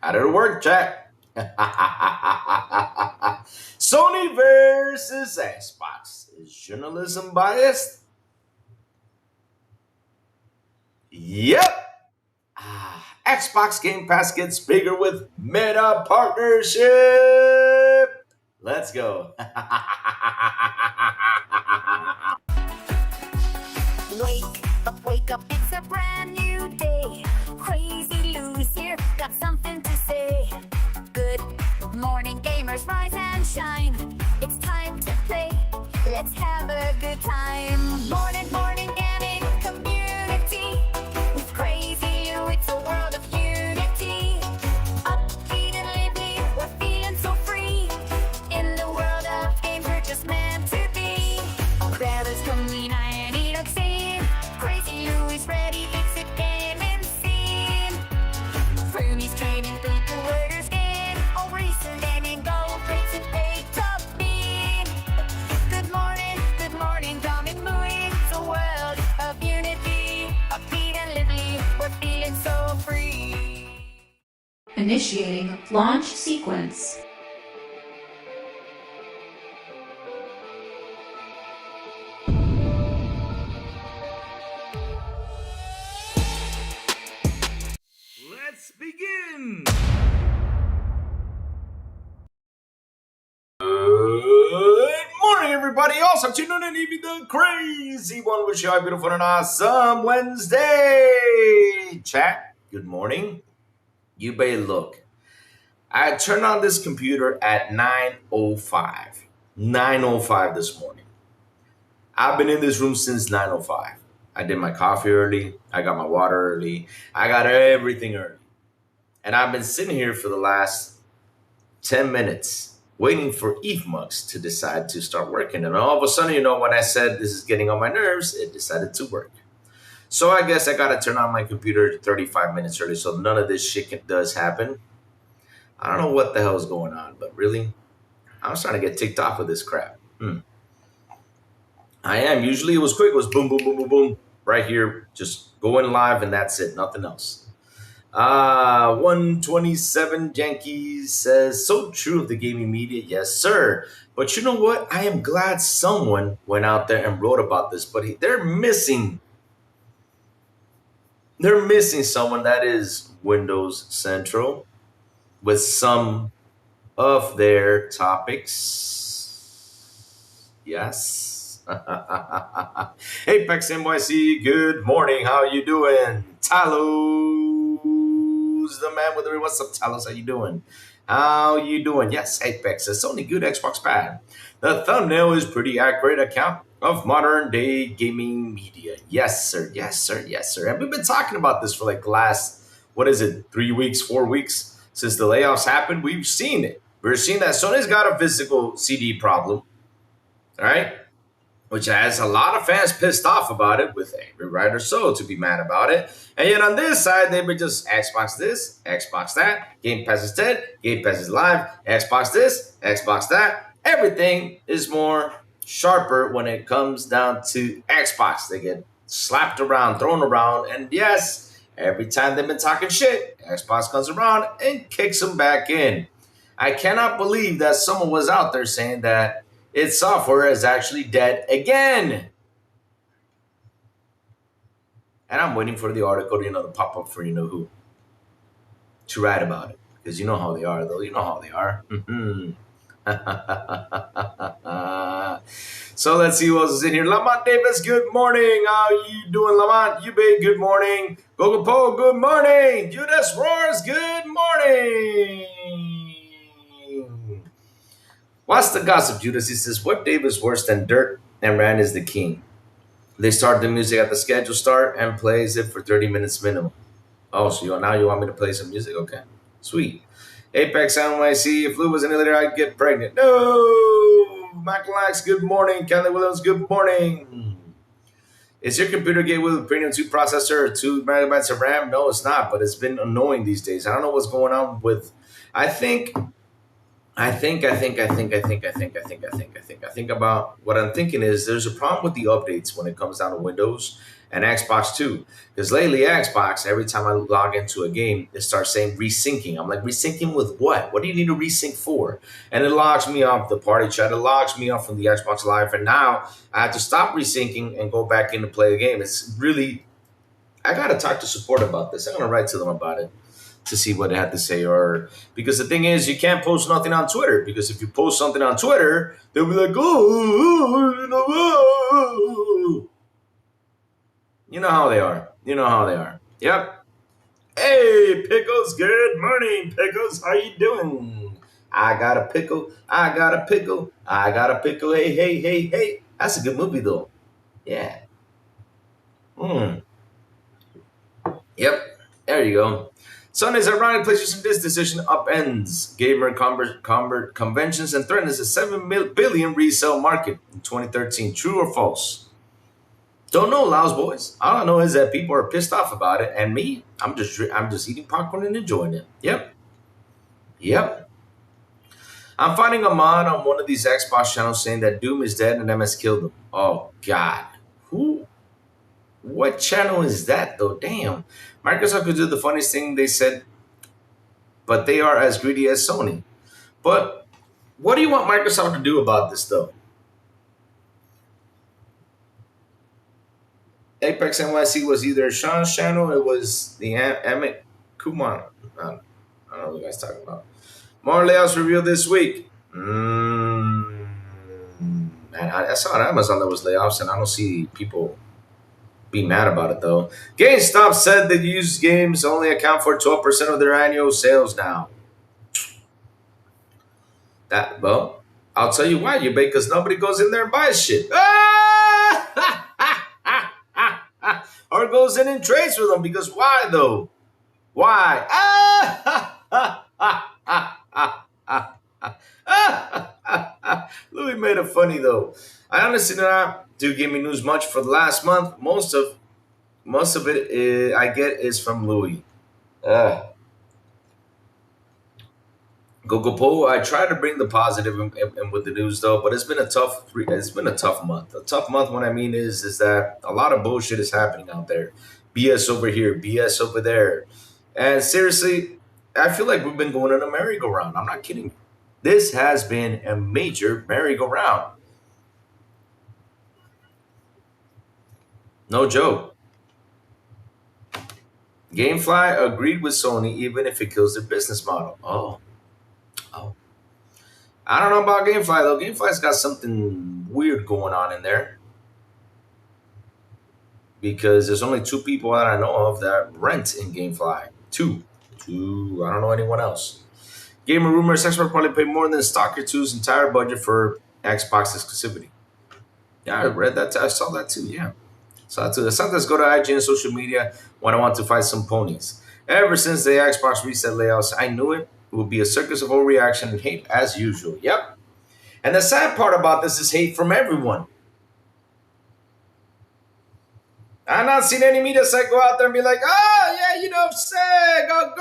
How did it work, chat? Sony versus Xbox. Is journalism biased? Yep. Xbox Game Pass gets bigger with Meta partnership. Let's go. Wake up, it's a brand new day. Crazy Lou's here, got something to say. Good morning, gamers, rise and shine. It's time to play, let's have a good time. Morning, gaming community. With Crazy Lou, it's a world of unity. Upbeat and lively, we're feeling so free. In the world of games, we're just meant to be. Grab us from the iron, eat up, scene. Crazy Lou is ready, it's a gaming scene. Fermie's trading through the word skin. All recent gaming gold, rates and pay top mean. Good morning, coming moving. It's a world of unity. Upbeat and lively, we're feeling so free. Initiating launch sequence. Let's begin. Good morning, everybody. Also, tuning in to the Crazy One. Wish you all a beautiful and awesome Wednesday. Chat, good morning. You may look. I turned on this computer at 9:05. 9:05 this morning. I've been in this room since 9:05. I did my coffee early. I got my water early. I got everything early. And I've been sitting here for the last 10 minutes waiting for Eve Mugs to decide to start working. And all of a sudden, when I said this is getting on my nerves, it decided to work. So I guess I got to turn on my computer 35 minutes early so none of this shit does happen. I don't know what the hell is going on, but really, I'm starting to get ticked off with this crap. I am. Usually it was quick. It was boom, boom, boom, boom, boom. Right here, just going live and that's it. Nothing else. 127 Yankees says, so true of the gaming media. Yes, sir. But you know what? I am glad someone went out there and wrote about this, but they're missing someone that is Windows Central with some of their topics. Yes. Apex NYC, good morning. How you doing? Talos, the man with the what's up, Talos? How you doing? How you doing? Yes, Apex says Sony good, Xbox bad. The thumbnail is pretty accurate account of modern day gaming media. Yes, sir. Yes, sir. Yes, sir. And we've been talking about this for like the last, 3 weeks, 4 weeks since the layoffs happened. We've seen it. We're seeing that Sony's got a physical CD problem, all right? Which has a lot of fans pissed off about it, with every writer so to be mad about it. And yet on this side, they would just Xbox this, Xbox that, Game Pass is dead, Game Pass is live, Xbox this, Xbox that. Everything is more sharper when it comes down to Xbox. They get slapped around, thrown around, and yes, every time they've been talking shit, Xbox comes around and kicks them back in. I cannot believe that someone was out there saying that its software is actually dead again. And I'm waiting for the article, to pop up for who to write about it. Because you know how they are, though. You know how they are. So let's see who else is in here. Lamont Davis, good morning. How you doing, Lamont? Ube, good morning. Gogo Po, good morning. Judas Roars, good morning. What's the gossip, Judas? He says, Web Dave is worse than Dirt and Rand is the king. They start the music at the schedule start and plays it for 30 minutes minimum. Oh, so now you want me to play some music? Okay, sweet. Apex NYC, if Lou was any later, I'd get pregnant. No! Michael Axe, good morning. Kelly Williams, good morning. Is your computer gateway with a Premium 2 processor or 2 megabytes of RAM? No, it's not, but it's been annoying these days. I don't know what's going on with, I think about what I'm thinking is there's a problem with the updates when it comes down to Windows. and Xbox too. Because lately, Xbox, every time I log into a game, it starts saying resyncing. I'm like, resyncing with what? What do you need to resync for? And it logs me off the party chat. It logs me off from the Xbox Live. And now I have to stop resyncing and go back in to play the game. It's really, I got to talk to support about this. I'm going to write to them about it to see what they had to say. Or because the thing is, you can't post nothing on Twitter, because if you post something on Twitter, they'll be like, oh, you know how they are. You know how they are. Yep. Hey, Pickles. Good morning, Pickles. How you doing? I got a pickle. I got a pickle. I got a pickle. Hey, hey, hey, hey. That's a good movie, though. Yeah. Hmm. Yep. There you go. Sony's ironic PlayStation this decision upends gamer conventions and threatens a 7 billion resale market in 2013. True or false? Don't know, Laos boys. All I know is that people are pissed off about it, and me, I'm just eating popcorn and enjoying it. Yep. Yep. I'm finding a mod on one of these Xbox channels saying that Doom is dead and MS killed him. Oh God. Who? What channel is that though? Damn. Microsoft could do the funniest thing they said, but they are as greedy as Sony. But what do you want Microsoft to do about this though? Apex NYC was either Sean's channel, it was the Emmett Kumar. I don't know what you guys talking about. More layouts revealed this week. Man, I saw on Amazon there was layoffs, and I don't see people be mad about it though. GameStop said that used games only account for 12% of their annual sales now. That well, I'll tell you why, you because nobody goes in there and buys shit. Or goes in and trades with them, because why though? Why? Louis made it funny though. I honestly did not do gaming news much for the last month. Most of it I get is from Louis. Go. I try to bring the positive in with the news though, but it's been a tough month. A tough month. What I mean is that a lot of bullshit is happening out there. BS over here, BS over there, and seriously, I feel like we've been going in a merry-go-round. I'm not kidding. This has been a major merry-go-round. No joke. GameFly agreed with Sony even if it kills their business model. Oh. I don't know about GameFly though. GameFly's got something weird going on in there, because there's only two people that I know of that rent in GameFly. Two. I don't know anyone else. Gamer rumors Xbox probably paid more than Stalker 2's entire budget for Xbox exclusivity. Yeah, I read that. I saw that too. Yeah. So sometimes go to IGN and social media when I want to fight some ponies. Ever since the Xbox reset layouts, I knew it would be a circus of overreaction and hate as usual. Yep. And the sad part about this is hate from everyone. I've not seen any media site go out there and be like, oh, yeah, say, go.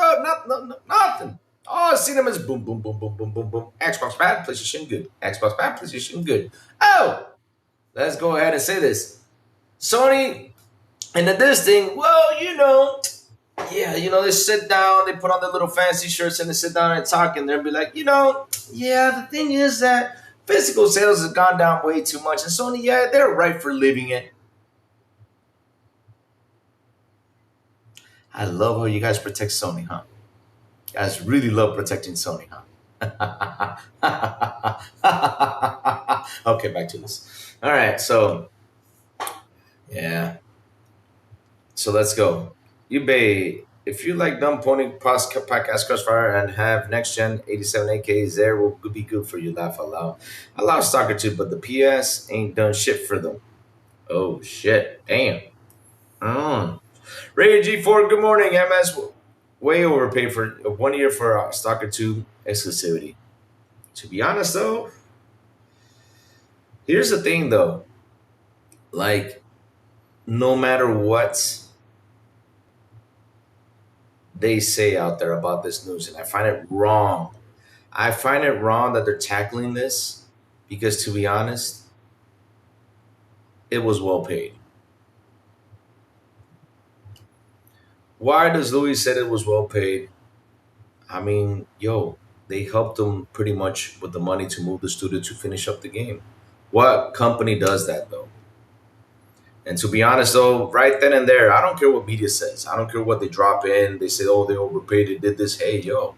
Nothing. All I've seen them is boom, boom, boom, boom, boom, boom, boom. Xbox bad, PlayStation good. Xbox bad, PlayStation good. Oh, let's go ahead and say this. Sony and this thing, well, they sit down, they put on their little fancy shirts and they sit down and talk, and they'll be like, the thing is that physical sales has gone down way too much. And Sony, yeah, they're right for leaving it. I love how you guys protect Sony, huh? You guys really love protecting Sony, huh? Okay, back to this. All right, so yeah. So let's go. eBay, if you like dumb pony podcast Crossfire and have next gen 87 AKs, there will be good for you. Laugh out loud. I love Stalker 2, but the PS ain't done shit for them. Oh shit. Damn. Ray G4, good morning. MS way overpaid for 1 year for Stalker 2 exclusivity. To be honest though, here's the thing though. Like, no matter what they say out there about this news, and I find it wrong. I find it wrong that they're tackling this, because to be honest, it was well paid. Why does Louis said it was well paid? I mean, yo, they helped them pretty much with the money to move the studio to finish up the game. What company does that though? And to be honest though, right then and there, I don't care what media says. I don't care what they drop in. They say, oh, they overpaid, they did this. Hey, yo,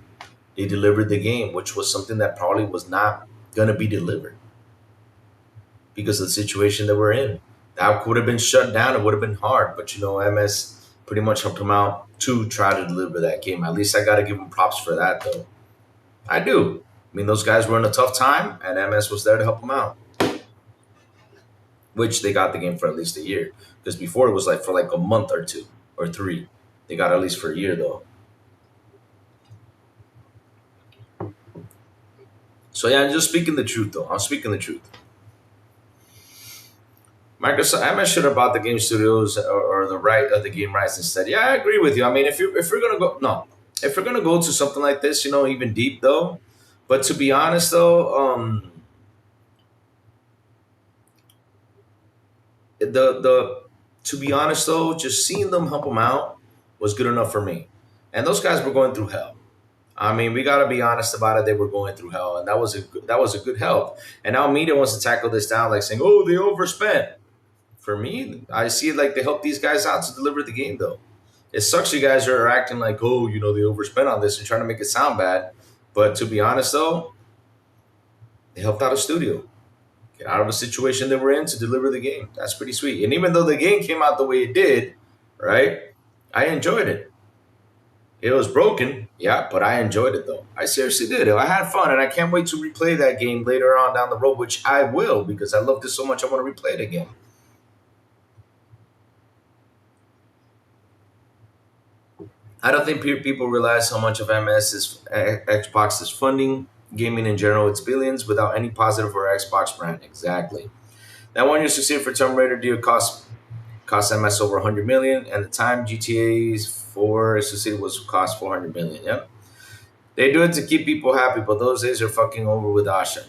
they delivered the game, which was something that probably was not gonna be delivered because of the situation that we're in. That would have been shut down. It would have been hard, but MS pretty much helped them out to try to deliver that game. At least I got to give them props for that, though. I do. I mean, those guys were in a tough time, and MS was there to help them out, which they got the game for at least a year. Because before it was like for like a month or two or three. They got at least for a year, though. So yeah, I'm just speaking the truth, though. I'm speaking the truth. Microsoft, MS should have bought the game studios or the right of the game rights instead. Yeah, I agree with you. I mean, if we're gonna go, no, if we're gonna go to something like this, even deep though. But to be honest, though, the to be honest though, just seeing them help them out was good enough for me. And those guys were going through hell. I mean, we got to be honest about it. They were going through hell, and that was a good help. And now media wants to tackle this down, like saying, "Oh, they overspent." For me, I see it like they help these guys out to deliver the game, though. It sucks you guys are acting like, oh, they overspent on this and trying to make it sound bad. But to be honest, though, they helped out a studio get out of a situation they were in to deliver the game. That's pretty sweet. And even though the game came out the way it did, right, I enjoyed it. It was broken, yeah, but I enjoyed it though. I seriously did. I had fun, and I can't wait to replay that game later on down the road, which I will because I loved it so much. I want to replay it again. I don't think people realize how much of Xbox is funding gaming in general. It's billions without any positive for Xbox brand. Exactly. That one used to see it for Tomb Raider deal cost MS over 100 million, and the time GTA 4 associated was cost 400 million. Yep. They do it to keep people happy, but those days are fucking over with Asha.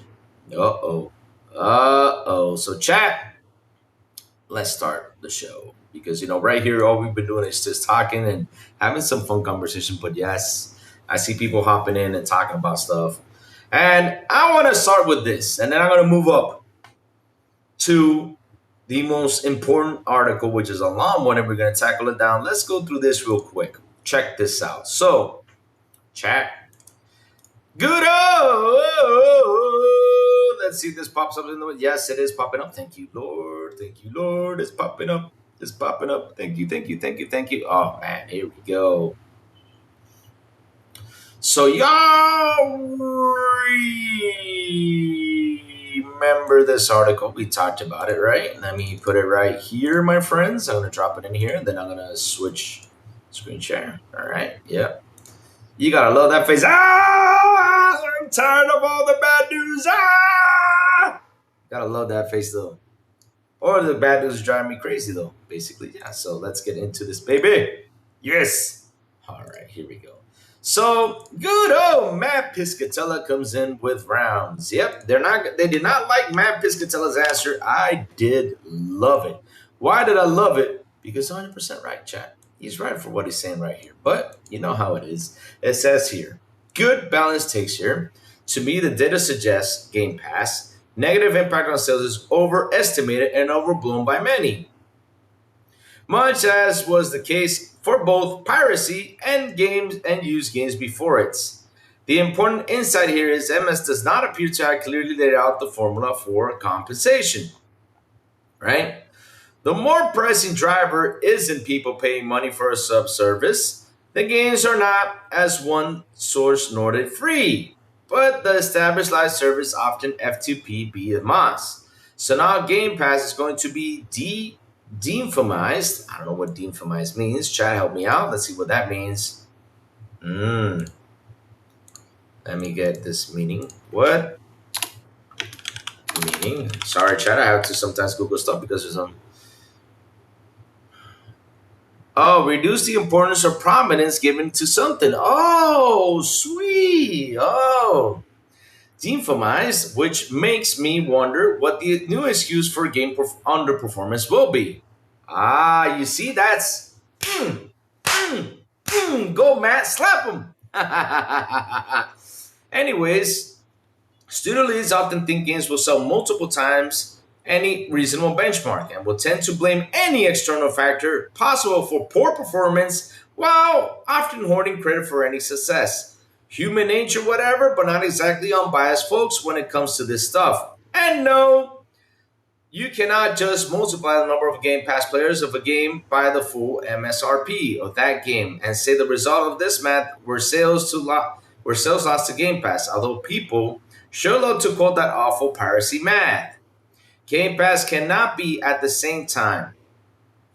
Uh oh. Uh oh. So chat, let's start the show because right here all we've been doing is just talking and having some fun conversation. But yes, I see people hopping in and talking about stuff, and I want to start with this, and then I'm going to move up to the most important article, which is a long one, and we're going to tackle it down. Let's go through this real quick. Check this out. So, chat. Good. Let's see if this pops up in the. Yes, it is popping up. Thank you, Lord. Thank you, Lord. It's popping up. It's popping up. Thank you, thank you, thank you, thank you. Oh man, here we go. So y'all remember this article? We talked about it, right? Let me put it right here, my friends. I'm gonna drop it in here, and then I'm gonna switch screen share. All right. Yep. You gotta love that face. Ah! I'm tired of all the bad news. Ah! Gotta love that face though. Or the bad news is driving me crazy though. Basically, yeah. So let's get into this, baby. Yes. All right, here we go. So good old Matt Piscatella comes in with rounds. Yep, they did not like Matt Piscatella's answer. I did love it. Why did I love it? Because 100% right, chat. He's right for what he's saying right here. But you know how it is. It says here, good balance takes here. To me, the data suggests Game Pass negative impact on sales is overestimated and overblown by many, much as was the case for both piracy and games and used games before it. The important insight here is MS does not appear to have clearly laid out the formula for compensation, right? The more pressing driver isn't people paying money for a sub-service. The games are not, as one source noted, free, but the established live service often F2P BMOS. So now Game Pass is going to be de-infamized. I don't know what de-infamized means. Chat, help me out. Let's see what that means. Let me get this meaning. What? Meaning? Sorry, chat. I have to sometimes Google stuff because there's some. Oh, reduce the importance or prominence given to something. Oh, sweet. Oh. De-infamized, which makes me wonder what the new excuse for game underperformance will be. Ah, you see, that's Go, Matt, slap him. Anyways, studio leads often think games will sell multiple times any reasonable benchmark and will tend to blame any external factor possible for poor performance while often hoarding credit for any success. Human nature, whatever, but not exactly unbiased folks when it comes to this stuff. And no, you cannot just multiply the number of Game Pass players of a game by the full MSRP of that game and say the result of this math were sales lost to Game Pass, although people sure love to quote that awful piracy math. Game Pass cannot be at the same time.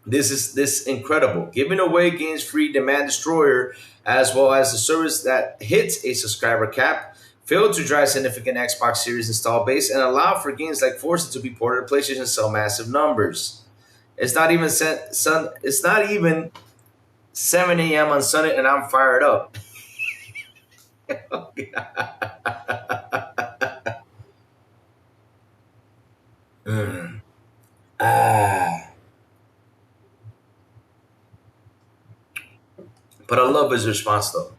This incredible. Giving away games free demand destroyer as well as the service that hits a subscriber cap failed to drive significant Xbox Series install base and allow for games like Forza to be ported to PlayStation sell massive numbers. It's not even 7 a.m. on Sunday and I'm fired up. Mm. Ah. But I love his response though.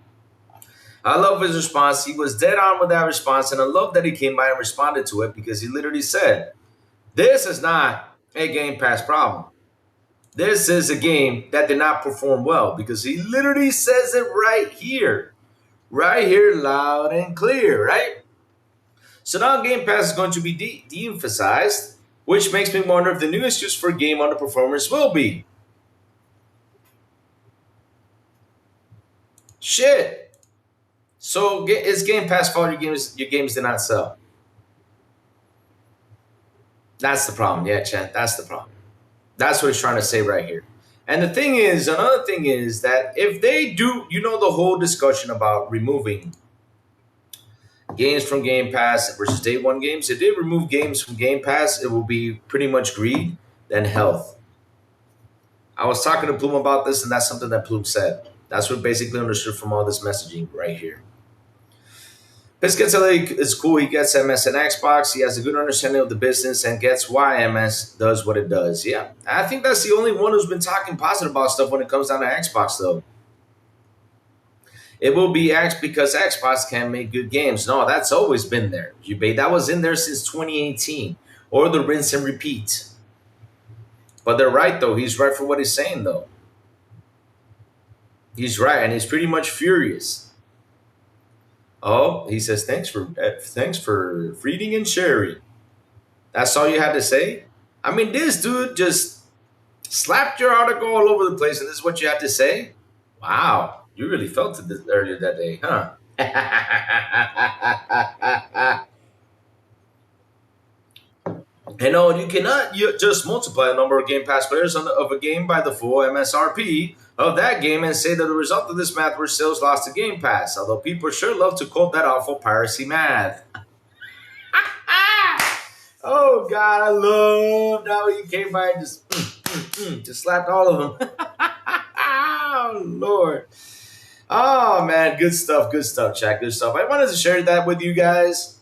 I love his response. He was dead on with that response, and I love that he came by and responded to it because he literally said, "This is not a Game Pass problem. This is a game that did not perform well," because he literally says it right here, loud and clear, right? So now Game Pass is going to be de-emphasized, which makes me wonder if the new excuse for game underperformance will be shit. So is Game Pass fault your games did not sell? That's the problem. Yeah, Chad, that's the problem. That's what he's trying to say right here. And another thing is that if they do, the whole discussion about removing games from Game Pass versus day one games, if they remove games from Game Pass, it will be pretty much greed than health. I was talking to Plume about this, and that's something that Plume said. That's what basically understood from all this messaging right here. Piscatella is cool. He gets MS and Xbox. He has a good understanding of the business and gets why MS does what it does. Yeah, I think that's the only one who's been talking positive about stuff when it comes down to Xbox, though. It will be X because Xbox can make good games. No, that's always been there. That was in there since 2018, or the rinse and repeat. But they're right, though. He's right for what he's saying, though. He's right, and he's pretty much furious. Oh, he says, thanks for reading and sharing. That's all you had to say? I mean, this dude just slapped your article all over the place, and this is what you had to say? Wow, you really felt it earlier that day, huh? You cannot just multiply the number of Game Pass players of a game by the full MSRP of that game and say that the result of this math were sales lost to Game Pass, although people sure love to quote that awful piracy math. Oh, God, I love how he came by and just slapped all of them. Oh, Lord. Oh, man, good stuff, chat, good stuff. I wanted to share that with you guys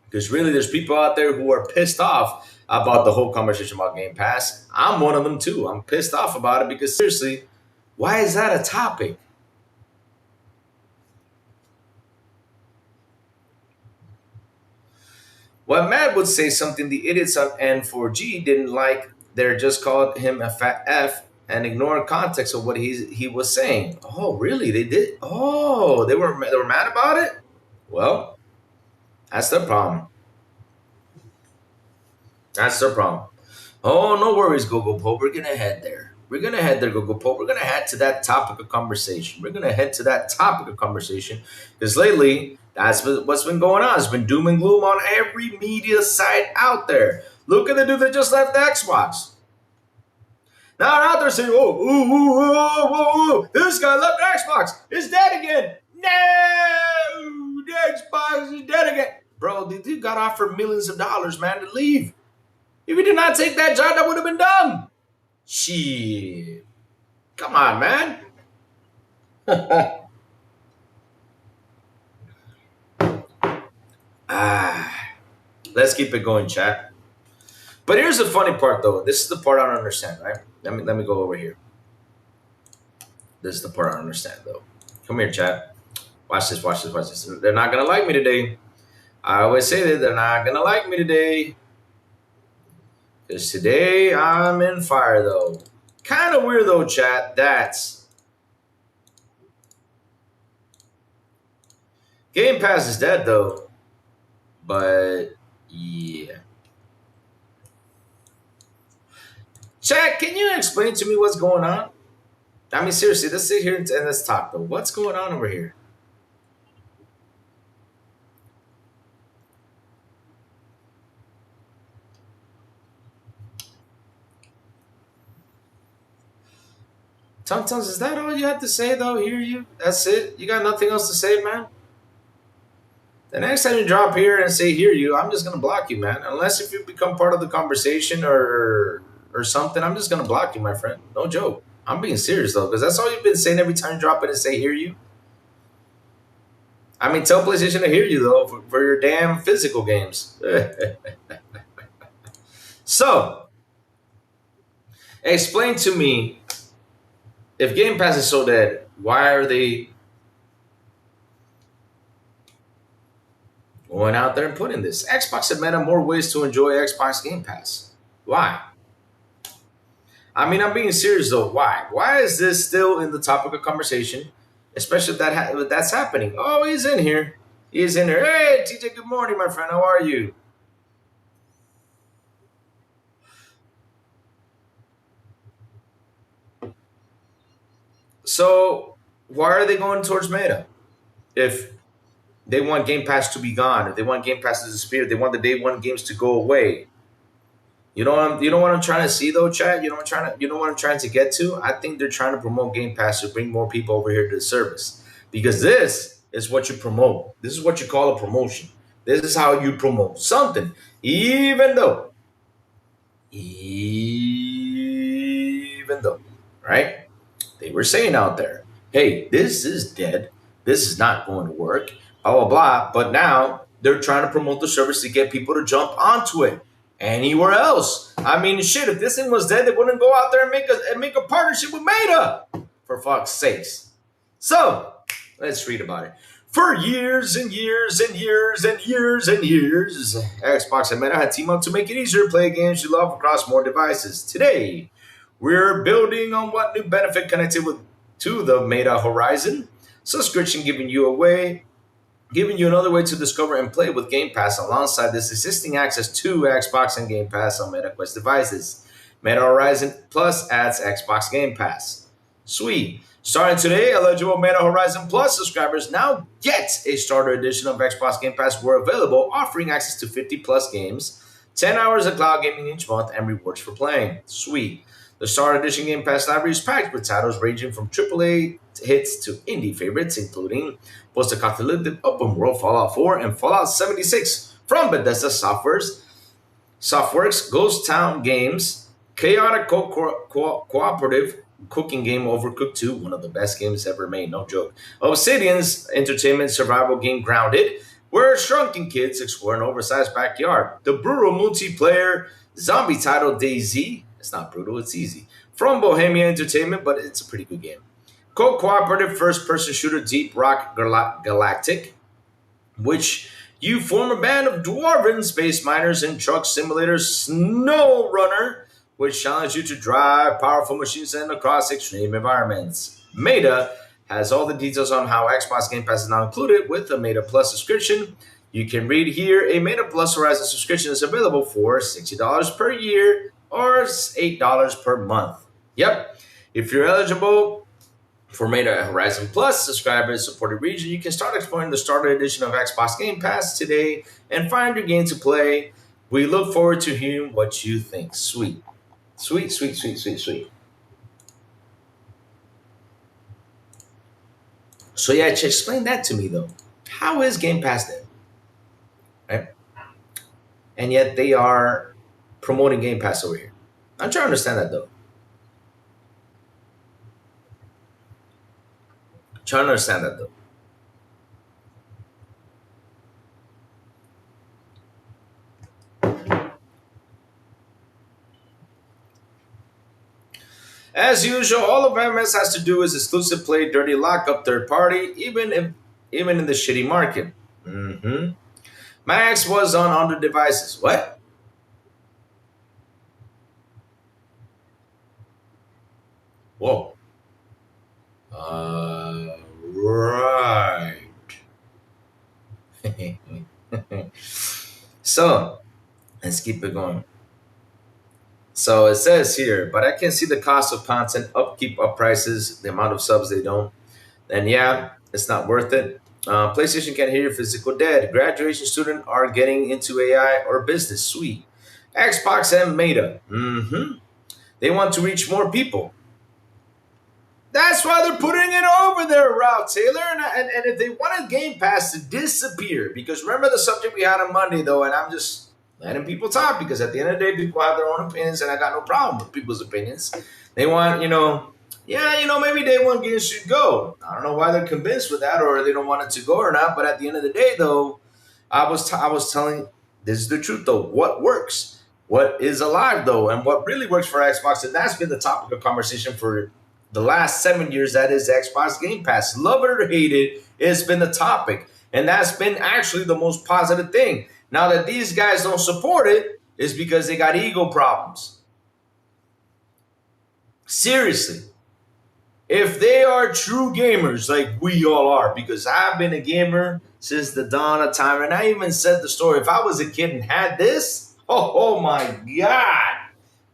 because really there's people out there who are pissed off about the whole conversation about Game Pass. I'm one of them, too. I'm pissed off about it because, seriously, why is that a topic? Well, Matt would say something the idiots on N4G didn't like. They just called him a fat F and ignored context of what he was saying. Oh, really? They did? Oh, they were mad about it? Well, that's their problem. That's their problem. Oh, no worries, Google Pope. We're going to head there. Google Pope. We're going to head to that topic of conversation. Because lately, that's what's been going on. It's been doom and gloom on every media site out there. Look at the dude that just left the Xbox. Now they're out there saying, this guy left Xbox. It's dead again. No, the Xbox is dead again. Bro, the dude got offered millions of dollars, man, to leave. If he did not take that job, that would have been done. Shit. Come on, man. Let's keep it going, chat. But here's the funny part, though. This is the part I don't understand, right? Let me go over here. This is the part I understand though. Come here, chat. Watch this, watch this, watch this. They're not gonna like me today. I always say that they're not gonna like me today. Because today I'm in fire though. Kind of weird though, chat. That's Game Pass is dead though. But yeah. Chat, can you explain to me what's going on? I mean, seriously, let's sit here and let's talk though. What's going on over here? Tum Tums, is that all you have to say though? Hear you? That's it? You got nothing else to say, man? The next time you drop here and say hear you, I'm just gonna block you, man. Unless if you become part of the conversation or something, I'm just gonna block you, my friend. No joke. I'm being serious though, because that's all you've been saying every time you drop it and say hear you. I mean, tell PlayStation to hear you though for your damn physical games. So, explain to me, if Game Pass is so dead, why are they going out there and putting this? Xbox have made up more ways to enjoy Xbox Game Pass. Why? I mean, I'm being serious though. Why? Why is this still in the topic of conversation? Especially if that's happening. Oh, he's in here. He's in here. Hey, TJ, good morning, my friend. How are you? So, why are they going towards Meta? If they want Game Pass to be gone, if they want Game Pass to disappear, if they want the day one games to go away. You know what I'm trying to see though, Chad? You know what I'm trying to get to? I think they're trying to promote Game Pass to bring more people over here to the service. Because this is what you promote. This is what you call a promotion. This is how you promote something. Even though, right? They were saying out there, hey, this is dead. This is not going to work, blah, blah, blah. But now they're trying to promote the service to get people to jump onto it anywhere else. I mean, shit, if this thing was dead, they wouldn't go out there and make a partnership with Meta, for fuck's sakes. So, let's read about it. For years and years and years and years and years, Xbox and Meta had teamed up to make it easier to play games you love across more devices. Today, we're building on what new benefit connected to the Meta Horizon subscription, giving you another way to discover and play with Game Pass alongside this existing access to Xbox and Game Pass on Meta Quest devices. Meta Horizon Plus adds Xbox Game Pass. Sweet. Starting today, eligible Meta Horizon Plus subscribers now get a starter edition of Xbox Game Pass where available, offering access to 50 plus games, 10 hours of cloud gaming each month, and rewards for playing. Sweet. The Starter Edition Game Pass library is packed with titles ranging from AAA hits to indie favorites, including post-apocalyptic open world Fallout 4 and Fallout 76 from Bethesda Softworks, Ghost Town Games, chaotic cooperative cooking game Overcooked 2, one of the best games ever made, no joke. Obsidian's entertainment survival game Grounded, where shrunken kids explore an oversized backyard. The brutal multiplayer zombie title DayZ. It's not brutal, it's easy. From Bohemia Entertainment, but it's a pretty good game. Co-cooperative first-person shooter Deep Rock Galactic, which you form a band of dwarven space miners in Truck Simulator Snow Runner, which challenge you to drive powerful machines and across extreme environments. Meta has all the details on how Xbox Game Pass is now included with a Meta Plus subscription. You can read here, a Meta Plus Horizon subscription is available for $60 per year or $8 per month. Yep. If you're eligible for Meta Horizon Plus subscribers supported region, you can start exploring the starter edition of Xbox Game Pass today and find your game to play. We look forward to hearing what you think. Sweet. Sweet, sweet, sweet, sweet, sweet. So yeah, explain that to me though. How is Game Pass dead? Right? And yet they are promoting Game Pass over here. I'm trying to understand that though. Trying to understand that though. As usual, all of MS has to do is exclusive play, dirty lockup, third party, even in the shitty market. Hmm. Max was on other devices. What? Whoa. Right. So let's keep it going. So it says here, but I can see the cost of content, upkeep, up prices, the amount of subs they don't. Then yeah, it's not worth it. PlayStation can't hear your physical dead. Graduation student are getting into AI or business. Sweet. Xbox and Meta. Mm-hmm. They want to reach more people. That's why they're putting it over there, Ralph Taylor. And if they wanted Game Pass to disappear, because remember the subject we had on Monday, though, and I'm just letting people talk because at the end of the day, people have their own opinions, and I got no problem with people's opinions. They want, yeah, maybe day one games should go. I don't know why they're convinced with that or they don't want it to go or not, but at the end of the day, though, I was telling this is the truth though. What works? What is alive though? And what really works for Xbox, and that's been the topic of conversation for the last 7 years, that is Xbox Game Pass. Love it or hate it, it's been the topic. And that's been actually the most positive thing. Now that these guys don't support it, is because they got ego problems. Seriously. If they are true gamers like we all are, because I've been a gamer since the dawn of time, and I even said the story. If I was a kid and had this, oh my God,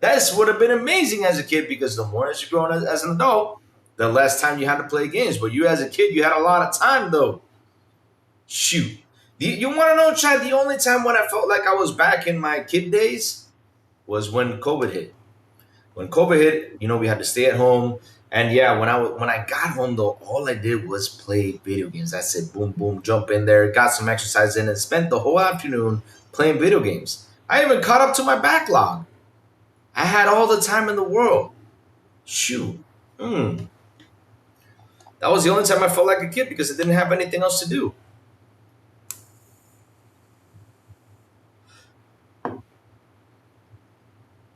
this would have been amazing as a kid because the more as you grow as an adult, the less time you had to play games. But you as a kid, you had a lot of time though. Shoot. You want to know, Chad, the only time when I felt like I was back in my kid days was when COVID hit. When COVID hit, we had to stay at home. And yeah, when I got home though, all I did was play video games. I said, boom, boom, jump in there, got some exercise in, and spent the whole afternoon playing video games. I even caught up to my backlog. I had all the time in the world. Shoot. That was the only time I felt like a kid because I didn't have anything else to do.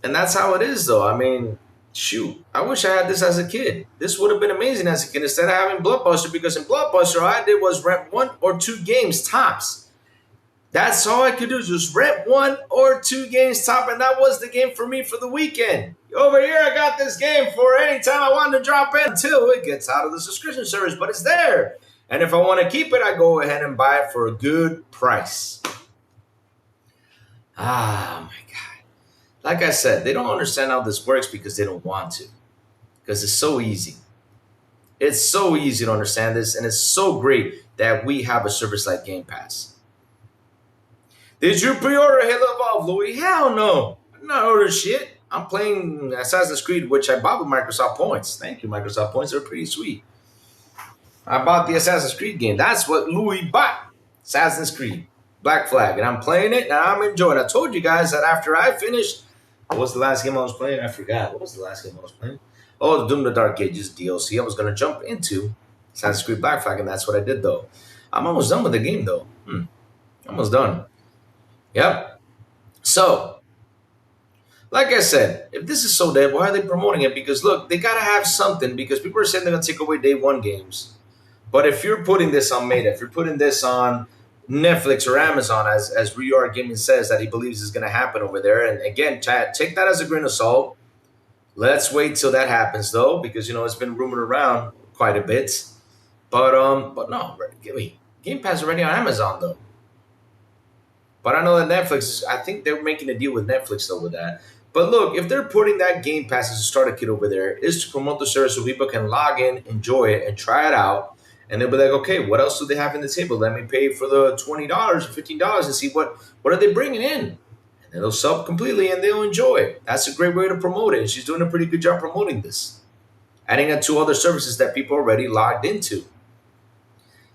And that's how it is, though. I mean, shoot, I wish I had this as a kid. This would have been amazing as a kid instead of having Blockbuster, because in Blockbuster, all I did was rent 1 or 2 games tops. That's all I could do, just rent 1 or 2 games top, and that was the game for me for the weekend. Over here, I got this game for any time I want to drop in until it gets out of the subscription service, but it's there. And if I want to keep it, I go ahead and buy it for a good price. Ah, my God. Like I said, they don't understand how this works because they don't want to. Because it's so easy. It's so easy to understand this, and it's so great that we have a service like Game Pass. Did you pre-order Halo Evolve, Louis? Hell no. I'm not ordering shit. I'm playing Assassin's Creed, which I bought with Microsoft points. Thank you, Microsoft points. They're pretty sweet. I bought the Assassin's Creed game. That's what Louis bought. Assassin's Creed. Black Flag. And I'm playing it, and I'm enjoying it. I told you guys that after I finished, what was the last game I was playing? I forgot. What was the last game I was playing? Oh, the Doom the Dark Ages DLC. I was going to jump into Assassin's Creed Black Flag, and that's what I did, though. I'm almost done with the game, though. Almost done. Yep. So, like I said, if this is so dead, why are they promoting it? Because, look, they got to have something, because people are saying they're going to take away day one games. But if you're putting this on Meta, if you're putting this on Netflix or Amazon, as Rear Gaming says that he believes is going to happen over there. And again, Chad, take that as a grain of salt. Let's wait till that happens, though, because it's been rumored around quite a bit. But no, Game Pass already on Amazon though. But I know that Netflix, I think they're making a deal with Netflix though with that. But look, if they're putting that Game Pass as a starter kit over there, is to promote the service so people can log in, enjoy it, and try it out. And they'll be like, okay, what else do they have in the table? Let me pay for the $20 or $15 and see what are they bringing in. And then they'll sub completely and they'll enjoy it. That's a great way to promote it. And she's doing a pretty good job promoting this. Adding it to other services that people already logged into.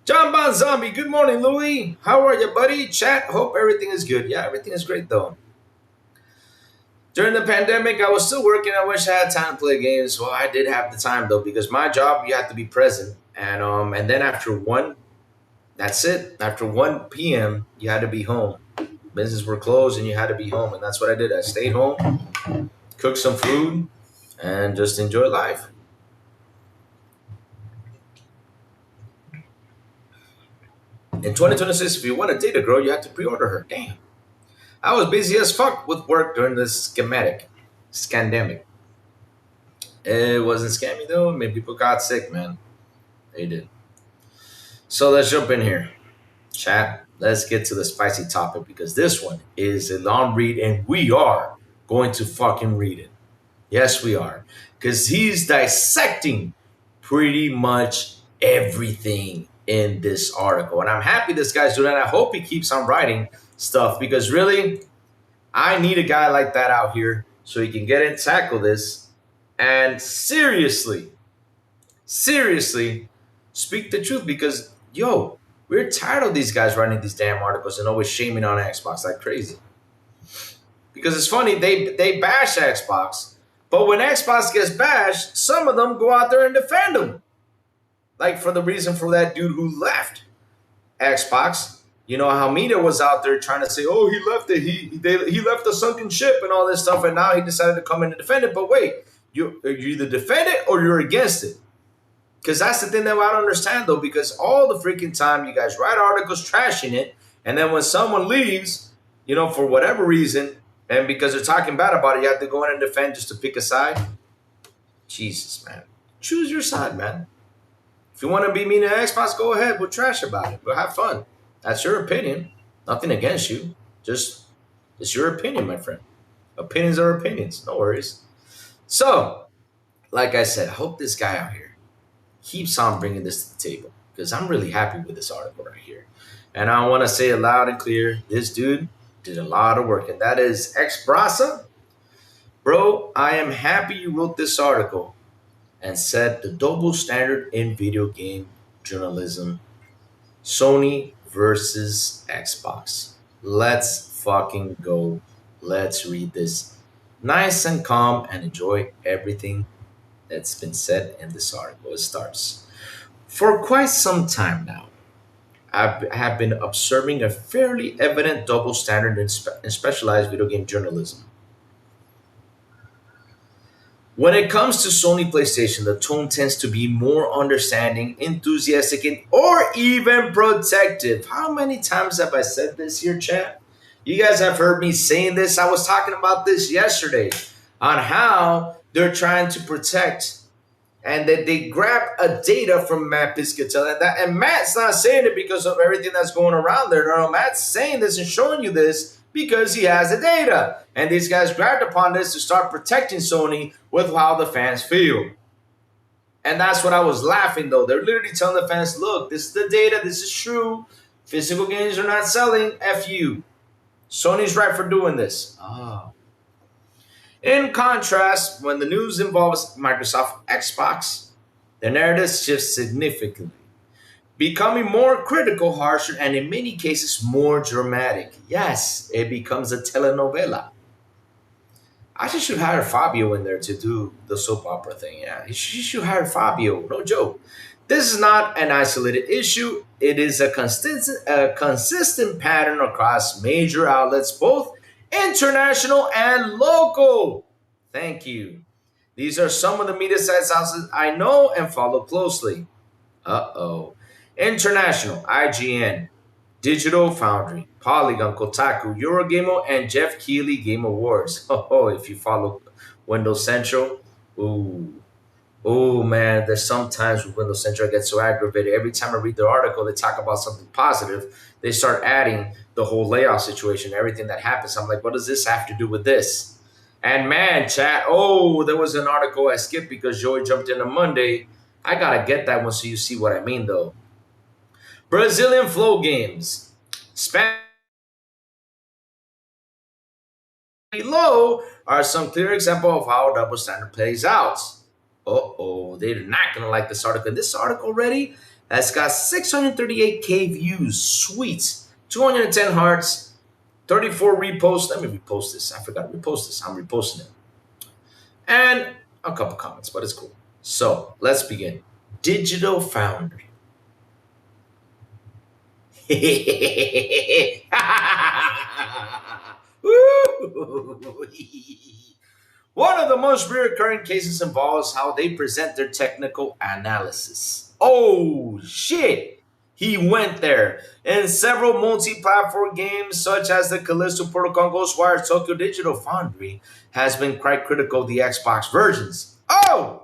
John Bon Zombie, good morning, Louie. How are you, buddy? Chat, hope everything is good. Yeah, everything is great, though. During the pandemic, I was still working. I wish I had time to play games. Well, I did have the time, though, because my job, you have to be present. And then after 1, that's it. After 1 p.m., you had to be home. Businesses were closed and you had to be home. And that's what I did. I stayed home, cooked some food, and just enjoy life. In 2026, if you want to date a girl, you have to pre-order her. Damn. I was busy as fuck with work during this scandemic. It wasn't scammy though. Maybe people got sick, man. They did. So let's jump in here. Chat, let's get to the spicy topic because this one is a long read and we are going to fucking read it. Yes, we are. Because he's dissecting pretty much everything in this article. And I'm happy this guy's doing that. I hope he keeps on writing stuff because really, I need a guy like that out here so he can get in, tackle this, and seriously, speak the truth because, yo, we're tired of these guys writing these damn articles and always shaming on Xbox like crazy. Because it's funny, they bash Xbox, but when Xbox gets bashed, some of them go out there and defend them. Like for the reason for that dude who left Xbox. You know how media was out there trying to say, "Oh, he left it. He left the sunken ship and all this stuff," and now he decided to come in and defend it. But wait, you either defend it or you're against it. Because that's the thing that I don't understand though. Because all the freaking time you guys write articles trashing it, and then when someone leaves, you know, for whatever reason, and because they're talking bad about it, you have to go in and defend just to pick a side. Jesus, man, choose your side, man. If you want to be mean to Xbox, go ahead. We'll trash about it. We'll have fun. That's your opinion. Nothing against you. Just it's your opinion, my friend. Opinions are opinions. No worries. So, like I said, I hope this guy out here keeps on bringing this to the table because I'm really happy with this article right here. And I want to say it loud and clear. This dude did a lot of work, and that is Ex Brasa. Bro, I am happy you wrote this article and set the double standard in video game journalism. Sony versus Xbox. Let's fucking go. Let's read this nice and calm and enjoy everything that's been said in this article. It starts. For quite some time now, I have been observing a fairly evident double standard in specialized video game journalism. When it comes to Sony PlayStation, the tone tends to be more understanding, enthusiastic, and or even protective. How many times have I said this here, chat? You guys have heard me saying this. I was talking about this yesterday on how they're trying to protect and that they grab a data from Matt Piscatella. And Matt's not saying it because of everything that's going around there. No, Matt's saying this and showing you this because he has the data. And these guys grabbed upon this to start protecting Sony with how the fans feel. And that's what I was laughing though. They're literally telling the fans, look, this is the data, this is true. Physical games are not selling. F you. Sony's right for doing this. Oh. In contrast, when the news involves Microsoft Xbox, the narrative shifts significantly, becoming more critical, harsher, and in many cases more dramatic. Yes, it becomes a telenovela. I just should hire Fabio in there to do the soap opera thing. Yeah, you should hire Fabio. No joke. This is not an isolated issue. It is a consistent pattern across major outlets, both international and local. Thank you. These are some of the media sites houses I know and follow closely. Uh-oh. International, IGN, Digital Foundry, Polygon, Kotaku, Eurogamer, and Jeff Keighley Game Awards. Oh, if you follow Windows Central, ooh. Oh man, there's sometimes with Windows Central I get so aggravated. Every time I read the article, they talk about something positive. They start adding the whole layout situation, everything that happens. I'm like, what does this have to do with this? And man, chat, oh, there was an article I skipped because Joey jumped in on Monday. I gotta get that one so you see what I mean though. Brazilian flow games. Spanish below are some clear examples of how double standard plays out. Uh-oh, they're not going to like this article. This article already has got 638K views. Sweet. 210 hearts, 34 reposts. Let me repost this. I forgot to repost this. I'm reposting it. And a couple comments, but it's cool. So, let's begin. Digital Foundry. One of the most recurring cases involves how they present their technical analysis. Oh shit! He went there. In several multi-platform games, such as the Callisto Protocol Ghostwire Tokyo Digital Foundry, has been quite critical of the Xbox versions. Oh!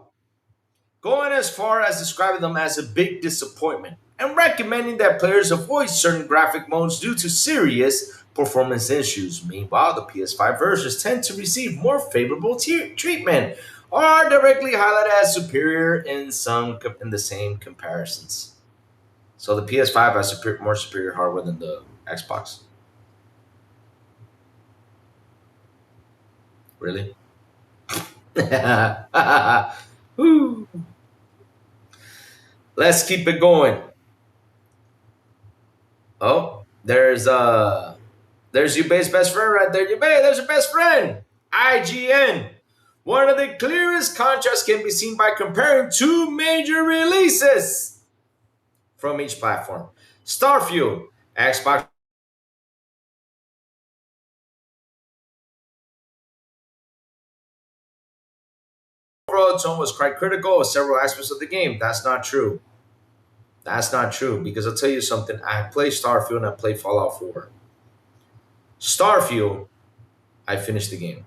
Going as far as describing them as a big disappointment and recommending that players avoid certain graphic modes due to serious performance issues. Meanwhile, the PS5 versions tend to receive more favorable treatment or are directly highlighted as superior in the same comparisons. So the PS5 has more superior hardware than the Xbox. Really? Woo. Let's keep it going. Oh, there's Yube's best friend right there. Yube, there's your best friend. IGN. One of the clearest contrasts can be seen by comparing two major releases from each platform. Starfield, Xbox overall tone was quite critical of several aspects of the game. That's not true. That's not true because I'll tell you something. I play Starfield and I play Fallout 4. Starfield, I finished the game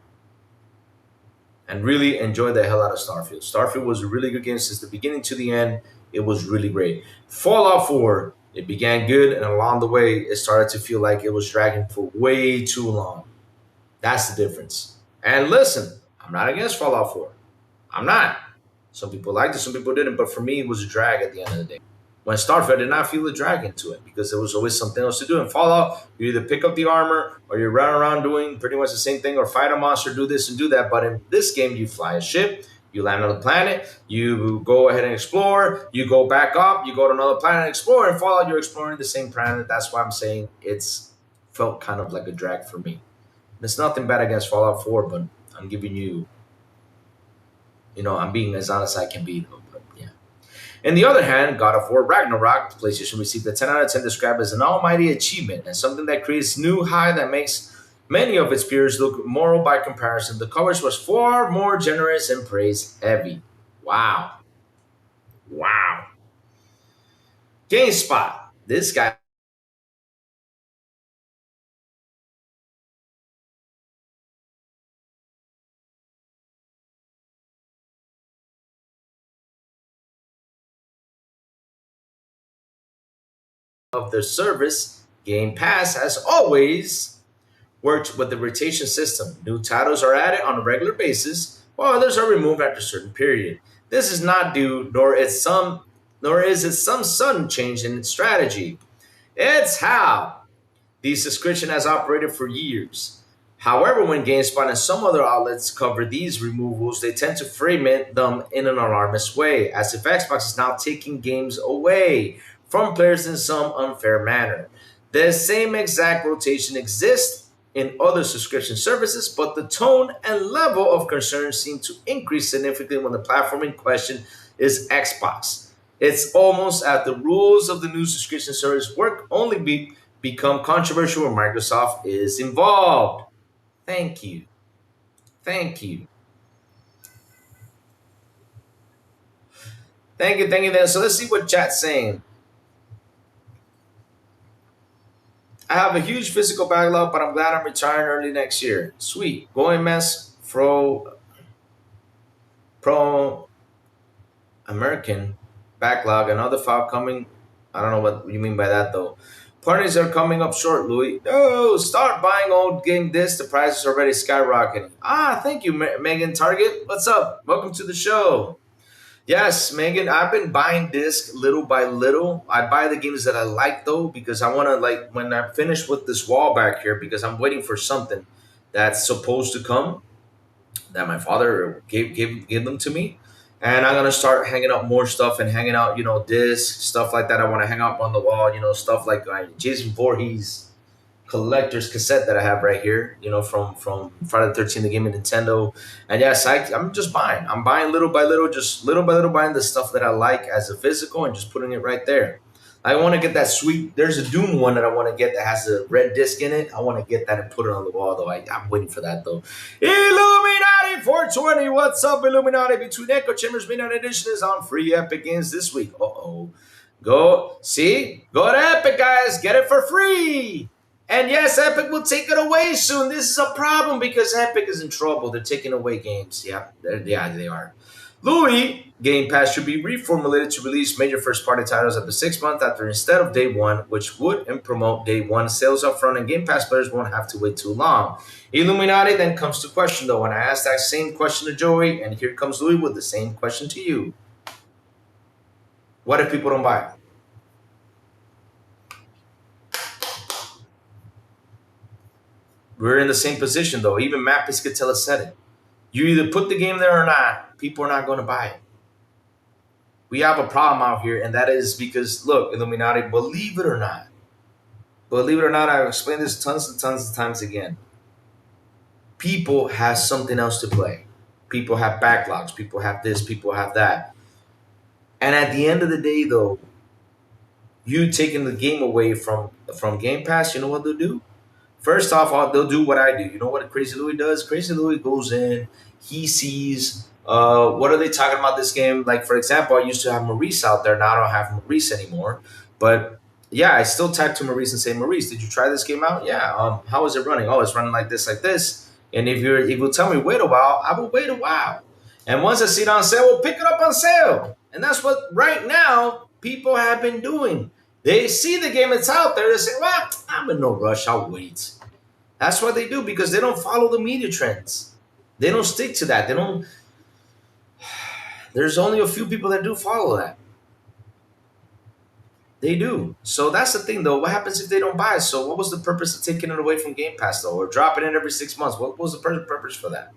and really enjoyed the hell out of Starfield. Starfield was a really good game since the beginning to the end. It was really great. Fallout 4, it began good, and along the way, it started to feel like it was dragging for way too long. That's the difference. And listen, I'm not against Fallout 4. I'm not. Some people liked it, some people didn't, but for me, it was a drag at the end of the day. When Starfield, I did not feel a drag into it because there was always something else to do. In Fallout, you either pick up the armor or you run around doing pretty much the same thing or fight a monster, do this and do that. But in this game, you fly a ship, you land on a planet, you go ahead and explore, you go back up, you go to another planet and explore. In Fallout, you're exploring the same planet. That's why I'm saying it's felt kind of like a drag for me. There's nothing bad against Fallout 4, but I'm giving you, I'm being as honest as I can be. But yeah. On the other hand, God of War Ragnarok, the PlayStation received a 10 out of 10 described as an almighty achievement and something that creates new high that makes many of its peers look moral by comparison. The coverage was far more generous and praise heavy. Wow. Wow. GameSpot. This guy of their service, Game Pass, has always worked with the rotation system. New titles are added on a regular basis, while others are removed after a certain period. This is not due, nor is it some sudden change in its strategy. It's how the subscription has operated for years. However, when GameSpot and some other outlets cover these removals, they tend to them in an alarmist way, as if Xbox is now taking games away from players in some unfair manner. The same exact rotation exists in other subscription services, but the tone and level of concern seem to increase significantly when the platform in question is Xbox. It's almost as the rules of the new subscription service work only become controversial when Microsoft is involved. Thank you. Thank you. Thank you. Thank you. So let's see what chat's saying. I have a huge physical backlog, but I'm glad I'm retiring early next year. Sweet. Going mess pro American backlog. Another file coming. I don't know what you mean by that though. Parties are coming up short, Louis. No, start buying old game discs. The price is already skyrocketing. Thank you, Megan Target. What's up? Welcome to the show. Yes, Megan, I've been buying discs little by little. I buy the games that I like though, because I want to like when I'm finished with this wall back here, because I'm waiting for something that's supposed to come that my father gave them to me. And I'm gonna start hanging up more stuff and hanging out, discs, stuff like that. I want to hang up on the wall, stuff like Jason Voorhees collector's cassette that I have right here, from Friday the 13th, the game of Nintendo. And yes, I'm just buying. I'm buying little by little, just little by little buying the stuff that I like as a physical and just putting it right there. I want to get that sweet. There's a Doom one that I want to get that has a red disc in it. I want to get that and put it on the wall, though. I'm waiting for that, though. Illuminati 420. What's up, Illuminati? Between Echo Chambers Midnight Edition is on free Epic Games this week. Uh-oh. Go to Epic, guys. Get it for free. And yes, Epic will take it away soon. This is a problem because Epic is in trouble. They're taking away games. Yeah, they are. Louis, Game Pass should be reformulated to release major first-party titles up to 6 months after instead of day one, which would promote day one sales upfront, and Game Pass players won't have to wait too long. Illuminati then comes to question, though, and I asked that same question to Joey, and here comes Louis with the same question to you. What if people don't buy it? We're in the same position, though. Even Matt Piscatella said it. You either put the game there or not, people are not going to buy it. We have a problem out here, and that is because, look, Illuminati, believe it or not, I've explained this tons and tons of times again. People have something else to play. People have backlogs. People have this. People have that. And at the end of the day, though, you taking the game away from Game Pass, you know what they'll do? First off, they'll do what I do. You know what Crazy Louis does? Crazy Louis goes in, he sees, what are they talking about this game? Like, for example, I used to have Maurice out there. Now I don't have Maurice anymore. But, yeah, I still type to Maurice and say, Maurice, did you try this game out? Yeah. How is it running? Oh, it's running like this, like this. And if you tell me wait a while, I will wait a while. And once I see it on sale, we'll pick it up on sale. And that's what, right now, people have been doing. They see the game that's out there. They say, well, I'm in no rush. I'll wait. That's what they do because they don't follow the media trends. They don't stick to that. There's only a few people that do follow that. They do. So that's the thing, though. What happens if they don't buy it? So what was the purpose of taking it away from Game Pass, though, or dropping it every 6 months? What was the purpose for that?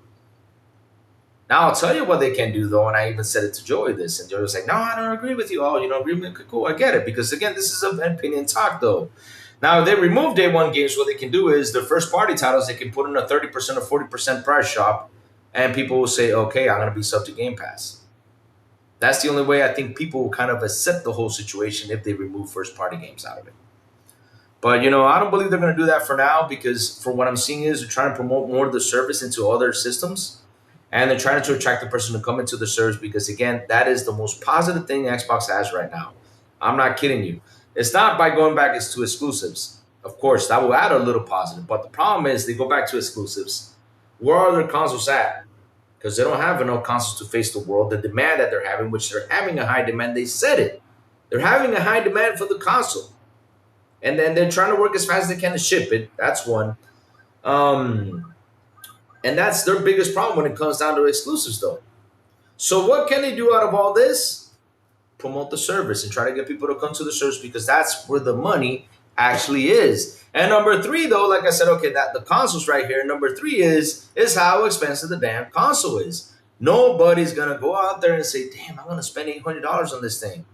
Now, I'll tell you what they can do, though, and I even said it to Joey this, and Joey was like, no, I don't agree with you. Oh, you don't agree with me? Cool, I get it. Because, again, this is an opinion talk, though. Now, if they remove day one games, what they can do is the first-party titles, they can put in a 30% or 40% price shop, and people will say, okay, I'm going to be sub to Game Pass. That's the only way I think people will kind of accept the whole situation if they remove first-party games out of it. But, I don't believe they're going to do that for now because for what I'm seeing is they're trying to promote more of the service into other systems. And they're trying to attract the person to come into the service because, again, that is the most positive thing Xbox has right now. I'm not kidding you. It's not by going back to exclusives. Of course, that will add a little positive. But the problem is they go back to exclusives. Where are their consoles at? Because they don't have enough consoles to face the world. The demand that they're having, which they're having a high demand, they said it. They're having a high demand for the console. And then they're trying to work as fast as they can to ship it. That's one. And that's their biggest problem when it comes down to exclusives, though. So what can they do out of all this? Promote the service and try to get people to come to the service because that's where the money actually is. And number three, though, like I said, okay, that the console's right here. Number three is how expensive the damn console is. Nobody's going to go out there and say, damn, I'm going to spend $800 on this thing.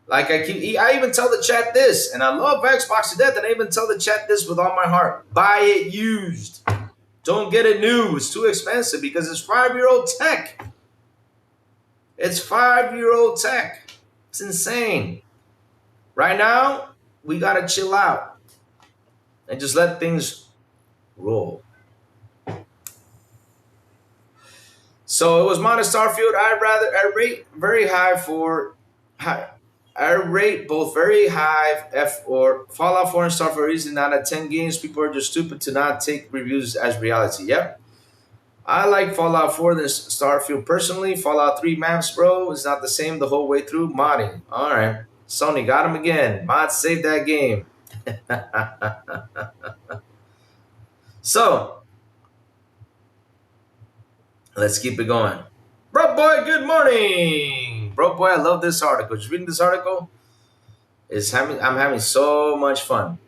Like I even tell the chat this, and I love Xbox to death, and I even tell the chat this with all my heart. Buy it used. Don't get it new. It's too expensive because it's 5-year-old tech. It's 5-year-old tech. It's insane. Right now, we got to chill out and just let things roll. So it was Modern Starfield. I rate very high for high. I rate both very high or Fallout 4 and Starfield is 9 out of 10 games. People are just stupid to not take reviews as reality. Yep. I like Fallout 4 than Starfield personally. Fallout 3 maps, bro, is not the same the whole way through. Modding. All right. Sony got him again. Mods saved that game. So, let's keep it going. Bro boy, good morning. Bro boy, I love this article. Just reading this article I'm having so much fun.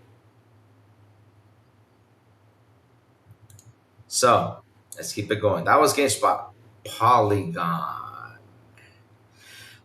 So, let's keep it going. That was GameSpot. Polygon.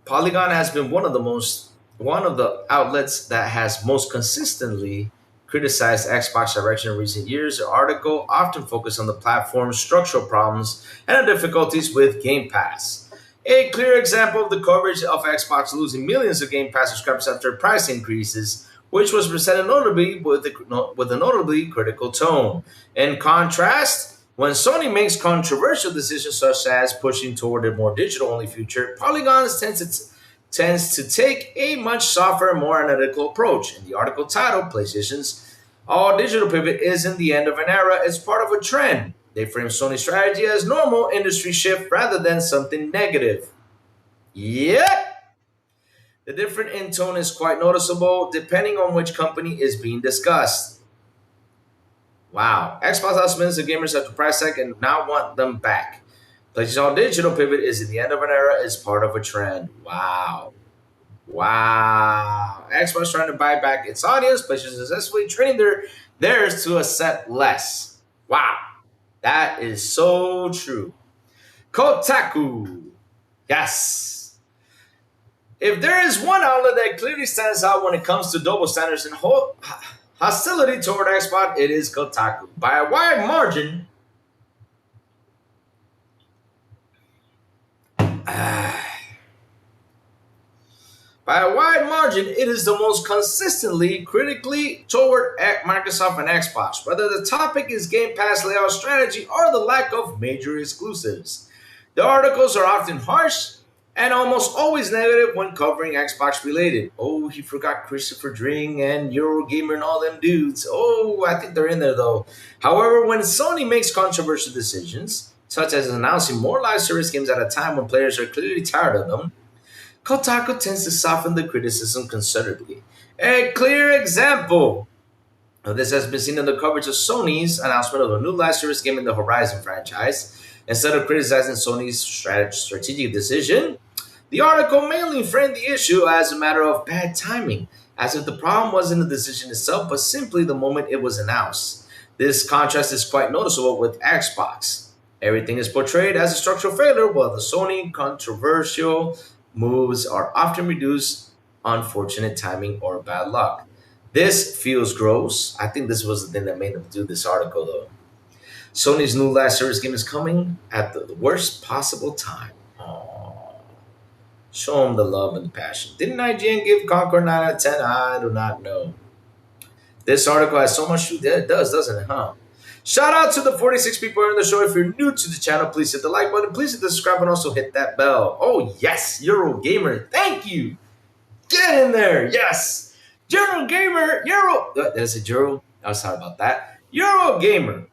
Polygon has been one of the outlets that has most consistently criticized Xbox direction in recent years. The article often focused on the platform's structural problems and the difficulties with Game Pass. A clear example of the coverage of Xbox losing millions of Game Pass subscribers after price increases, which was presented notably with a notably critical tone. In contrast, when Sony makes controversial decisions such as pushing toward a more digital-only future, Polygon tends to take a much softer, more analytical approach. In the article titled "PlayStation's All Digital Pivot Isn't the End of an Era, It's Part of a Trend." They frame Sony's strategy as normal industry shift rather than something negative. Yep! The difference in tone is quite noticeable depending on which company is being discussed. Wow. Xbox lost millions of gamers after price tag and now want them back. PlayStation's All Digital Pivot is in the end of an era, is part of a trend. Wow. Wow. Xbox trying to buy back its audience, PlayStation successfully training theirs to accept less. Wow. That is so true. Kotaku. Yes. If there is one outlet that clearly stands out when it comes to double standards and hostility toward Xbox, it is Kotaku. By a wide margin, it is the most consistently critically toward Microsoft and Xbox, whether the topic is Game Pass layout strategy or the lack of major exclusives. The articles are often harsh and almost always negative when covering Xbox related. Oh, he forgot Christopher Dring and Eurogamer and all them dudes. Oh, I think they're in there though. However, when Sony makes controversial decisions, such as announcing more live service games at a time when players are clearly tired of them, Kotaku tends to soften the criticism considerably. A clear example of this has been seen in the coverage of Sony's announcement of a new live service game in the Horizon franchise. Instead of criticizing Sony's strategic decision, the article mainly framed the issue as a matter of bad timing, as if the problem wasn't the decision itself, but simply the moment it was announced. This contrast is quite noticeable with Xbox. Everything is portrayed as a structural failure, while the Sony controversial moves are often reduced unfortunate timing or bad luck. This feels gross. I think this was the thing that made them do this article, though. Sony's new live service game is coming at the worst possible time. Aww. Show them the love and the passion. Didn't IGN give Conquer 9 out of 10? I do not know. This article has so much truth. It does, doesn't it, huh? Shout out to the 46 people here on the show. If you're new to the channel, please hit the like button. Please hit the subscribe and also hit that bell. Oh, yes, Eurogamer. Thank you. Get in there. Yes. Eurogamer. That's a Euro. I'm sorry about that. Eurogamer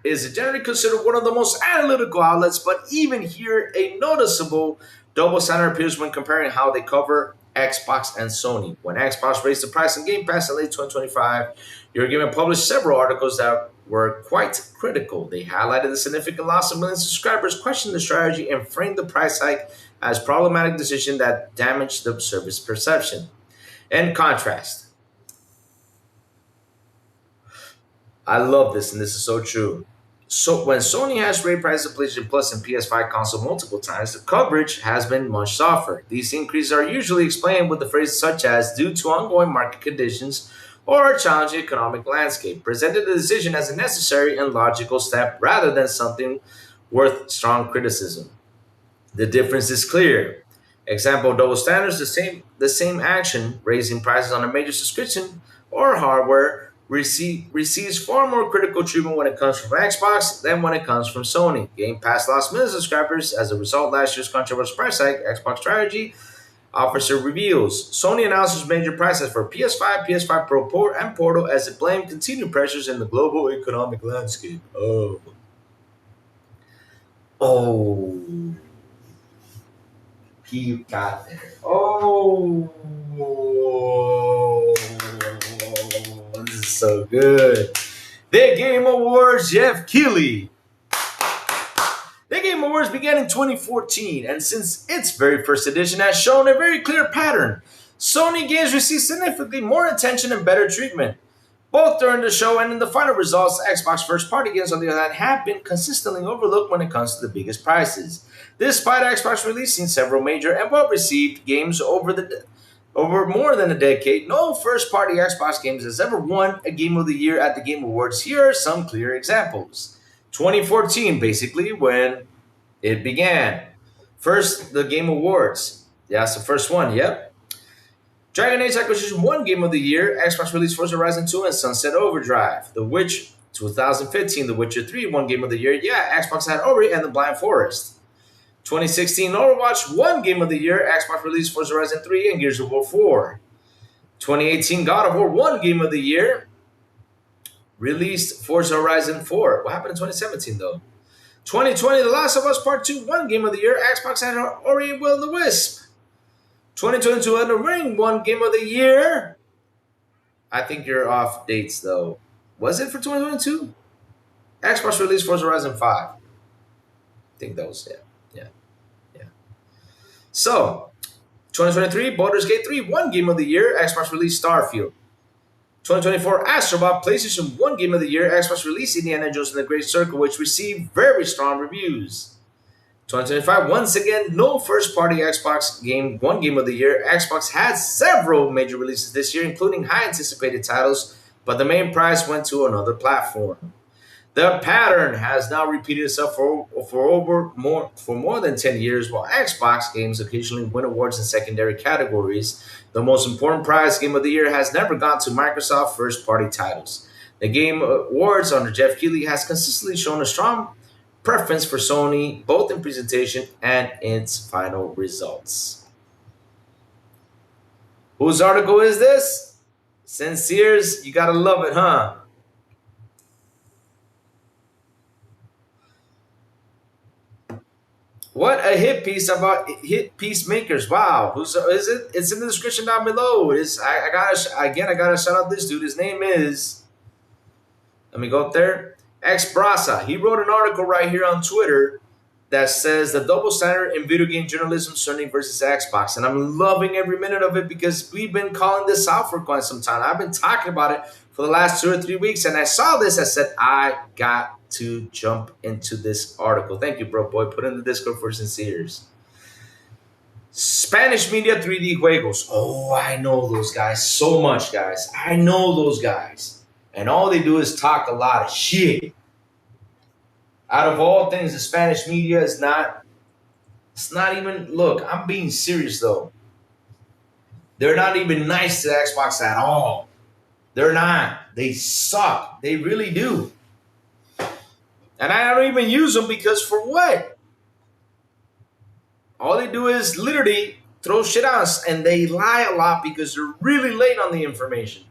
is generally considered one of the most analytical outlets, but even here, a noticeable double standard appears when comparing how they cover Xbox and Sony. When Xbox raised the price on Game Pass in late 2025, Eurogamer published several articles that were quite critical. They highlighted the significant loss of millions of subscribers, questioned the strategy, and framed the price hike as problematic decision that damaged the service perception. In contrast, I love this, and this is so true. So when Sony has raised prices of PlayStation Plus and PS5 console multiple times, the coverage has been much softer. These increases are usually explained with the phrases such as due to ongoing market conditions or a challenging economic landscape, presented the decision as a necessary and logical step rather than something worth strong criticism. The difference is clear. Example, double standards, the same action, raising prices on a major subscription or hardware, receives far more critical treatment when it comes from Xbox than when it comes from Sony. Game Pass lost millions of subscribers as a result of last year's controversial price hike. Xbox strategy officer reveals Sony announces major prices for PS5, PS5 Pro, and Portal as it blamed continued pressures in the global economic landscape. Oh, he got there. This is so good. The Game Awards, Jeff Keighley. The Game Awards began in 2014, and since its very first edition has shown a very clear pattern. Sony games received significantly more attention and better treatment. Both during the show and in the final results, Xbox first-party games, on the other hand, have been consistently overlooked when it comes to the biggest prizes. Despite Xbox releasing several major and well-received games over more than a decade, no first-party Xbox games has ever won a Game of the Year at the Game Awards. Here are some clear examples. 2014, basically, when it began. First, the Game Awards. Yeah, that's the first one. Yep. Dragon Age Acquisition won Game of the Year. Xbox released Forza Horizon 2 and Sunset Overdrive. The Witch 2015, The Witcher 3 won Game of the Year. Yeah, Xbox had Ori and The Blind Forest. 2016, Overwatch won Game of the Year. Xbox released Forza Horizon 3 and Gears of War 4. 2018, God of War won Game of the Year. Released Forza Horizon 4. What happened in 2017, though? 2020, The Last of Us Part 2 won Game of the Year. Xbox had Ori and Will the Wisp. 2022, Elden Ring won Game of the Year. I think you're off dates, though. Was it for 2022? Xbox released Forza Horizon 5. I think that was, yeah. So, 2023, Baldur's Gate 3 won Game of the Year. Xbox released Starfield. 2024, Astrobot PlayStation 1 Game of the Year. Xbox released Indiana Jones and the Great Circle, which received very strong reviews. 2025, once again, no first-party Xbox game won Game of the Year. Xbox had several major releases this year, including high-anticipated titles, but the main prize went to another platform. The pattern has now repeated itself for more than 10 years, while Xbox games occasionally win awards in secondary categories. The most important prize, Game of the Year, has never gone to Microsoft first-party titles. The Game Awards under Jeff Keighley has consistently shown a strong preference for Sony, both in presentation and its final results. Whose article is this? Sincere's, you gotta love it, huh? What a hit piece about hit piece makers. Wow. Who's is it? It's in the description down below. I gotta shout out this dude. His name is, let me go up there. X Brasa. He wrote an article right here on Twitter that says the double standard in video game journalism, Sony versus Xbox. And I'm loving every minute of it because we've been calling this out for quite some time. I've been talking about it for the last 2 or 3 weeks, and I saw this. I said, I got to jump into this article. Thank you, bro boy. Put in the Discord for sinceres. Spanish media 3D Juegos. Oh, I know those guys so much, guys. I know those guys. And all they do is talk a lot of shit. Out of all things, the Spanish media is not, it's not even, look, I'm being serious though. They're not even nice to Xbox at all. They're not. They suck. They really do. And I don't even use them because for what? All they do is literally throw shit at us, and they lie a lot because they're really late on the information.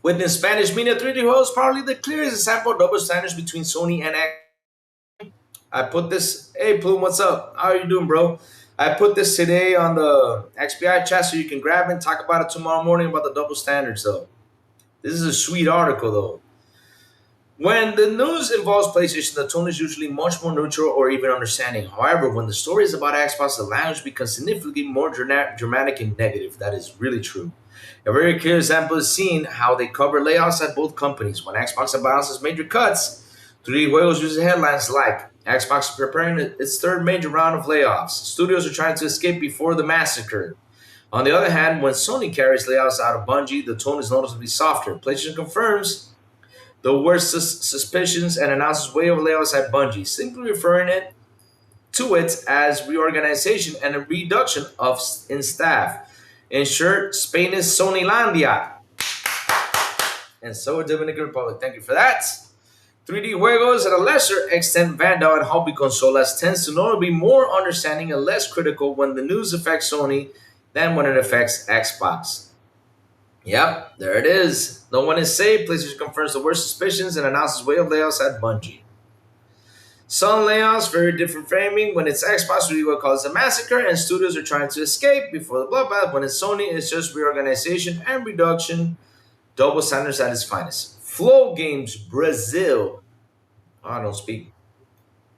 Within Spanish media, 3D Juegos is probably the clearest example of double standards between Sony and Xbox. I put this, hey Plume, what's up? How are you doing, bro? I put this today on the XBI chat so you can grab it and talk about it tomorrow morning about the double standards, though. This is a sweet article, though. When the news involves PlayStation, the tone is usually much more neutral or even understanding. However, when the story is about Xbox, the language becomes significantly more dramatic and negative. That is really true. A very clear example is seen how they cover layoffs at both companies. When Xbox announces major cuts, 3D Juegos uses headlines like, Xbox is preparing its third major round of layoffs. Studios are trying to escape before the massacre. On the other hand, when Sony carries layoffs out of Bungie, the tone is noticeably softer. PlayStation confirms the worst suspicions and announces wave of layoffs at Bungie, simply referring to it as reorganization and a reduction in staff. In short, Spain is Sonylandia. And so is Dominican Republic. Thank you for that. 3D Juegos, at a lesser extent, Vandal and Hobby Consolas tends to normally be more understanding and less critical when the news affects Sony than when it affects Xbox. Yep, there it is. No one is safe. PlayStation confirms the worst suspicions and announces wave of layoffs at Bungie. Some layoffs, very different framing. When it's Xbox, we will call it a massacre, and studios are trying to escape before the bloodbath. When it's Sony, it's just reorganization and reduction. Double standards at its finest. Flow Games Brazil. I don't speak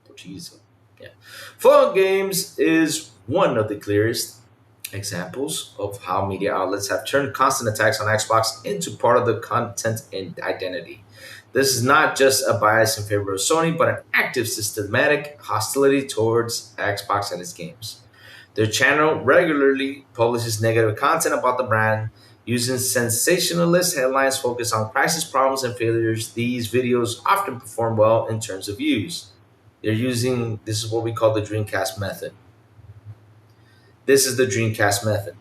Portuguese. Yeah. Flow Games is one of the clearest examples of how media outlets have turned constant attacks on Xbox into part of the content and identity. This is not just a bias in favor of Sony, but an active systematic hostility towards Xbox and its games. Their channel regularly publishes negative content about the brand, Using sensationalist headlines focused on crisis problems and failures, these videos often perform well in terms of views. They're using this is what we call the Dreamcast method. This is the Dreamcast method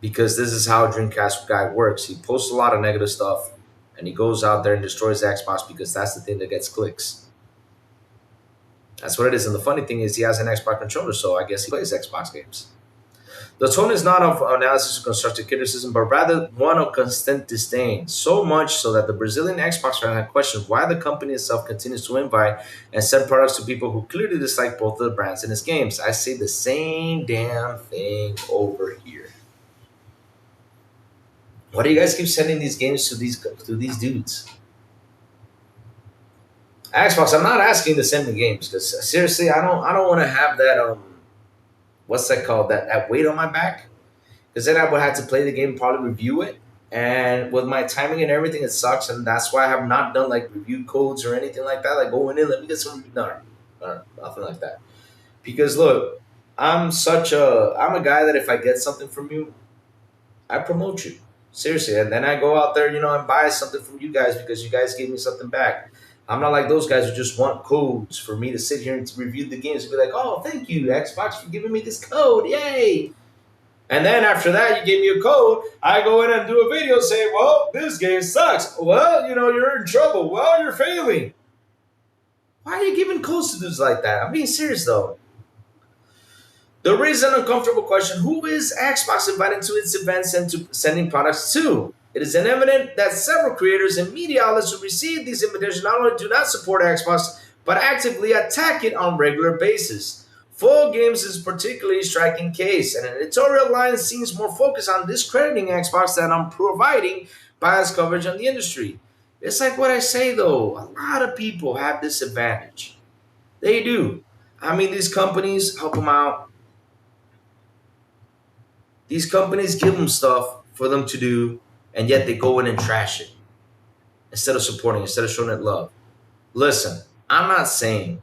because this is how a Dreamcast guy works. He posts a lot of negative stuff and he goes out there and destroys Xbox because that's the thing that gets clicks. That's what it is. And the funny thing is, he has an Xbox controller, so I guess he plays Xbox games. The tone is not of analysis or constructive criticism, but rather one of constant disdain. So much so that the Brazilian Xbox fan had questioned why the company itself continues to invite and send products to people who clearly dislike both of the brands and its games. I say the same damn thing over here. Why do you guys keep sending these games to these dudes? Xbox, I'm not asking to send me games because seriously, I don't want to have that what's that called, that weight on my back, because then I would have to play the game, probably review it, and with my timing and everything, it sucks, and that's why I have not done like review codes or anything like that. Like going in, let me get some, no, nothing like that. Because look, I'm a guy that if I get something from you, I promote you seriously, and then I go out there, and buy something from you guys because you guys gave me something back. I'm not like those guys who just want codes for me to sit here and to review the games and be like, oh, thank you, Xbox, for giving me this code. Yay. And then after that, you gave me a code. I go in and do a video saying, well, this game sucks. Well, you're in trouble. Well, you're failing. Why are you giving codes to dudes like that? I'm being serious, though. The reason uncomfortable question, who is Xbox inviting to its events and to sending products to? It is evident that several creators and media outlets who receive these invitations not only do not support Xbox, but actively attack it on a regular basis. Full Games is a particularly striking case, and an editorial line seems more focused on discrediting Xbox than on providing biased coverage on the industry. It's like what I say though, a lot of people have this advantage. They do. I mean, these companies help them out. These companies give them stuff for them to do, and yet they go in and trash it instead of supporting, instead of showing it love. Listen, I'm not saying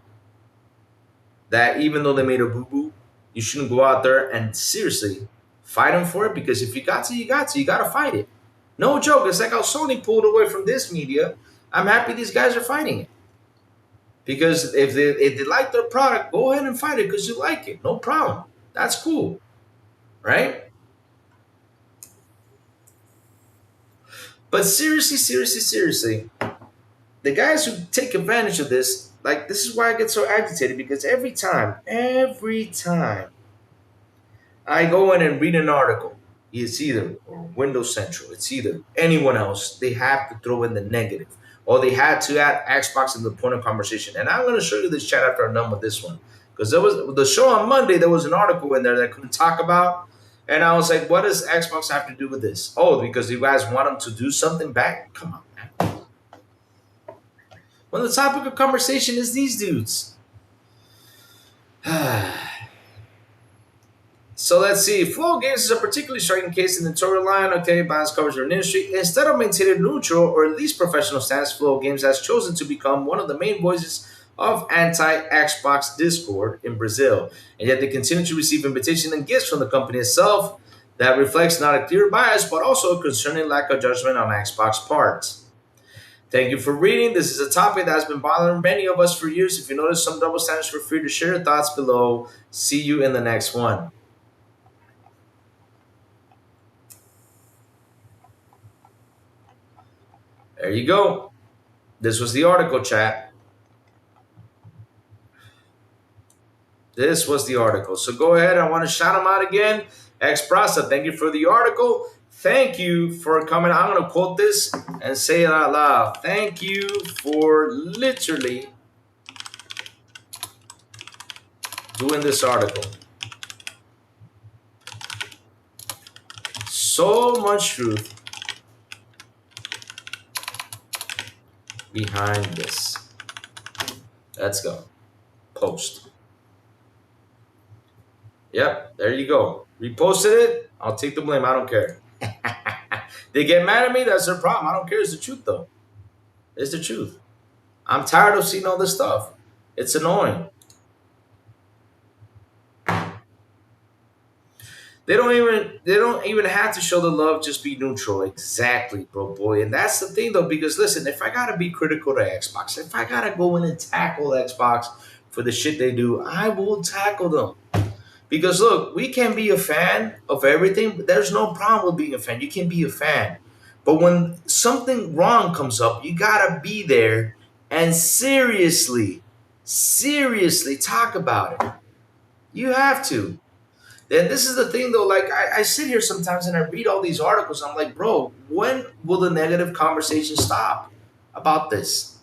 that even though they made a boo-boo, you shouldn't go out there and seriously fight them for it, because if you got to, you got to. You got to fight it. No joke. It's like how Sony pulled away from this media. I'm happy these guys are fighting it. Because if they like their product, go ahead and fight it because you like it. No problem. That's cool. Right? But seriously, the guys who take advantage of this, like, this is why I get so agitated, because every time I go in and read an article, it's either Windows Central, it's either anyone else, they have to throw in the negative, or they had to add Xbox in the point of conversation. And I'm going to show you this chat after I'm done with this one, because there was the show on Monday. There was an article in there that I couldn't talk about. And I was like, what does Xbox have to do with this? Oh, because you guys want them to do something back? Come on, man. When the topic of conversation is these dudes. So let's see. Flow Games is a particularly striking case in the editorial line. Okay, balance coverage of an industry. Instead of maintaining a neutral or at least professional stance, Flow Games has chosen to become one of the main voices of anti-Xbox discord in Brazil, and yet they continue to receive invitations and gifts from the company itself that reflects not a clear bias, but also a concerning lack of judgment on Xbox parts. Thank you for reading. This is a topic that has been bothering many of us for years. If you notice some double standards, feel free to share your thoughts below. See you in the next one. There you go. This was the article, chat. This was the article. So go ahead. I want to shout them out again. Xprasa, thank you for the article. Thank you for coming. I'm going to quote this and say it out loud. Thank you for literally doing this article. So much truth behind this. Let's go. Post. Yep, there you go. Reposted it. I'll take the blame. I don't care. They get mad at me. That's their problem. I don't care. It's the truth, though. It's the truth. I'm tired of seeing all this stuff. It's annoying. They don't even have to show the love. Just be neutral. Exactly, bro, boy. And that's the thing, though, because listen, if I gotta be critical to Xbox, if I gotta go in and tackle Xbox for the shit they do, I will tackle them. Because look, we can be a fan of everything, but there's no problem with being a fan. You can be a fan. But when something wrong comes up, you gotta be there and seriously talk about it. You have to. And this is the thing though, like I sit here sometimes and I read all these articles. I'm like, bro, when will the negative conversation stop about this?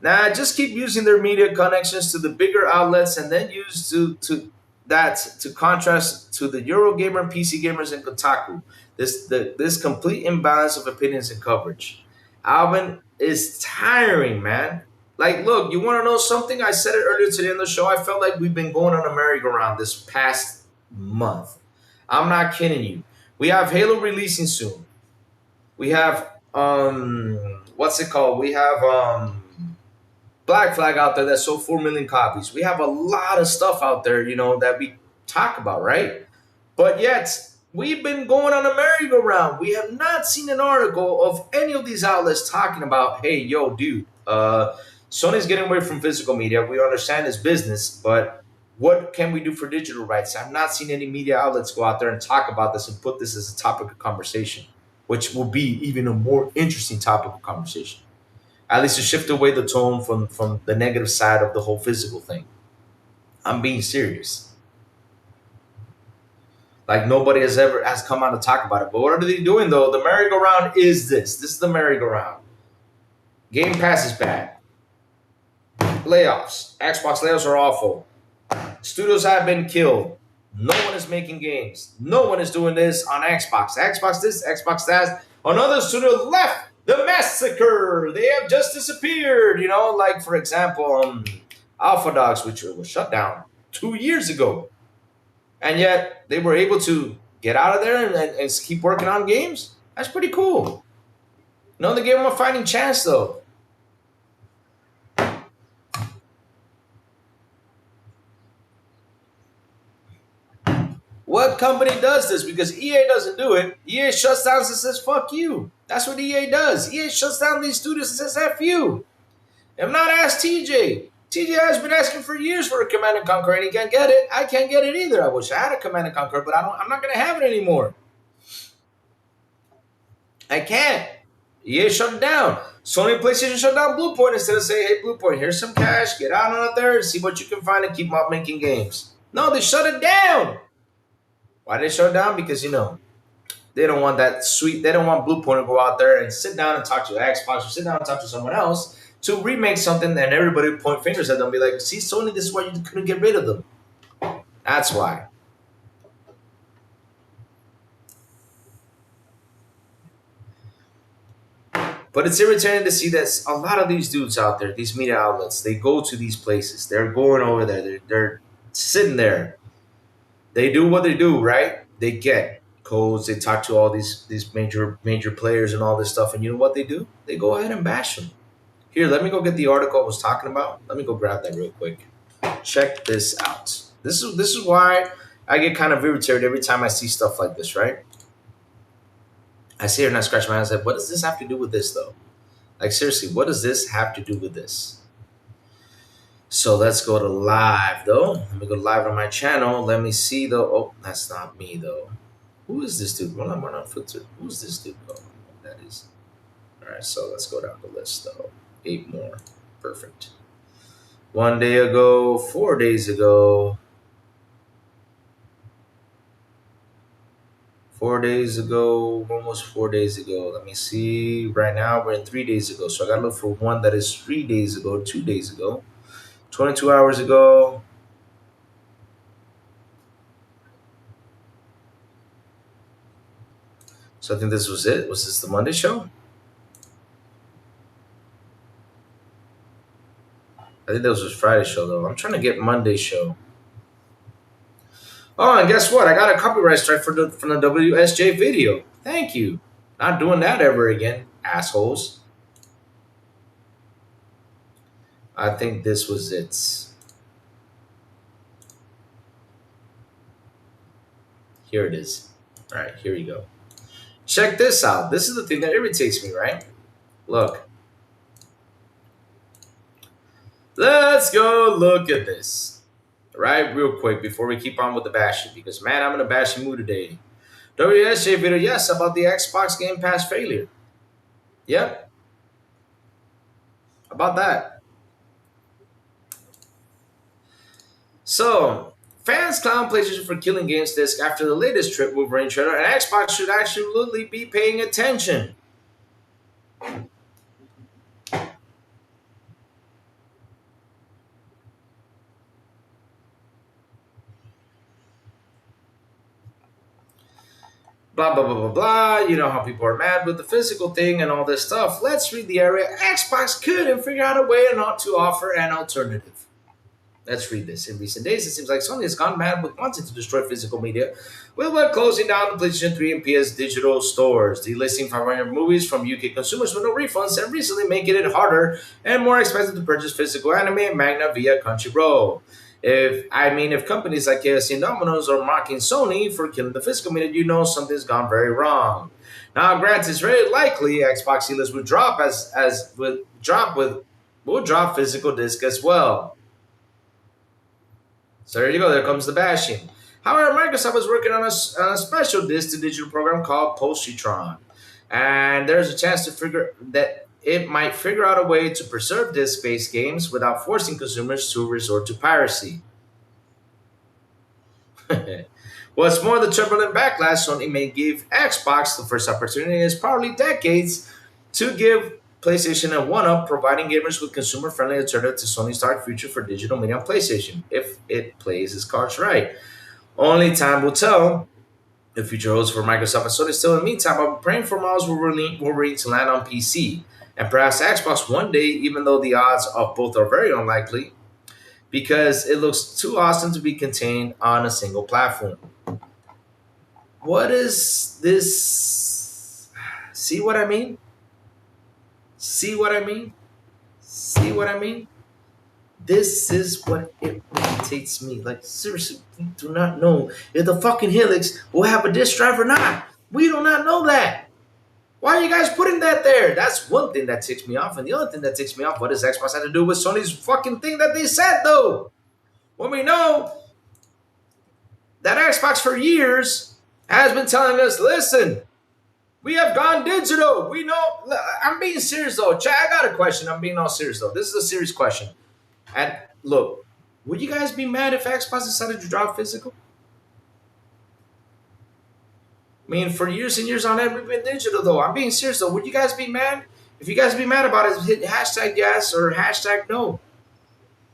Nah, just keep using their media connections to the bigger outlets and then use to that to contrast to the Eurogamer and PC gamers and Kotaku. This complete imbalance of opinions and coverage. Alvin is tiring, man. Like, look, you want to know something? I said it earlier today on the show. I felt like we've been going on a merry-go-round this past month. I'm not kidding you. We have Halo releasing soon. We have what's it called? We have Black Flag out there that sold 4 million copies. We have a lot of stuff out there, that we talk about, right? But yet, we've been going on a merry-go-round. We have not seen an article of any of these outlets talking about, hey, yo, dude, Sony's getting away from physical media. We understand it's business, but what can we do for digital rights? I've not seen any media outlets go out there and talk about this and put this as a topic of conversation, which will be even a more interesting topic of conversation. At least to shift away the tone from the negative side of the whole physical thing. I'm being serious. Like nobody has come out to talk about it. But what are they doing though? The merry-go-round is this. This is the merry-go-round. Game Pass is bad. Layoffs. Xbox layoffs are awful. Studios have been killed. No one is making games. No one is doing this on Xbox. Xbox this, Xbox that. Another studio left the massacre. They have just disappeared. Like for example, Alpha Dogs, which was shut down 2 years ago. And yet they were able to get out of there and keep working on games. That's pretty cool. They gave them a fighting chance though. What company does this? Because EA doesn't do it. EA shuts down and says, fuck you. That's what EA does. EA shuts down these studios and says, F you. I'm not asked TJ. TJ has been asking for years for a Command and Conquer, and he can't get it. I can't get it either. I wish I had a Command and Conquer, but I'm not going to have it anymore. I can't. EA shut it down. Sony and PlayStation shut down Bluepoint instead of saying, hey, Bluepoint, here's some cash. Get out there and see what you can find and keep up making games. No, they shut it down. Why did they shut it down? Because, they don't want that sweet. They don't want Bluepoint to go out there and sit down and talk to Xbox or sit down and talk to someone else to remake something and everybody would point fingers at them and be like, see, Sony, this is why you couldn't get rid of them. That's why. But it's irritating to see that a lot of these dudes out there, these media outlets, they go to these places. They're going over there. They're sitting there. They do what they do, right? They get codes. They talk to all these major players and all this stuff. And you know what they do? They go ahead and bash them. Here, let me go get the article I was talking about. Let me go grab that real quick. Check this out. This is why I get kind of irritated every time I see stuff like this, right? I see her and I scratch my head. I said, what does this have to do with this, though? Like, seriously, what does this have to do with this? So let's go to live, though. Let me go live on my channel. Let me see, though. Oh, that's not me, though. Who is this dude? Well, I'm unfiltered. Who's this dude? Oh, that is. All right, so let's go down the list, though. 8 more. Perfect. 1 day ago, 4 days ago. 4 days ago, almost 4 days ago. Let me see. Right now, we're in 3 days ago. So I got to look for one that is 3 days ago, 2 days ago, 22 hours ago. So I think this was it. Was this the Monday show? I think that was Friday show, though. I'm trying to get Monday show. Oh, and guess what? I got a copyright strike from the WSJ video. Thank you. Not doing that ever again, assholes. I think this was it. Here it is. All right, here you go. Check this out. This is the thing that irritates me, right? Look. Let's go look at this. Right, real quick before we keep on with the bashing, because man, I'm in a bashing mood today. WSJ video, yes, about the Xbox Game Pass failure. Yep, about that. So, fans clown PlayStation for killing Games Disc after the latest Trip Wolverine trailer, and Xbox should actually be paying attention. Blah, blah, blah, blah, blah. You know how people are mad with the physical thing and all this stuff. Let's read the area. Xbox couldn't figure out a way not to offer an alternative. Let's read this. In recent days, it seems like Sony has gone mad with wanting to destroy physical media, with closing down the PlayStation 3 and PS digital stores, delisting 500 movies from UK consumers with no refunds, and recently making it harder and more expensive to purchase physical anime and manga via Crunchyroll. If companies like KFC and Domino's are mocking Sony for killing the physical media, you know something's gone very wrong. Now, granted, it's very likely Xbox dealers would drop will drop physical disc as well. So there you go. There comes the bashing. However, Microsoft is working on a special disc-to-digital program called Positron, and there's a chance that it might figure out a way to preserve disc-based games without forcing consumers to resort to piracy. What's more, the turbulent backlash Sony may give Xbox the first opportunity is probably decades to give PlayStation a one-up, providing gamers with consumer-friendly alternative to Sony's dark future for digital media on PlayStation, if it plays its cards right. Only time will tell. The future holds for Microsoft and Sony. Still, in the meantime, I'm praying for Miles Wolverine to land on PC, and perhaps Xbox one day, even though the odds of both are very unlikely, because it looks too awesome to be contained on a single platform. What is this? See what I mean? See what I mean? See what I mean? This is what irritates me. Like, seriously, we do not know if the fucking Helix will have a disk drive or not. We do not know that. Why are you guys putting that there? That's one thing that ticks me off. And the other thing that ticks me off, what does Xbox have to do with Sony's fucking thing that they said, though? When we know that Xbox for years has been telling us, listen, we have gone digital. We know. I'm being serious, though. Chad, I got a question. I'm being all serious, though. This is a serious question. And look, would you guys be mad if Xbox decided to drop physical? I mean, for years and years on end, we've been digital, though. I'm being serious, though. Would you guys be mad? If you guys be mad about it, hit hashtag yes or hashtag no.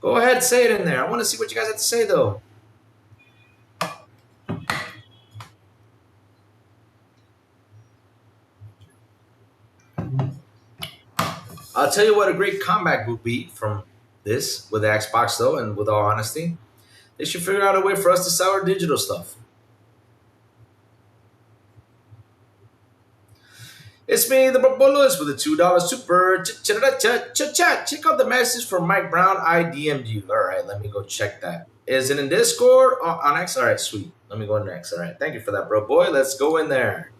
Go ahead, say it in there. I want to see what you guys have to say, though. I'll tell you what a great comeback would be from this with the Xbox, though, and with all honesty. They should figure out a way for us to sell our digital stuff. It's me, the Babulas, with a $2 super chat. Check out the message from Mike Brown. I DM'd you. All right, let me go check that. Is it in Discord or on X? All right, sweet. Let me go in X. All right, thank you for that, bro. Boy, let's go in there.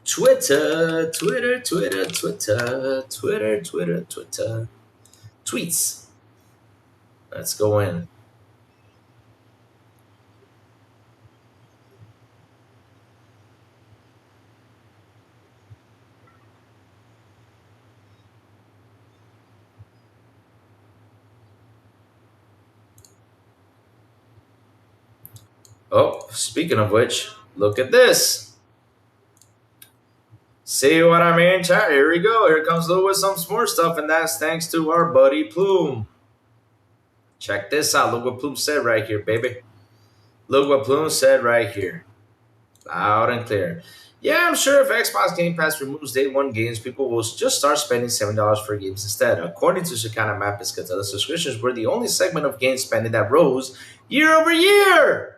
Twitter. Tweets. Let's go in. Oh, speaking of which, look at this. See what I mean, chat? Here we go. Here comes Lou with some more stuff, and that's thanks to our buddy Plume. Check this out. Look what Plume said right here, baby. Look what Plume said right here. Loud and clear. Yeah, I'm sure if Xbox Game Pass removes day one games, people will just start spending $7 for games instead. According to Sakana Mapiskata, the subscriptions were the only segment of game spending that rose year over year.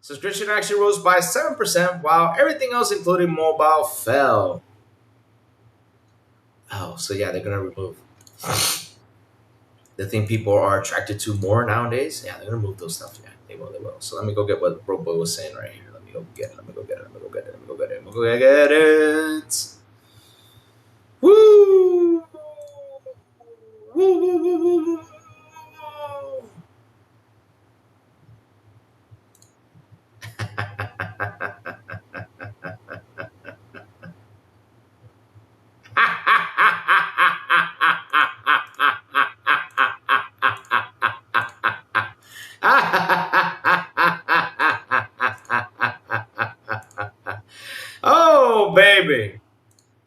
Subscription actually rose by 7%, while everything else, including mobile, fell. Oh, so yeah, they're going to remove. the thing people are attracted to more nowadays. Yeah, they're gonna move those stuff. Yeah, they will. They will. So let me go get what Bro Boy was saying right here. Let me go get it. Let me go get it. Let me go get it. Let me go get it. Let me go get it. Woo! Woo! Woo! Woo! Woo! Woo! Oh, baby.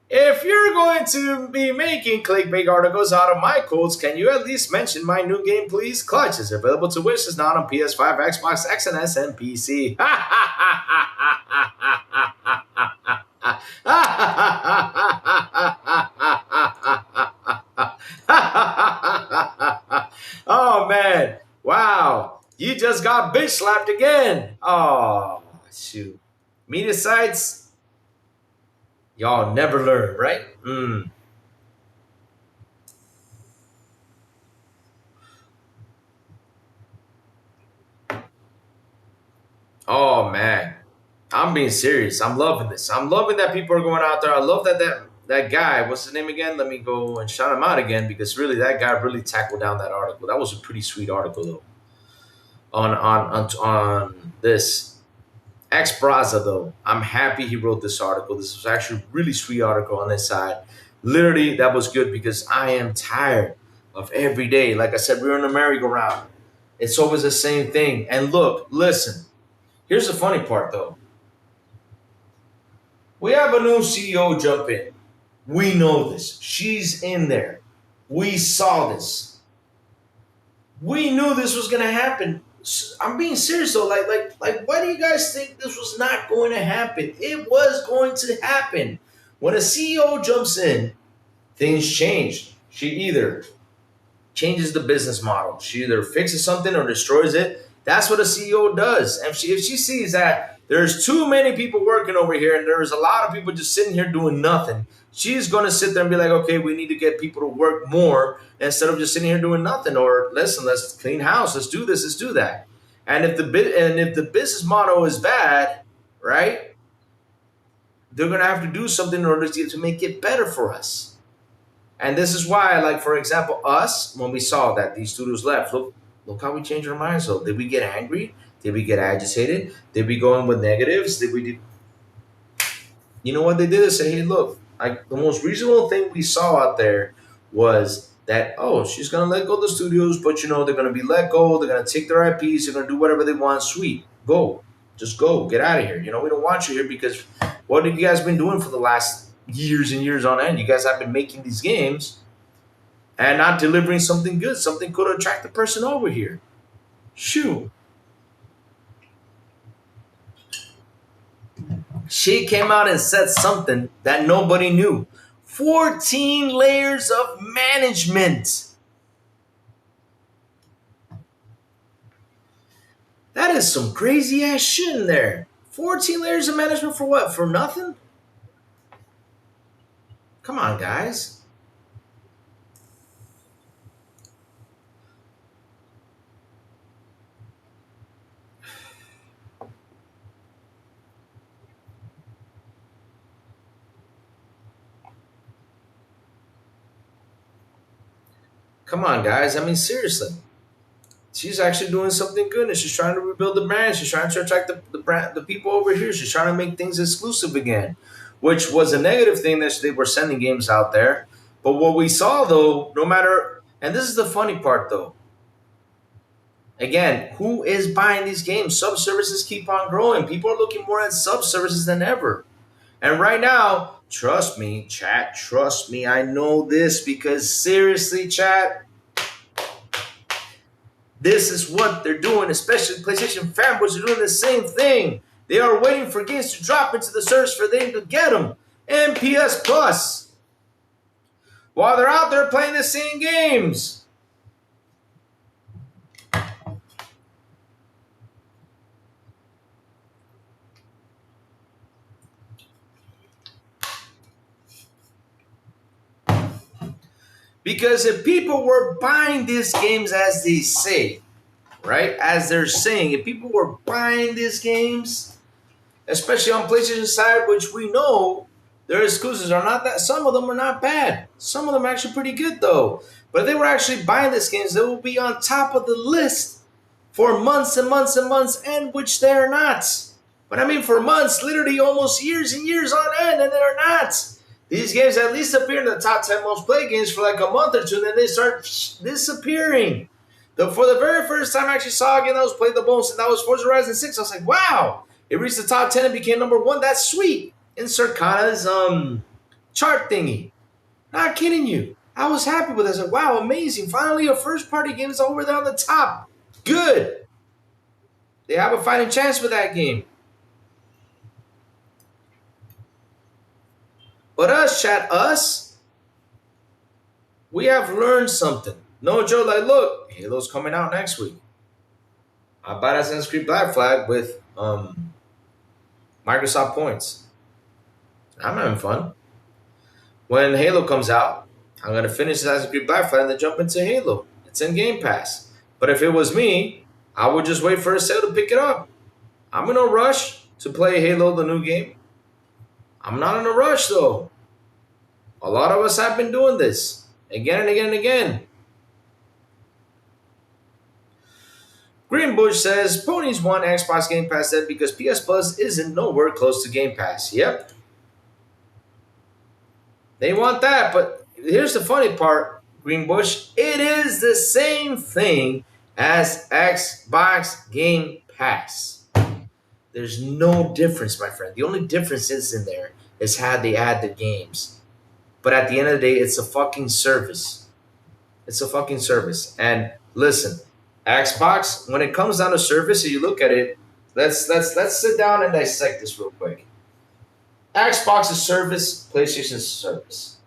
If you're going to be making clickbait articles out of my quotes, can you at least mention my new game, please? Clutch is available to wishes now on PS5, Xbox X, and S, and PC. Oh, man. Wow. You just got bitch slapped again. Oh, shoot. Media sites, y'all never learn, right? Oh man, I'm being serious. I'm loving this. I'm loving that people are going out there. I love that guy. What's his name again? Let me go and shout him out again because really that guy really tackled down that article. That was a pretty sweet article though. On this ex Braza though, I'm happy he wrote this article. This was actually a really sweet article on this side. Literally, that was good because I am tired of every day. Like I said, we're in a merry-go-round. It's always the same thing. And look, listen. Here's the funny part though. We have a new CEO jump in. We know this. She's in there. We saw this. We knew this was going to happen. I'm being serious though. Like, why do you guys think this was not going to happen? It was going to happen. When a CEO jumps in, things change. She either changes the business model. She either fixes something or destroys it. That's what a CEO does. And if she sees that there's too many people working over here and there's a lot of people just sitting here doing nothing, she's going to sit there and be like, okay, we need to get people to work more instead of just sitting here doing nothing. Or listen, let's clean house. Let's do this. Let's do that. And if the business model is bad, right, they're going to have to do something in order to make it better for us. And this is why, like, for example, us, when we saw that these studios left, look how we changed our minds. So did we get angry? Did we get agitated? Did we go in with negatives? You know what they did is say, hey, look, like the most reasonable thing we saw out there was that, oh, she's gonna let go of the studios, but they're gonna be let go, they're gonna take their IPs, they're gonna do whatever they want. Sweet. Go. Just go. Get out of here. We don't want you here because what have you guys been doing for the last years and years on end? You guys have been making these games and not delivering something good, something could attract the person over here. Shoot. She came out and said something that nobody knew. 14 layers of management. That is some crazy ass shit in there. 14 layers of management for what? For nothing? Come on, guys. Come on, guys. I mean, seriously. She's actually doing something good and she's trying to rebuild the brand. She's trying to attract the people over here. She's trying to make things exclusive again, which was a negative thing that they were sending games out there. But what we saw, though, no matter, and this is the funny part, though. Again, who is buying these games? Sub-services keep on growing. People are looking more at sub-services than ever. And right now, trust me, chat, trust me, I know this because seriously, chat, this is what they're doing, especially PlayStation fanboys are doing the same thing. They are waiting for games to drop into the service for them to get them. PS Plus. While they're out there playing the same games. Because if people were buying these games as they say, right, as they're saying, if people were buying these games, especially on PlayStation side, which we know their exclusives are not that. Some of them are not bad. Some of them are actually pretty good though. But if they were actually buying these games, they will be on top of the list for months and months and months, and which they're not. But I mean, for months, literally almost years and years on end, and they're not. These games at least appear in the top 10 most played games for like a month or two, and then they start disappearing. For the very first time I actually saw a game that was played the most, and that was Forza Horizon 6, I was like, wow, it reached the top 10 and became number one. That's sweet. In Circana's chart thingy. Not kidding you. I was happy with it. I was like, wow, amazing. Finally, a first party game is over there on the top. Good. They have a fighting chance with that game. But us, we have learned something. No joke, like, look, Halo's coming out next week. I bought Assassin's Creed Black Flag with Microsoft points. I'm having fun. When Halo comes out, I'm going to finish Assassin's Creed Black Flag and then jump into Halo. It's in Game Pass. But if it was me, I would just wait for a sale to pick it up. I'm in no rush to play Halo, the new game. I'm not in a rush, though. A lot of us have been doing this again and again and again. Greenbush says, Ponies want Xbox Game Pass then because PS Plus isn't nowhere close to Game Pass. Yep. They want that, but here's the funny part, Greenbush. It is the same thing as Xbox Game Pass. There's no difference, my friend. The only difference is in there is how they add the games. But at the end of the day, it's a fucking service. It's a fucking service. And listen, Xbox, when it comes down to service, and you look at it, let's sit down and dissect this real quick. Xbox is service, PlayStation is service.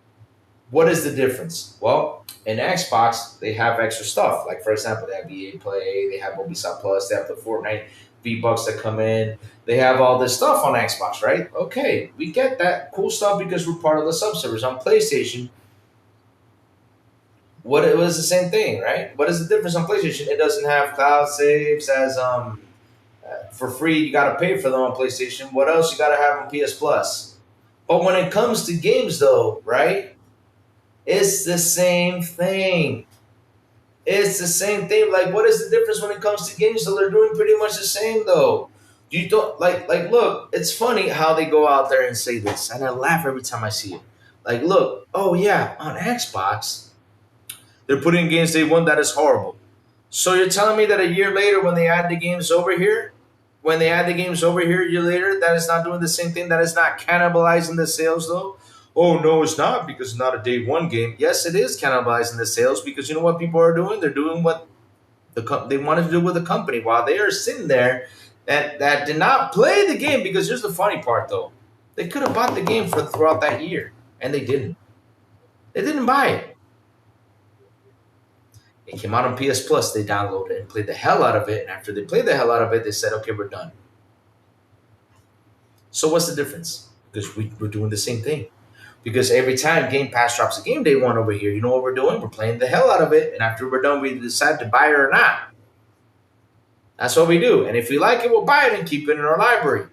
What is the difference? Well, in Xbox, they have extra stuff. Like, for example, they have EA Play, they have Ubisoft Plus, they have the Fortnite V-Bucks that come in. They have all this stuff on Xbox, right? Okay, we get that cool stuff because we're part of the subservice. On PlayStation, it was the same thing, right? What is the difference on PlayStation? It doesn't have cloud saves as for free. You got to pay for them on PlayStation. What else you got to have on PS Plus? But when it comes to games, though, right? It's the same thing. It's the same thing. Like, what is the difference when it comes to games? So they're doing pretty much the same, though. You don't like. Look, it's funny how they go out there and say this, and I laugh every time I see it. Like, look, oh yeah, on Xbox, they're putting games day one that is horrible. So you're telling me that a year later, when they add the games over here, a year later, that is not doing the same thing. That is not cannibalizing the sales, though. Oh no, it's not because it's not a day one game. Yes, it is cannibalizing the sales because you know what people are doing? They're doing what they wanted to do with the company while they are sitting there that did not play the game. Because here's the funny part, though, they could have bought the game for throughout that year, and they didn't. They didn't buy it. It came out on PS Plus. They downloaded it and played the hell out of it. And after they played the hell out of it, they said, "Okay, we're done." So what's the difference? Because we're doing the same thing. Because every time Game Pass drops a game day one over here, you know what we're doing? We're playing the hell out of it. And after we're done, we decide to buy it or not. That's what we do. And if we like it, we'll buy it and keep it in our library.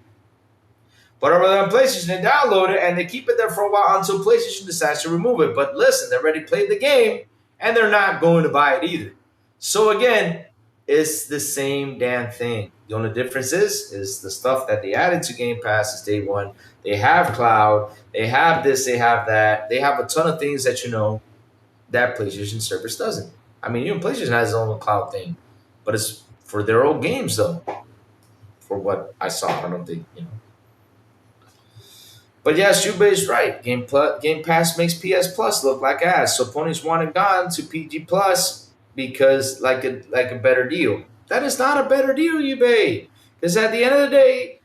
But over there on PlayStation, they download it and they keep it there for a while until PlayStation decides to remove it. But listen, they already played the game and they're not going to buy it either. So again, it's the same damn thing. The only difference is the stuff that they added to Game Pass is day one. They have cloud. They have this. They have that. They have a ton of things that that PlayStation service doesn't. I mean, even PlayStation has its own cloud thing, but it's for their old games though. For what I saw, I don't think. But yes, Shube is right. Game Pass makes PS Plus look like ass. So ponies want it gone to PG Plus because like a better deal. That is not a better deal, eBay. Because at the end of the day,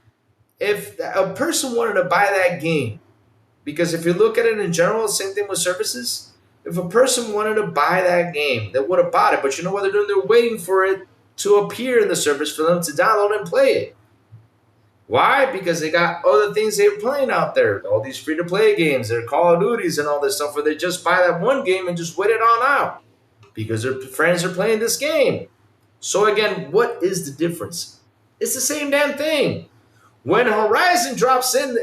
if a person wanted to buy that game, because if you look at it in general, same thing with services. If a person wanted to buy that game, they would have bought it. But you know what they're doing? They're waiting for it to appear in the service for them to download and play it. Why? Because they got other things they're playing out there. All these free to play games, their Call of Duties and all this stuff where they just buy that one game and just wait it on out because their friends are playing this game. So again, what is the difference? It's the same damn thing. When Horizon drops in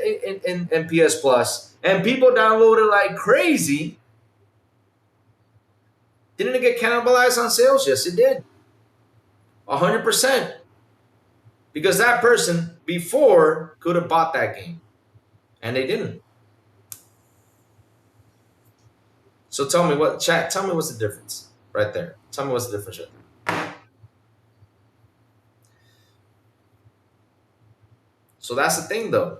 PS Plus and people download it like crazy, didn't it get cannibalized on sales? Yes, it did. 100%. Because that person before could have bought that game and they didn't. So tell me what, chat, tell me what's the difference right there. Tell me what's the difference right there. So that's the thing though.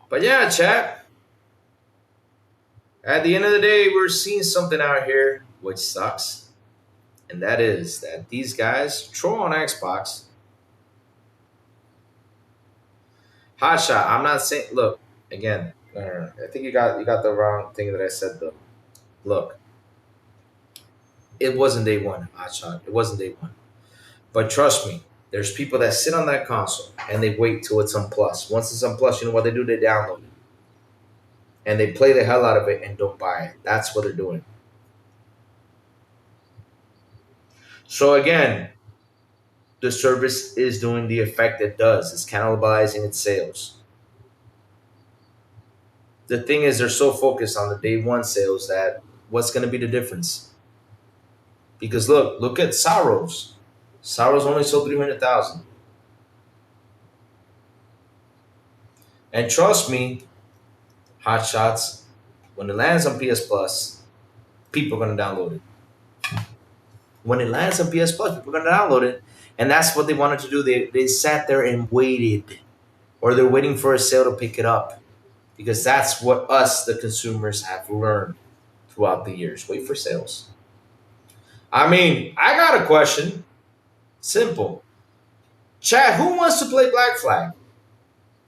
But yeah, chat. At the end of the day, we're seeing something out here which sucks. And that is that these guys troll on Xbox. Hotshot, I'm not saying look, again, I think you got the wrong thing that I said though. Look, it wasn't day one, Hotshot. It wasn't day one. But trust me, there's people that sit on that console and they wait till it's on plus. Once it's on plus, you know what they do? They download it. And they play the hell out of it and don't buy it. That's what they're doing. So again, the service is doing the effect it does. It's cannibalizing its sales. The thing is, they're so focused on the day one sales that what's going to be the difference? Because look at Saros. Saros only sold 300,000. And trust me, hot shots, when it lands on PS Plus, people are going to download it. When it lands on PS Plus, people are going to download it. And that's what they wanted to do. They sat there and waited. Or they're waiting for a sale to pick it up. Because that's what us, the consumers, have learned throughout the years. Wait for sales. I mean, I got a question. Simple. Chat, who wants to play Black Flag?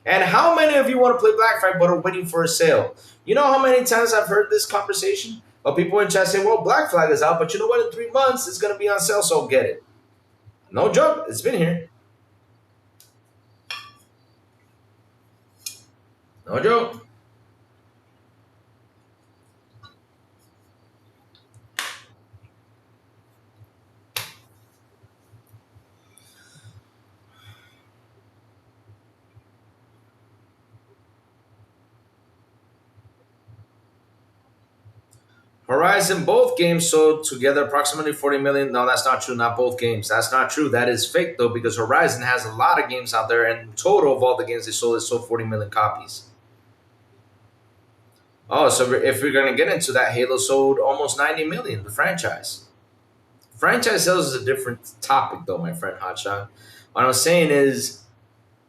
And how many of you want to play Black Flag but are waiting for a sale? You know how many times I've heard this conversation of people in chat saying, well, Black Flag is out, but you know what? In 3 months, it's going to be on sale, so get it. No joke. It's been here. No joke. Horizon, both games sold together approximately 40 million. No, that's not true. Not both games. That's not true. That is fake, though, because Horizon has a lot of games out there, and total of all the games they sold 40 million copies. Oh, so if we're going to get into that, Halo sold almost 90 million, the franchise. Franchise sales is a different topic, though, my friend Hotshot. What I'm saying is,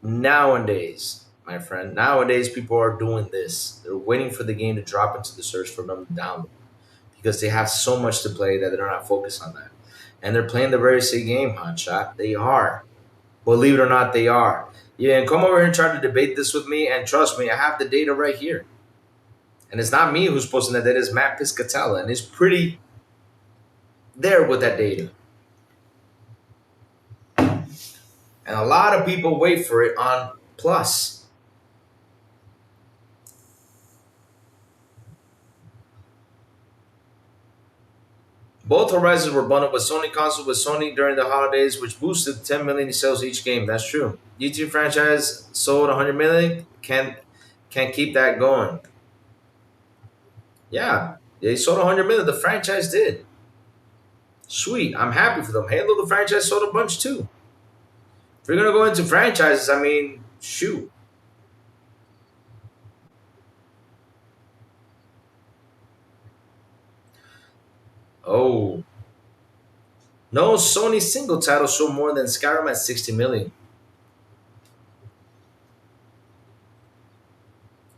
nowadays, my friend, nowadays people are doing this. They're waiting for the game to drop into the search for them to download because they have so much to play that they're not focused on that. And they're playing the very same game, Hotshot. They are. Believe it or not, they are. Yeah, and come over here and try to debate this with me, and trust me, I have the data right here. And it's not me who's posting that data, it's Matt Piscatella, and it's pretty there with that data. And a lot of people wait for it on Plus. Both Horizons were bundled with Sony consoles with Sony during the holidays, which boosted 10 million sales each game. That's true. YouTube franchise sold 100 million. Can't keep that going. Yeah, they sold 100 million. The franchise did. Sweet. I'm happy for them. Halo, the franchise sold a bunch too. If we're gonna go into franchises, I mean, shoot. Oh. No, Sony single title sold more than Skyrim at 60 million.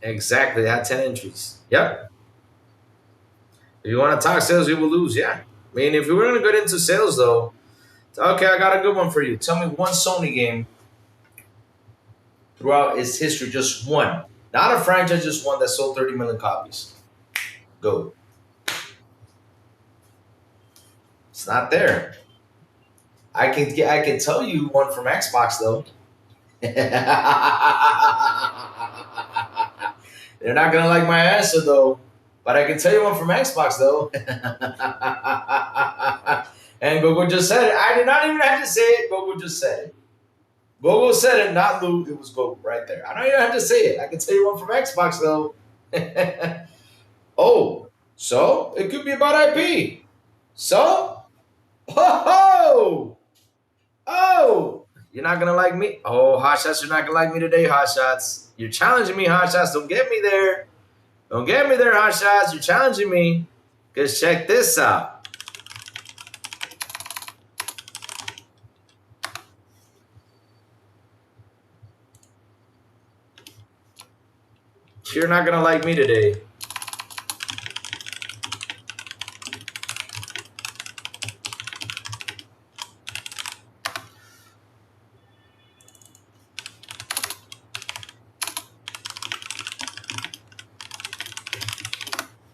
Exactly. They had 10 entries. Yep. If you want to talk sales, you will lose. Yeah. I mean, if we were gonna get into sales though, okay, I got a good one for you. Tell me one Sony game throughout its history, just one, not a franchise, just one that sold 30 million copies. Go. It's not there. I can tell you one from Xbox though. They're not gonna like my answer though, but I can tell you one from Xbox though. And Google just said it. I did not even have to say it. Google just said it. Google said it, not Lou. It was Google right there. I don't even have to say it. I can tell you one from Xbox though. Oh, so it could be about IP. So, oh, oh, you're not gonna like me. Oh, hot shots, you're not gonna like me today, hot shots. You're challenging me, hot shots. Don't get me there. Don't get me there, hot shots. You're challenging me. Cause check this out. You're not gonna like me today.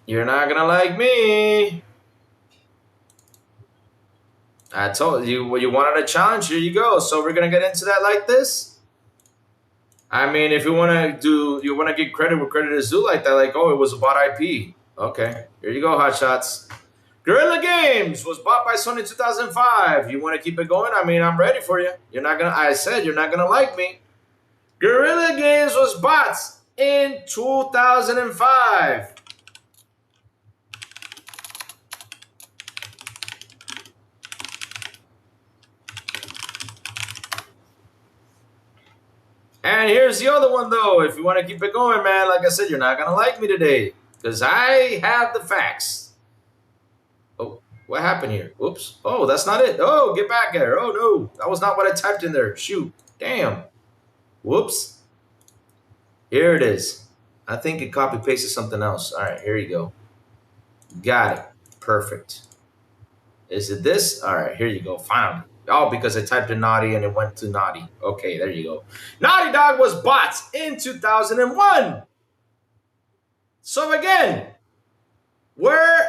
You're not gonna like me. I told you, well, you wanted a challenge. Here you go. So we're gonna get into that like this. I mean, if you want to give credit where credit is due like that, like, oh, it was about IP. Okay, here you go, hot shots. Guerrilla Games was bought by Sony in 2005. You want to keep it going? I mean, I'm ready for you. I said you're not gonna like me. Guerrilla Games was bought in 2005. And here's the other one, though. If you want to keep it going, man, like I said, you're not going to like me today because I have the facts. Oh, what happened here? Whoops. Oh, that's not it. Oh, get back there. Oh, no. That was not what I typed in there. Shoot. Damn. Whoops. Here it is. I think it copy-pasted something else. All right, here you go. Got it. Perfect. Is it this? All right, here you go. Found it. Oh, because I typed in Naughty and it went to Naughty. Okay, there you go. Naughty Dog was bought in 2001. So again, where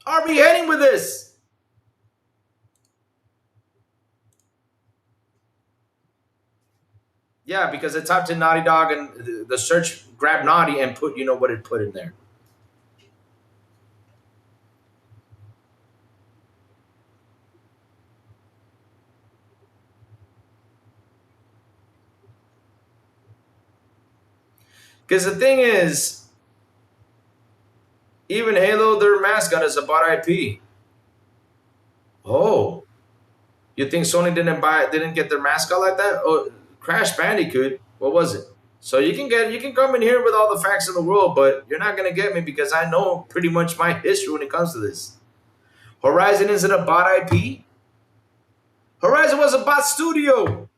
are we heading with this? Yeah, because I typed in Naughty Dog and the search grabbed Naughty and put, you know what it put in there. Because the thing is, even Halo, their mascot is about IP. Oh, you think Sony didn't get their mascot like that? Oh, Crash Bandicoot. What was it? So you can come in here with all the facts in the world, but you're not gonna get me because I know pretty much my history when it comes to this. Horizon isn't a bot IP. Horizon was a bot studio.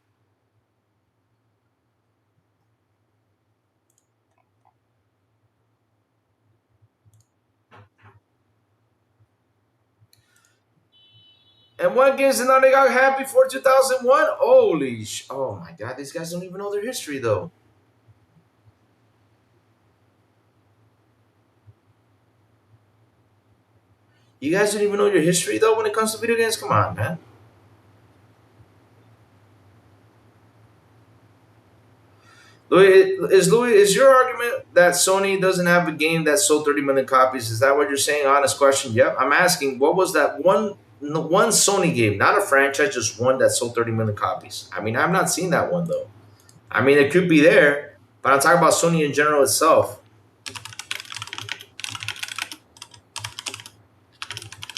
And what games did Naughty Dog have before 2001? Holy oh my god, these guys don't even know their history though. You guys don't even know your history though when it comes to video games? Come on, man. Louis, is your argument that Sony doesn't have a game that sold 30 million copies? Is that what you're saying? Honest question. Yep. I'm asking, what was that one Sony game, not a franchise, just one that sold 30 million copies? I mean, I've not seen that one though. I mean, it could be there, but I'm talking about Sony in general itself.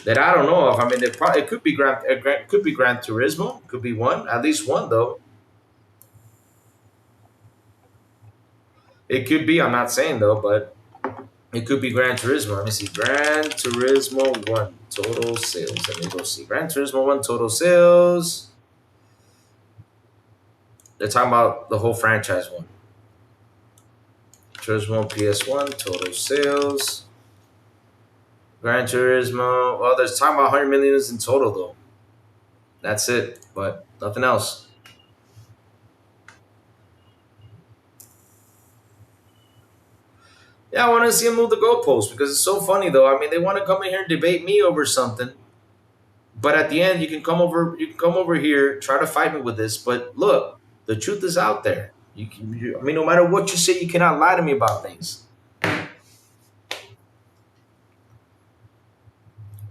That I don't know of. I mean, it could be Gran Turismo, could be one, at least one though. It could be. I'm not saying though, but it could be Gran Turismo. Let me see. Gran Turismo 1 total sales. Let me go see. Gran Turismo 1 total sales. They're talking about the whole franchise one. Turismo PS1 total sales. Gran Turismo. Well, there's talking about 100 millions in total though. That's it, but nothing else. Yeah, I want to see him move the goalposts because it's so funny though. I mean, they want to come in here and debate me over something, but at the end, you can come over. You can come over here, try to fight me with this. But look, the truth is out there. I mean, no matter what you say, you cannot lie to me about things.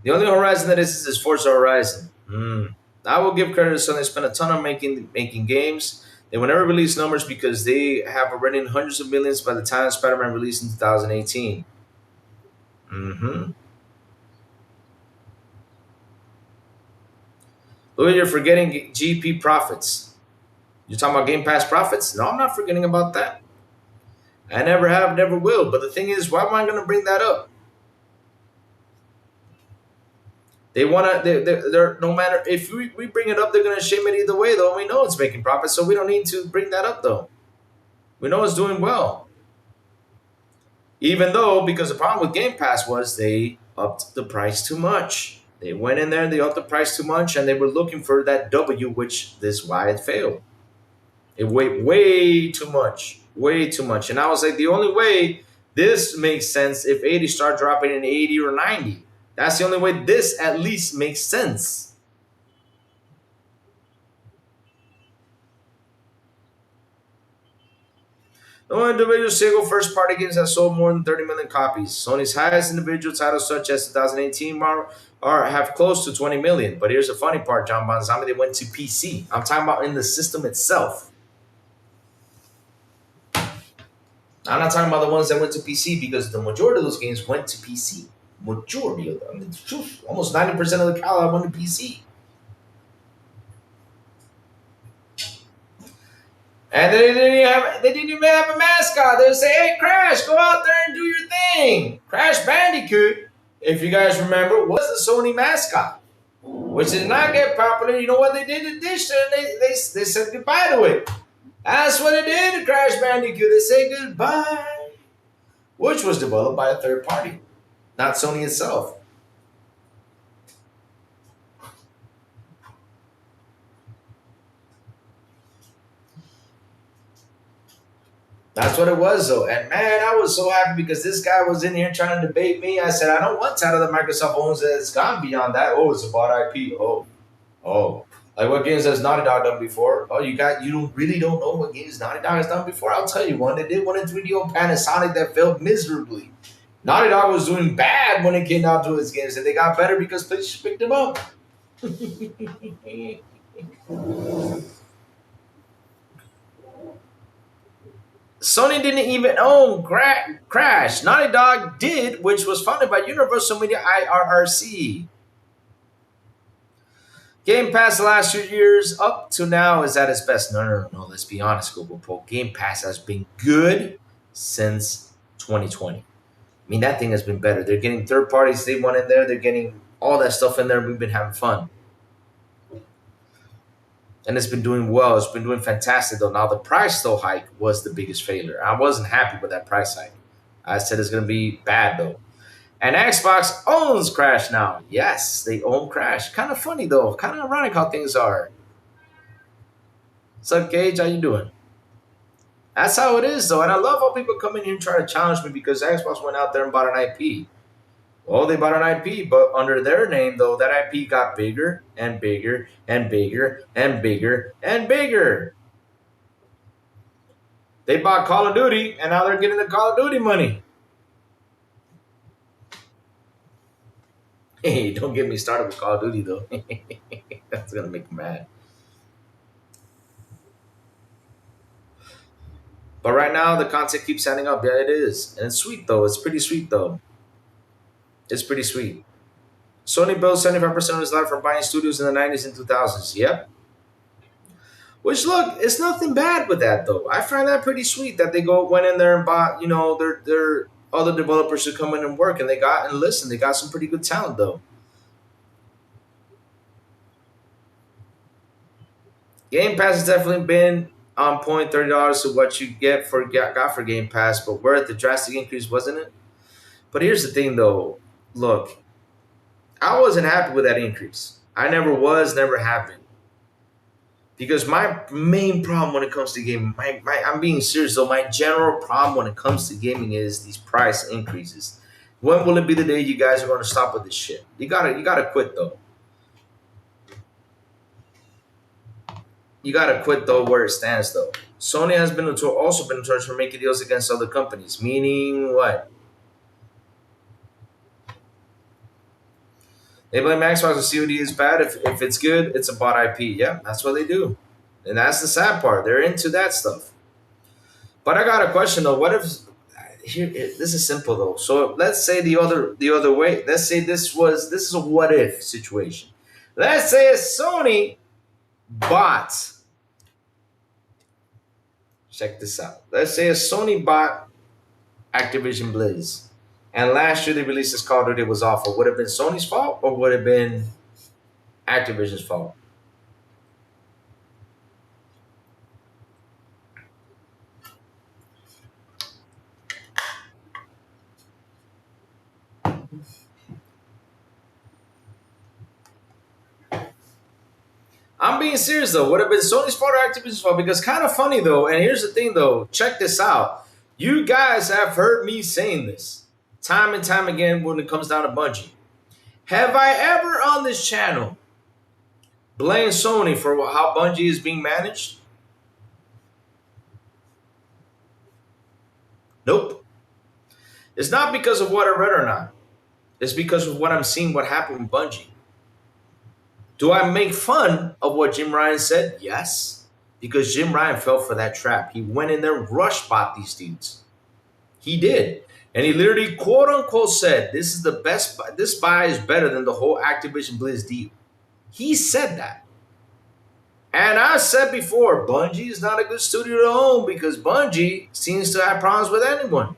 The only Horizon that is Forza Horizon. I will give credit to Sony. They spent a ton on making games. They will never release numbers because they have already in hundreds of millions by the time Spider-Man released in 2018. Mm-hmm. Louis, you're forgetting GP profits. You're talking about Game Pass profits? No, I'm not forgetting about that. I never have, never will. But the thing is, why am I going to bring that up? They want to. They're no matter if we bring it up, they're going to shame it either way. Though we know it's making profits, so we don't need to bring that up. Though we know it's doing well. Even though, because the problem with Game Pass was they upped the price too much. They went in there, they upped the price too much, and they were looking for that W, which this why it failed. It weighed way too much, way too much. And I was like, the only way this makes sense if 80 start dropping in 80 or 90. That's the only way this at least makes sense. No individual single first-party games have sold more than 30 million copies. Sony's highest individual titles, such as 2018 have close to 20 million. But here's the funny part, John Bonzami, they went to PC. I'm talking about in the system itself. I'm not talking about the ones that went to PC because the majority of those games went to PC. Majority of them. I mean, almost 90% of the catalog went to PC. And they didn't even have a mascot. They would say, hey, Crash, go out there and do your thing. Crash Bandicoot, if you guys remember, was the Sony mascot, which did not get popular. You know what they did to Dish? They said goodbye to it. That's what they did to Crash Bandicoot. They said goodbye, which was developed by a third party, not Sony itself. That's what it was, though. And man, I was so happy because this guy was in here trying to debate me. I said, I don't want title that Microsoft owns that's gone beyond that. Oh, it's about IP. Oh. Like what games has Naughty Dog done before? Oh, you really don't know what games Naughty Dog has done before? I'll tell you one. They did one in 3D on Panasonic that failed miserably. Naughty Dog was doing bad when it came down to its games, and they got better because PlayStation picked them up. Sony didn't even own Crash. Naughty Dog did, which was funded by Universal Media IRRC. Game Pass the last 2 years up to now is at its best. No. Let's be honest, Google Pro. Game Pass has been good since 2020. I mean, that thing has been better. They're getting third parties. They want in there. They're getting all that stuff in there. We've been having fun. And it's been doing well. It's been doing fantastic, though. Now, the price, though, hike was the biggest failure. I wasn't happy with that price hike. I said it's going to be bad, though. And Xbox owns Crash now. Yes, they own Crash. Kind of funny, though. Kind of ironic how things are. What's up, Gage? How you doing? That's how it is, though. And I love how people come in here and try to challenge me because Xbox went out there and bought an IP. Well, they bought an IP, but under their name, though, that IP got bigger and bigger and bigger and bigger and bigger. They bought Call of Duty, and now they're getting the Call of Duty money. Hey, don't get me started with Call of Duty, though. That's going to make me mad. But right now, the content keeps adding up. Yeah, it is. And it's sweet, though. It's pretty sweet, though. It's pretty sweet. Sony built 75% of its life from buying studios in the 90s and 2000s. Yep. Which, look, it's nothing bad with that, though. I find that pretty sweet that they went in there and bought, their other developers to come in and work, and they got and listen. They got some pretty good talent, though. Game Pass has definitely been on point, $30 to what you got for Game Pass, but worth the drastic increase, wasn't it? But here's the thing, though. Look, I wasn't happy with that increase. I never was, never have been. Because my main problem when it comes to gaming, I'm being serious though, my general problem when it comes to gaming is these price increases. When will it be the day you guys are going to stop with this shit? You gotta quit though. You gotta quit though where it stands though. Sony has been also been in charge for making deals against other companies. Meaning what? They blame Xbox and COD is bad. If it's good, it's a bought IP. Yeah, that's what they do. And that's the sad part. They're into that stuff. But I got a question though. What if here this is simple though. So let's say the other way. Let's say this is a what if situation. Let's say a Sony bought. Check this out. Let's say a Sony bought Activision Blizz. And last year they released this Call of Duty was awful. Would it have been Sony's fault or would it have been Activision's fault? I'm being serious though. Would it have been Sony's fault or Activision's fault? Because kind of funny though. And here's the thing though. Check this out. You guys have heard me saying this time and time again when it comes down to Bungie. Have I ever on this channel blamed Sony for how Bungie is being managed? Nope. It's not because of what I read or not. It's because of what I'm seeing what happened with Bungie. Do I make fun of what Jim Ryan said? Yes. Because Jim Ryan fell for that trap. He went in there and rush bought these dudes. He did. And he literally, quote unquote, said, this is the best buy. This buy is better than the whole Activision Blizz deal. He said that. And I said before, Bungie is not a good studio to own because Bungie seems to have problems with anyone.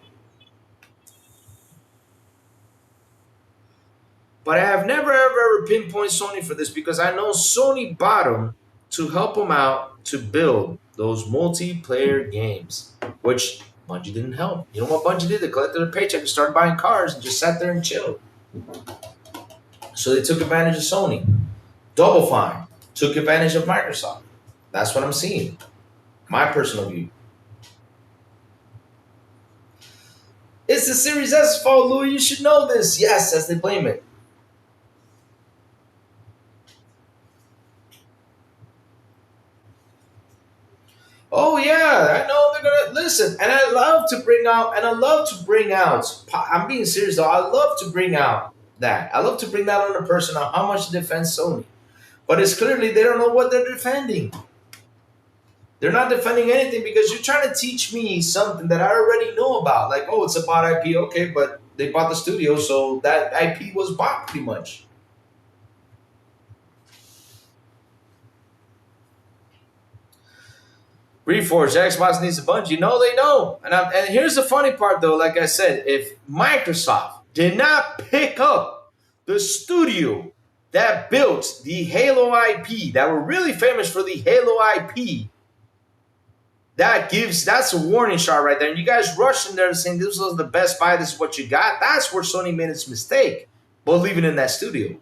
But I have never, ever pinpointed Sony for this because I know Sony bought them to help them out to build those multiplayer games, which Bungie didn't help. You know what Bungie did? They collected their paycheck and started buying cars and just sat there and chilled. So they took advantage of Sony. Double Fine took advantage of Microsoft. That's what I'm seeing. My personal view. It's the Series S fault, Louis. You should know this. Yes, as they blame it. Oh yeah, I know they're gonna listen, and I love to bring out. I'm being serious though. I love to bring out that. I love to bring that on a person on how much to defend Sony, but it's clearly they don't know what they're defending. They're not defending anything because you're trying to teach me something that I already know about. Like, oh, it's a bought IP, okay, but they bought the studio, so that IP was bought pretty much. Reforge, Xbox needs a Bungie. No, they don't. And here's the funny part, though. Like I said, if Microsoft did not pick up the studio that built the Halo IP, that were really famous for the Halo IP, that's a warning shot right there. And you guys rushed in there saying this was the best buy, this is what you got. That's where Sony made its mistake, believing in that studio.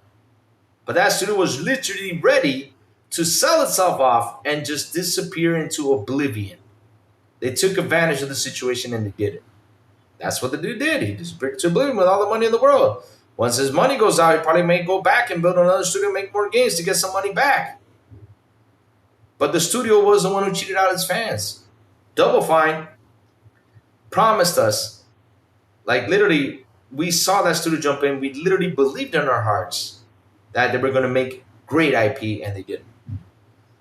But that studio was literally ready to sell itself off and just disappear into oblivion. They took advantage of the situation and they did it. That's what the dude did. He disappeared to oblivion with all the money in the world. Once his money goes out, he probably may go back and build another studio and make more games to get some money back. But the studio was the one who cheated out its fans. Double Fine promised us, like literally, we saw that studio jump in. We literally believed in our hearts that they were going to make great IP, and they didn't.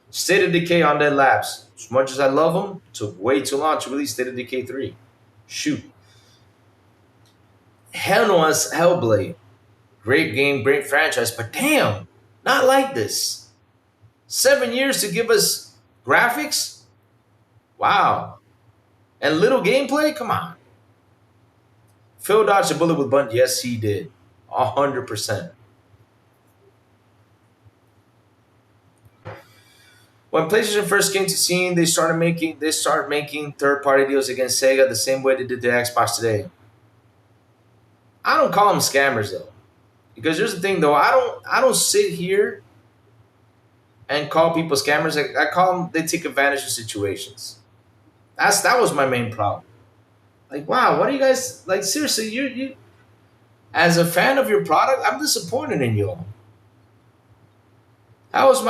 State of Decay on Dead Labs. As much as I love them, took way too long to release State of Decay 3. Shoot. Hellblade. Great game, great franchise, but damn, not like this. 7 years to give us graphics? Wow. And little gameplay? Come on. Phil dodged a bullet with Bungie. Yes, he did. 100%. When PlayStation first came to scene, they started making third-party deals against Sega the same way they did the Xbox today. I don't call them scammers though. Because here's the thing, though, I don't sit here and call people scammers. I call them they take advantage of situations. That was my main problem. Like, wow, what are you guys like? Seriously, you as a fan of your product, I'm disappointed in you all. That was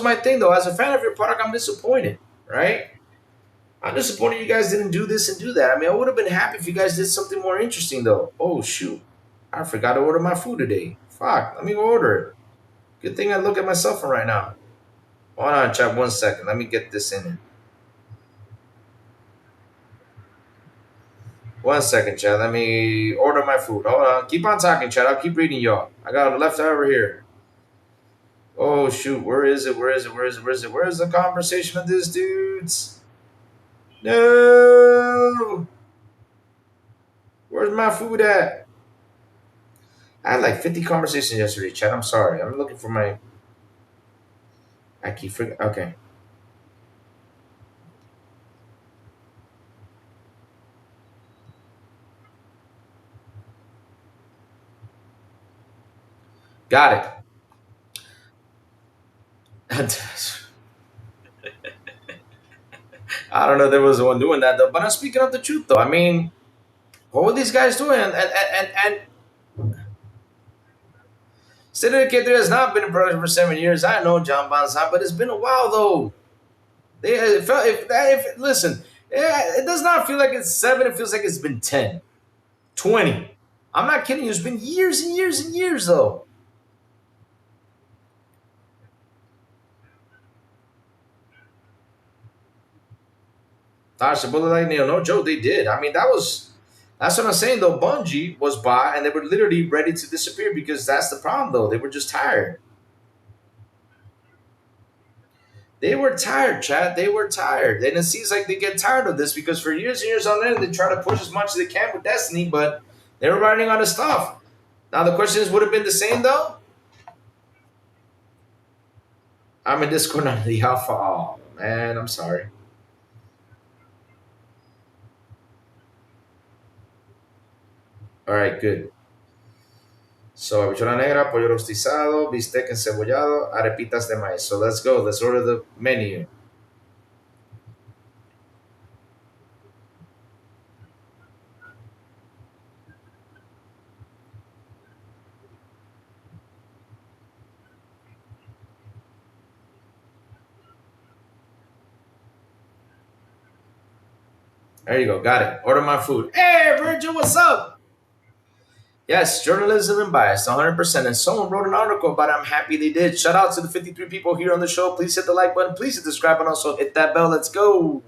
my thing though. As a fan of your product, I'm disappointed, right? I'm disappointed you guys didn't do this and do that. I mean, I would have been happy if you guys did something more interesting though. Oh shoot, I forgot to order my food today. Fuck, let me go order it. Good thing I look at my cell phone right now. Hold on, chat. 1 second. Let me get this in. 1 second, chat. Let me order my food. Hold on. Keep on talking, chat. I'll keep reading y'all. I got it left over here. Oh shoot, where is it? Where is it? Where is it? Where is it? Where's the conversation with this dudes? No. Where's my food at? I had like 50 conversations yesterday, chat. I'm sorry. I'm looking for my. I keep forgetting. Okay. Got it. I don't know if there was one doing that though. But I'm speaking of the truth though. I mean, what were these guys doing? And Syndicate 3 has not been in production for 7 years. I know John Bonsan, but it's been a while though. It felt if listen, yeah, it does not feel like it's 7. It feels like it's been 10, 20. I'm not kidding you. It's been years and years and years though. Gosh, the bullet like Neil. No joke, they did. I mean, that's what I'm saying though. Bungie was bought and they were literally ready to disappear because that's the problem though. They were just tired. They were tired, Chad. They were tired. And it seems like they get tired of this because for years and years on end, they try to push as much as they can with Destiny, but they were running out of stuff. Now the question is, would it have been the same though? I'm in Discord on the alpha. Oh man, I'm sorry. All right, good. So habichuela negra, pollo rostizado, bistec encebollado, arepitas de maíz. So let's go. Let's order the menu. There you go. Got it. Order my food. Hey, Virgil, what's up? Yes, journalism and bias, 100%. And someone wrote an article about it. I'm happy they did. Shout out to the 53 people here on the show. Please hit the like button. Please hit the subscribe button. Also hit that bell. Let's go.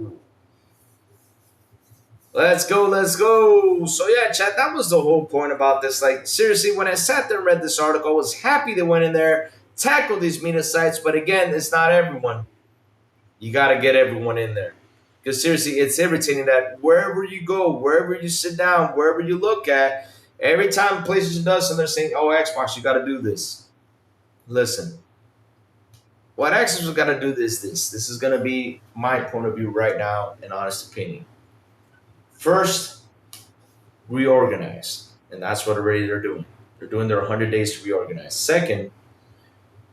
Let's go. Let's go. So, yeah, chat, that was the whole point about this. Like, seriously, when I sat there and read this article, I was happy they went in there, tackled these media sites. But again, it's not everyone. You got to get everyone in there. Because seriously, it's irritating that wherever you go, wherever you sit down, wherever you look at, every time PlayStation does something, they're saying, "Oh, Xbox, you got to do this." Listen, what Xbox has got to do this is going to be my point of view right now, an honest opinion. First, reorganize, and that's what already they're doing. They're doing their 100 days to reorganize. Second,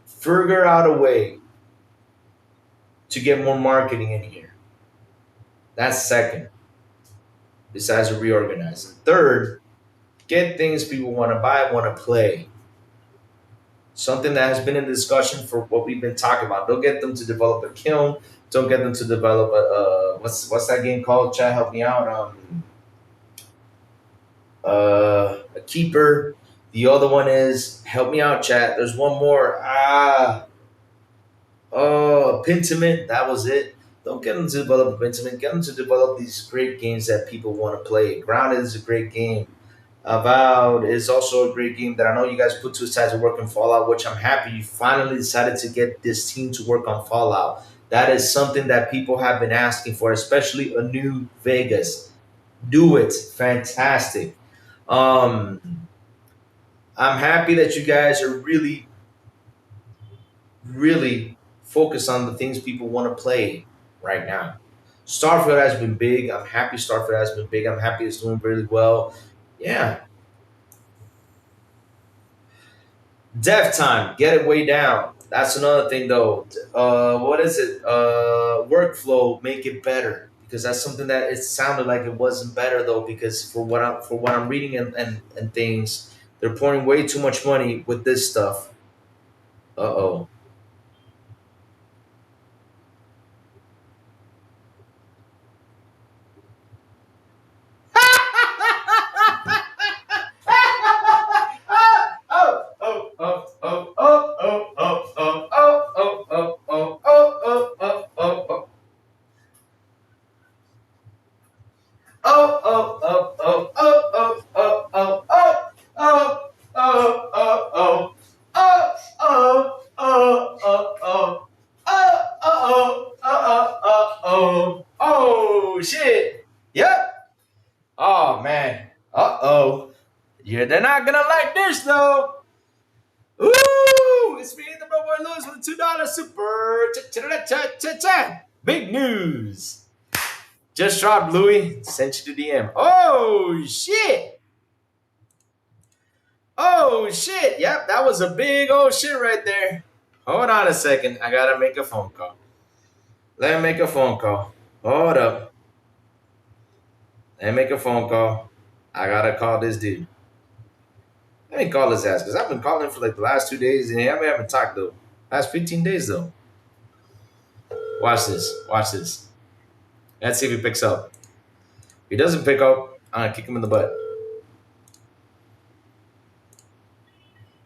figure out a way to get more marketing in here. That's second. Besides reorganizing. Third, get things people want to buy, want to play. Something that has been in discussion for what we've been talking about. Don't get them to develop a kiln. Don't get them to develop what's that game called? Chad, help me out. A keeper. The other one is help me out, chat. There's one more. Oh, Pentiment. That was it. Don't get them to develop a Pentiment. Get them to develop these great games that people want to play. Grounded is a great game. Avowed is also a great game that I know you guys put two sides to work on Fallout, which I'm happy you finally decided to get this team to work on Fallout. That is something that people have been asking for, especially a new Vegas. Do it. Fantastic. Um, I'm happy that you guys are really, really focused on the things people want to play right now. Starfield has been big. I'm happy Starfield has been big. I'm happy it's doing really well. Yeah, Dev time, get it way down. That's another thing though. What is it? Workflow, make it better because that's something that it sounded like it wasn't better though. Because for what I'm reading and things, they're pouring way too much money with this stuff. Uh oh. Oh shit. Yep. Oh man. Uh-oh. Yeah, they're not gonna like this though. Ooh, it's me, the bro boy Lewis with a $2 super. Cha-cha-cha-cha-cha. Big news. Just dropped Louis. Sent you to DM. Oh shit. Oh shit. Yep, that was a big old shit right there. Hold on a second. I gotta make a phone call. Let me make a phone call. Hold up. Let me make a phone call. I gotta call this dude. Let me call his ass because I've been calling for like the last 2 days and we haven't talked though. Last 15 days though. Watch this. Watch this. Let's see if he picks up. If he doesn't pick up, I'm gonna kick him in the butt.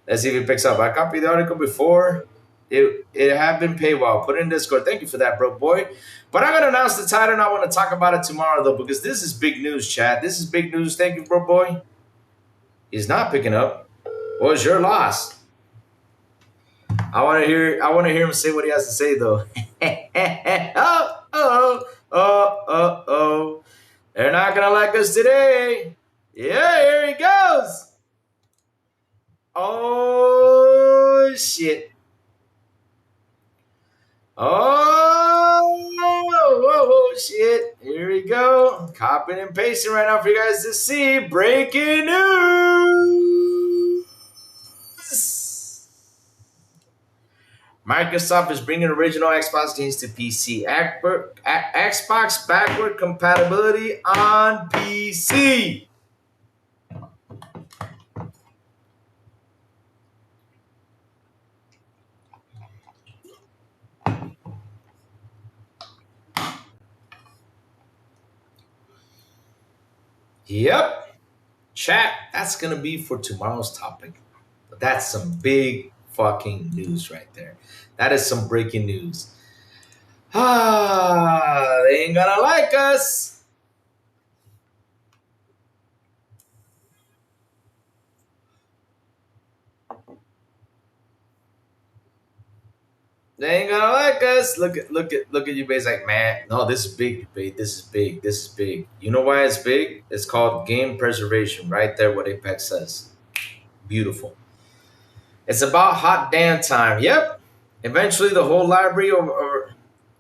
Let's see if he picks up. I copied the article before. It had been paywall. Put it in Discord. Thank you for that, bro boy. But I'm gonna announce the title and I want to talk about it tomorrow though, because this is big news, chat. This is big news. Thank you, bro boy. He's not picking up. Well, it's your loss. I wanna hear him say what he has to say though. Oh. They're not gonna like us today. Yeah, here he goes. Oh shit. Oh shit. Here we go. Copying and pasting right now for you guys to see. Breaking news. Microsoft is bringing original Xbox games to PC. Xbox backward compatibility on PC. Yep. Chat, that's going to be for tomorrow's topic. But that's some big fucking news right there. That is some breaking news. They ain't gonna like us. They ain't gonna like us. Look at you, babe. Like, man, no, this is big, babe. This is big. This is big. You know why it's big? It's called game preservation. Right there, what Apex says. Beautiful. It's about hot damn time. Yep. Eventually, the whole library or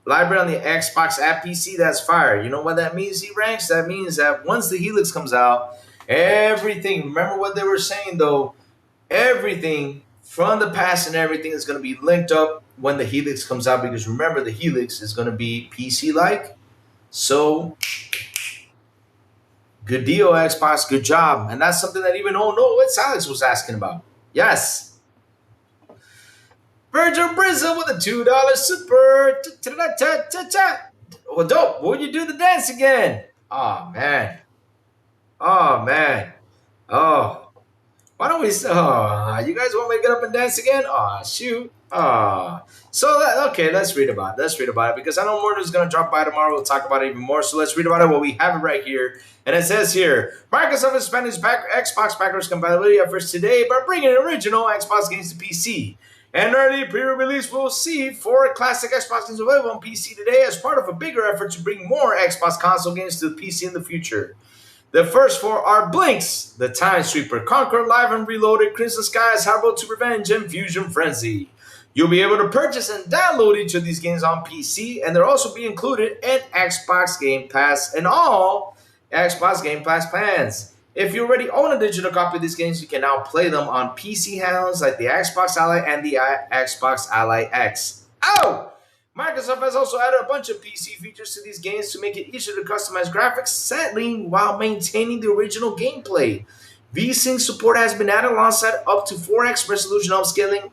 library on the Xbox app PC, that's fire. You know what that means, E-Ranks? That means that once the Helix comes out, everything, remember what they were saying though, everything from the past and everything is going to be linked up when the Helix comes out, because remember, the Helix is going to be PC-like. So, good deal, Xbox. Good job. And that's something that even it's Alex was asking about. Yes. Virgil Brizza with a $2 super. Well, dope. Would you do the dance again? Oh, man. Oh, man. Oh. Why don't we? Oh, you guys want me to get up and dance again? Oh, shoot. Oh. Okay, let's read about it. Let's read about it because I know more is going to drop by tomorrow. We'll talk about it even more. So let's read about it. Well, we have it right here. And it says here, Microsoft is expanding Xbox backwards compatibility efforts today by bringing original Xbox games to PC. An early pre-release will see 4 classic Xbox games available on PC today as part of a bigger effort to bring more Xbox console games to the PC in the future. The first 4 are Blinks, The Time Sweeper, Conquer Live and Reloaded, Crimson Skies, How About to Revenge, and Fusion Frenzy. You'll be able to purchase and download each of these games on PC, and they'll also be included in Xbox Game Pass and all Xbox Game Pass plans. If you already own a digital copy of these games, you can now play them on PC handhelds like the Xbox Ally and the Xbox Ally X. Oh! Microsoft has also added a bunch of PC features to these games to make it easier to customize graphics settling while maintaining the original gameplay. VSync support has been added alongside up to 4x resolution upscaling,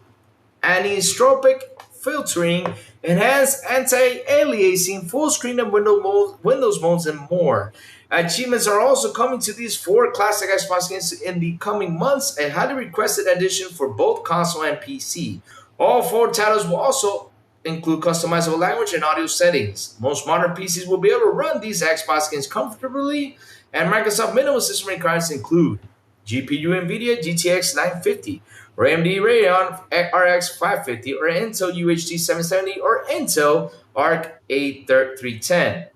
anisotropic filtering, enhanced anti-aliasing, full screen and Windows modes, and more. Achievements are also coming to these 4 classic Xbox games in the coming months, a highly requested addition for both console and PC. All 4 titles will also include customizable language and audio settings. Most modern PCs will be able to run these Xbox games comfortably, and Microsoft minimum system requirements include GPU NVIDIA GTX 950, or AMD Radeon RX 550, or Intel UHD 770, or Intel Arc A310.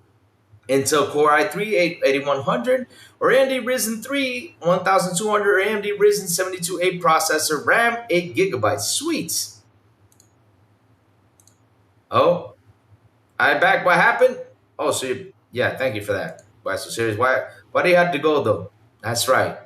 Intel Core i3 8100, or AMD Ryzen 3 1200, or AMD Ryzen 72A processor, RAM 8 gigabytes. Sweet. Oh, I'm back. What happened? Oh, so yeah, thank you for that. Why so serious? Why do you have to go though? That's right.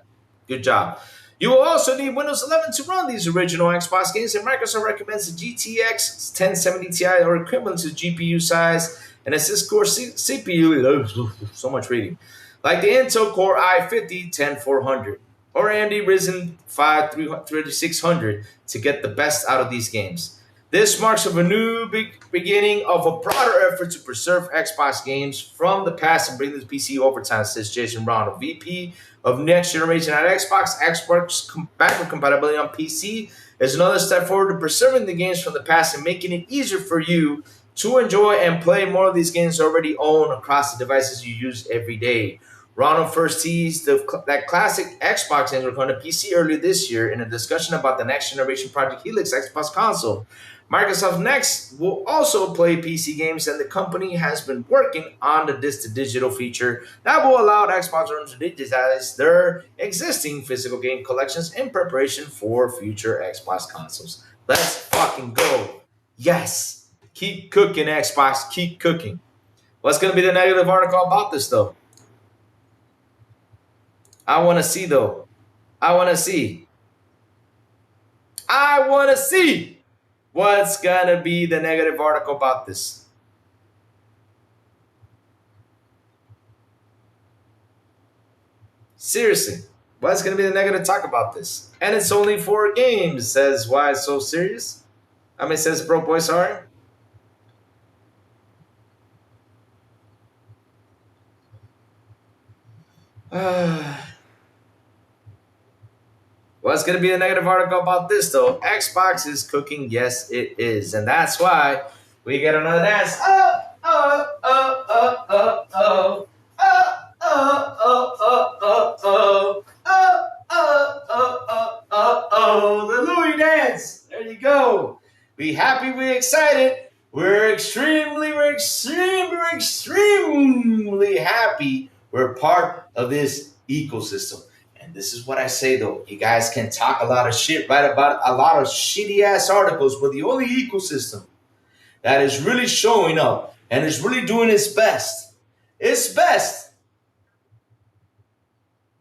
Good job. You will also need Windows 11 to run these original Xbox games, and Microsoft recommends the GTX 1070 Ti or equivalent to GPU size and a 6-core CPU. So much reading. Like the Intel Core i50 10400 or AMD Ryzen 5 3600 to get the best out of these games. This marks a new beginning of a broader effort to preserve Xbox games from the past and bring them to PC over time, says Jason Brown, a VP of Next Generation at Xbox. Xbox backward compatibility on PC is another step forward to preserving the games from the past and making it easier for you to enjoy and play more of these games already owned across the devices you use every day. Ronald first teased that classic Xbox games were coming to PC earlier this year in a discussion about the next generation Project Helix Xbox console. Microsoft Next will also play PC games, and the company has been working on the disc-to-digital feature that will allow Xbox owners to digitize their existing physical game collections in preparation for future Xbox consoles. Let's fucking go. Yes. Keep cooking, Xbox. Keep cooking. What's going to be the negative article about this, though? I want to see, though. I want to see. What's gonna be the negative article about this? Seriously, what's gonna be the negative talk about this? And it's only 4 games, says why it's so serious. I mean, says Bro Boy, sorry. What's going to be the negative article about this, though? Xbox is cooking. Yes, it is. And that's why we get another dance. Oh, oh, oh, oh, oh, oh. Oh, oh, oh, oh, oh, oh. Oh, oh, oh, oh, oh, oh. The Louis dance. There you go. Be happy, we excited. We're extremely happy we're part of this ecosystem. And this is what I say, though. You guys can talk a lot of shit, write about a lot of shitty ass articles, but the only ecosystem that is really showing up and is really doing its best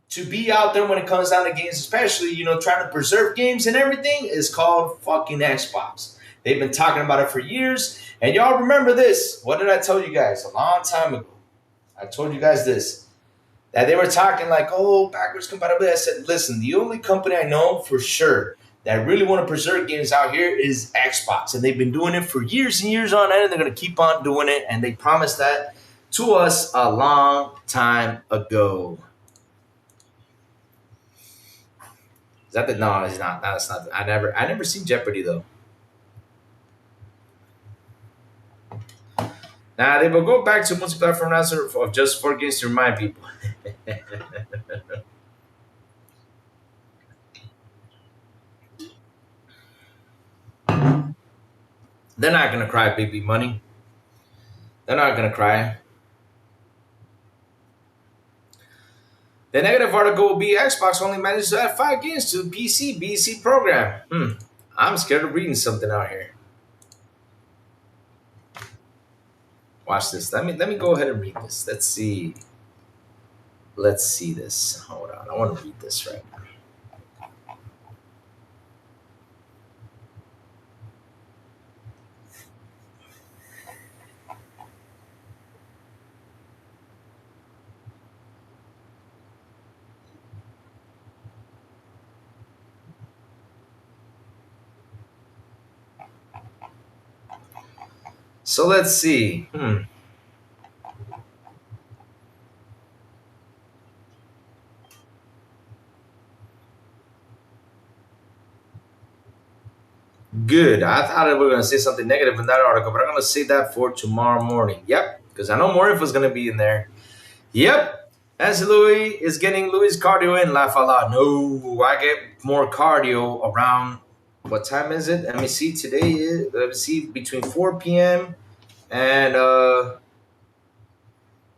to be out there when it comes down to games, especially, trying to preserve games and everything, is called fucking Xbox. They've been talking about it for years. And y'all remember this. What did I tell you guys a long time ago? I told you guys this. That they were talking like, oh, backwards compatibility. I said, listen, the only company I know for sure that really want to preserve games out here is Xbox. And they've been doing it for years and years on end, and they're going to keep on doing it. And they promised that to us a long time ago. Is that the... No, it's not. No, it's not. I never seen Jeopardy, though. Now, they will go back to multi-platform answer of just 4 games to remind people. They're not going to cry, baby money. They're not going to cry. The negative article will be Xbox only managed to add 5 games to the BC program. I'm scared of reading something out here. Watch this. Let me go ahead and read this. Let's see. Let's see this. Hold on. I want to read this right now. So let's see. Good. I thought we were going to say something negative in that article, but I'm going to say that for tomorrow morning. Yep. Because I know more info is going to be in there. Yep. As Louis is getting Louis cardio in, laugh a lot. No, I get more cardio around. What time is it? Let me see. Today is, let me see, between 4 p.m. and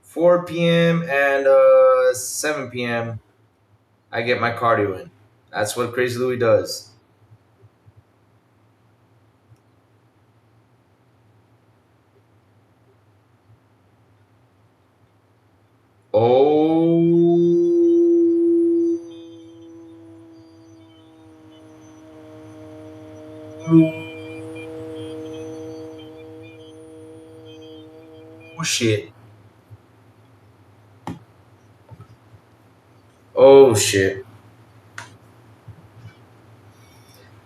4 p.m. and 7 p.m. I get my cardio in. That's what Crazy Louis does. Oh shit. Oh shit.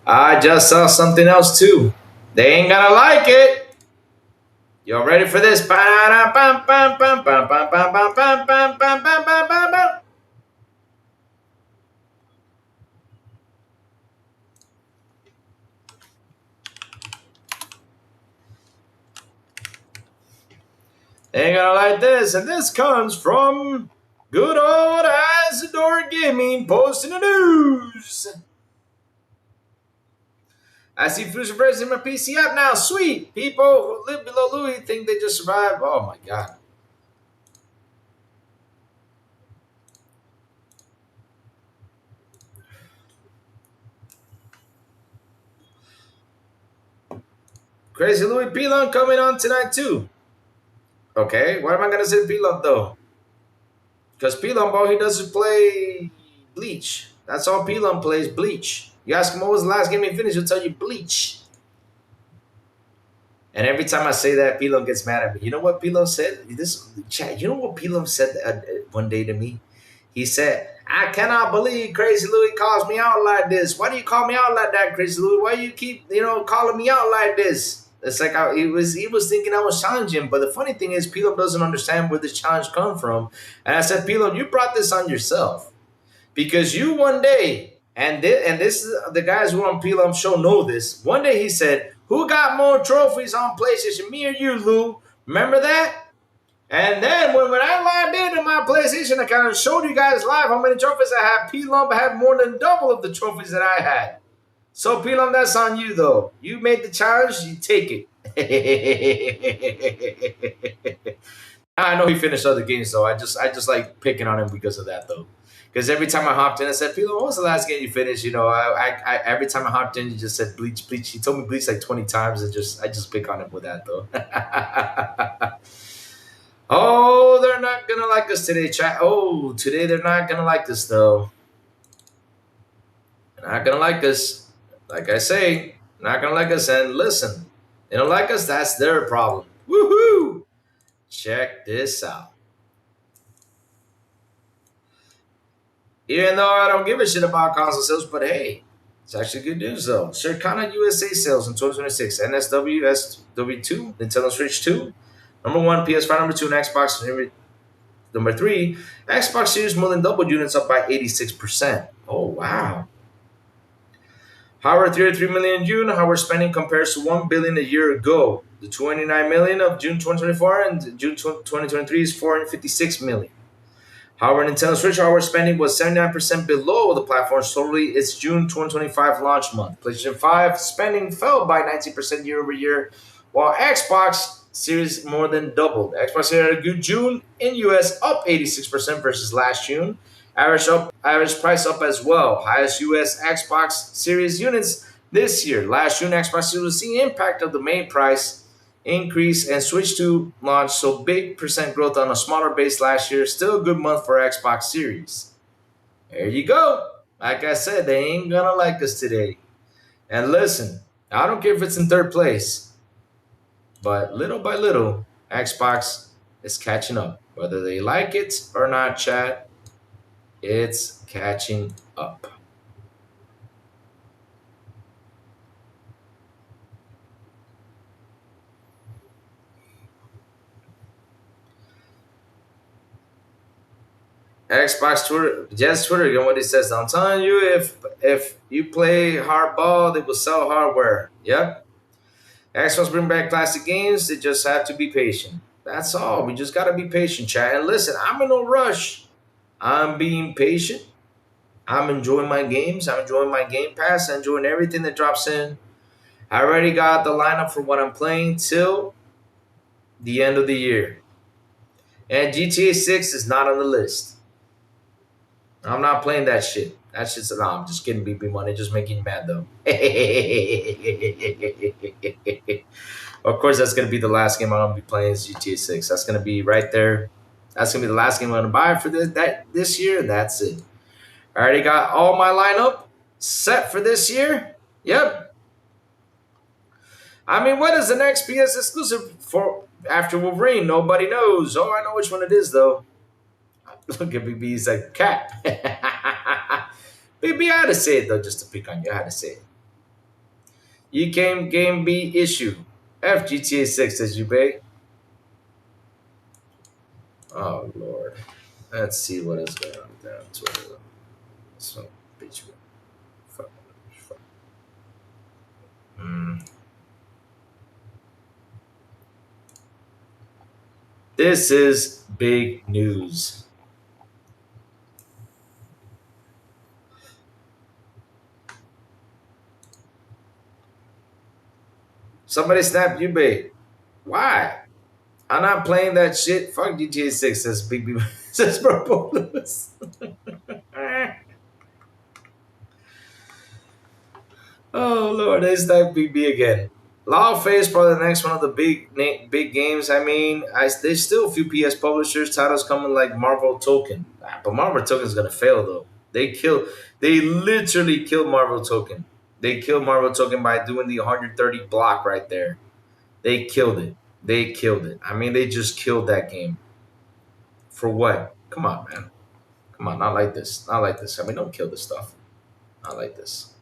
I just saw something else too. They ain't gonna like it. Y'all ready for this? They ain't gonna like this. And this comes from good old Isidore Gaming posting the news. I see future versions in my PC app now. Sweet. People who live below Louis think they just survived. Oh my god. Crazy Louis Pilon coming on tonight too. Okay, why am I gonna say Pilon though? Because Pilon, bro, he doesn't play Bleach. That's all Pilon plays, Bleach. You ask him what was the last game he finished, he'll tell you Bleach. And every time I say that, Pilon gets mad at me. You know what Pilon said? This chat. You know what Pilon said one day to me? He said, "I cannot believe Crazy Louis calls me out like this. Why do you call me out like that, Crazy Louis? Why do you keep calling me out like this?" It's like he was thinking I was challenging. But the funny thing is, Pilon doesn't understand where this challenge come from. And I said, Pilon, you brought this on yourself because you one day, and this is the guys who on Pilon show know this. One day he said, "Who got more trophies on PlayStation, me or you, Lou?" Remember that? And then when I logged into my PlayStation account and showed you guys live how many trophies I had, P-Lump had more than double of the trophies that I had. So P-Lump, that's on you though. You made the challenge, you take it. I know he finished other games though. I just like picking on him because of that though. Because every time I hopped in, I said, P-Lump, what was the last game you finished? I every time I hopped in, you just said Bleach, Bleach. He told me Bleach like 20 times, and I just pick on him with that though. Oh, they're not gonna like us today, chat. Oh, today they're not gonna like us though. They're not gonna like us. Like I say, not gonna like us. And listen, they don't like us. That's their problem. Woohoo! Check this out. Even though I don't give a shit about console sales, but hey, it's actually good news though. Circana USA sales in 2026. NSW SW2, Nintendo Switch 2, number one PS5, number two, and Xbox number three, Xbox Series more than doubled units up by 86%. Oh, wow. However, 33 million in June, how we're spending compares to 1 billion a year ago. The 29 million of June 2024 and June 2023 is 456 million. However, Nintendo Switch hardware spending was 79% below the platform's totally its June 2025 launch month. PlayStation 5 spending fell by 19% year over year, while Xbox Series more than doubled. Xbox Series had a good June in US, up 86% versus last June. Average price up as well. Highest US Xbox Series units this year. Last June, Xbox Series was seeing impact of the main price increase and switch to launch. So big percent growth on a smaller base last year. Still a good month for Xbox Series. There you go. Like I said, they ain't gonna like us today. And listen, I don't care if it's in third place, but little by little, Xbox is catching up. Whether they like it or not, chat, it's catching up. Xbox Twitter, just Twitter again. What he says, I'm telling you, if you play hardball, they will sell hardware. Yep. Xbox bring back classic games. They just have to be patient. That's all. We just gotta be patient, chat. And listen, I'm in no rush. I'm being patient. I'm enjoying my games. I'm enjoying my Game Pass. I'm enjoying everything that drops in. I already got the lineup for what I'm playing till the end of the year. And GTA 6 is not on the list. I'm not playing that shit. That shit's no, I'm just kidding, BP Money, just making you mad though. Of course, that's gonna be the last game I'm gonna be playing is GTA 6. That's gonna be right there. That's gonna be the last game I'm gonna buy for this year. That's it. I already got all my lineup set for this year. Yep. I mean, what is the next PS exclusive for after Wolverine? Nobody knows. Oh, I know which one it is though. Look at BB, he's like cat. BB, I had to say it though, just to pick on you. I had to say it. You came game B issue. FGTA 6 as you beg. Oh Lord. Let's see what is going on there on Twitter. So bitch. Fuck. This is big news. Somebody snapped you, babe. Why? I'm not playing that shit. Fuck GTA 6, says Big B. Says Purple Lewis. Oh Lord, it's that BB again. Lawface is probably the next one of the big games. I mean, there's still a few PS publishers titles coming like Marvel Token, but Marvel Token is gonna fail though. They literally killed Marvel Token. They killed Marvel Token by doing the 130 block right there. They killed it. They killed it. I mean, they just killed that game. For what? Come on, man. Come on, not like this. Not like this. I mean, don't kill this stuff. Not like this.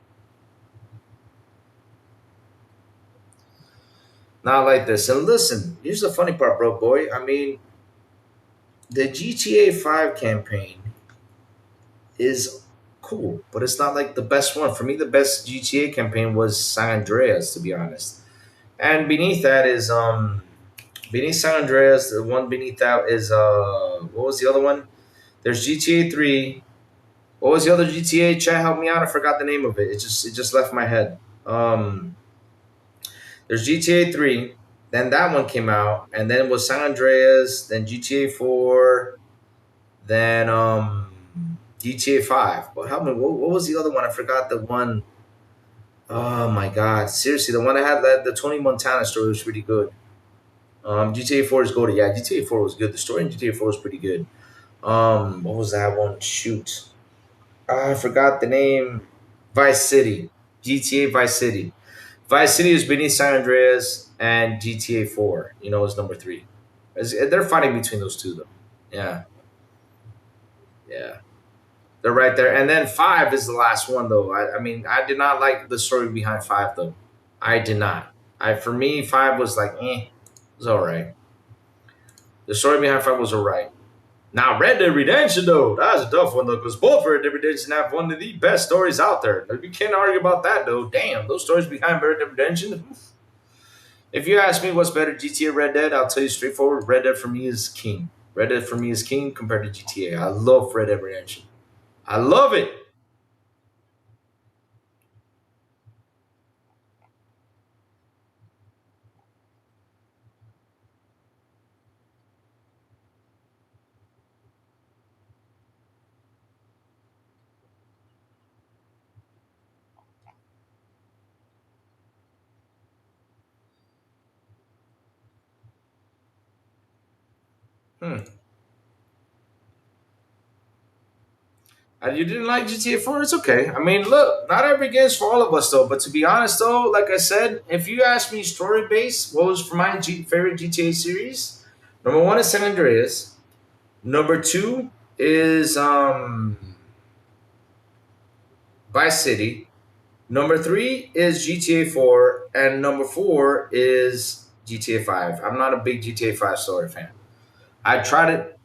Not like this. And listen, here's the funny part, bro, boy. I mean, the GTA 5 campaign is cool, but it's not like the best one. For me, the best GTA campaign was San Andreas, to be honest. And beneath San Andreas, the one beneath that is what was the other one? There's GTA 3. What was the other GTA? Chat, help me out. I forgot the name of it. It just left my head. There's GTA 3, then that one came out, and then it was San Andreas, then GTA 4, then GTA 5. But help me, what was the other one? I forgot the one. Oh my god, seriously, the one that had the Tony Montana story was pretty good. GTA 4 is good. Yeah, GTA 4 was good. The story in GTA 4 was pretty good. What was that one? Shoot. I forgot the name. Vice City. GTA Vice City. Vice City is beneath San Andreas and GTA 4, is number three. They're fighting between those two, though. Yeah. Yeah. They're right there. And then 5 is the last one, though. I mean, I did not like the story behind 5, though. I did not. For me, 5 was like, it was all right. The story behind 5 was all right. Now, Red Dead Redemption, though, that's a tough one, though, because both Red Dead Redemption have one of the best stories out there. You can't argue about that, though. Damn, those stories behind Red Dead Redemption. If you ask me what's better, GTA or Red Dead, I'll tell you straightforward, Red Dead for me is king. Red Dead for me is king compared to GTA. I love Red Dead Redemption. I love it. Hmm. You didn't like GTA 4? It's okay. I mean, look, not every game's for all of us, though. But to be honest, though, like I said, if you ask me story based, what was for my favorite GTA series? Number one is San Andreas. Number two is Vice City. Number three is GTA 4, and number four is GTA 5. I'm not a big GTA 5 story fan. I tried it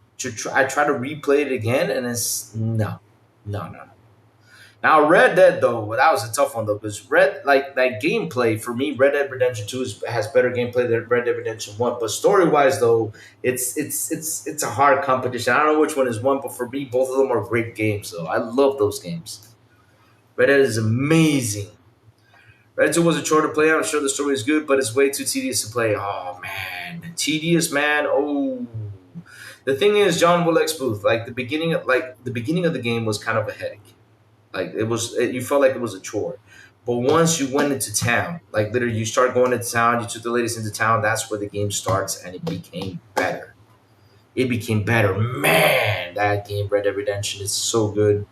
I try to replay it again, and it's no. Now Red Dead though, well, that was a tough one though because Red like that gameplay for me, Red Dead Redemption Two has better gameplay than Red Dead Redemption One. But story wise though, it's a hard competition. I don't know which one is one, but for me, both of them are great games. Though I love those games. Red Dead is amazing. Red Dead 2 was a chore to play. I'm sure the story is good, but it's way too tedious to play. Oh man, tedious man. Oh, the thing is, John Wilkes Booth. Like the beginning of the game was kind of a headache. Like you felt like it was a chore. But once you went into town, like literally, you start going into town. You took the ladies into town. That's where the game starts, and it became better. It became better, man. That game, Red Dead Redemption, is so good.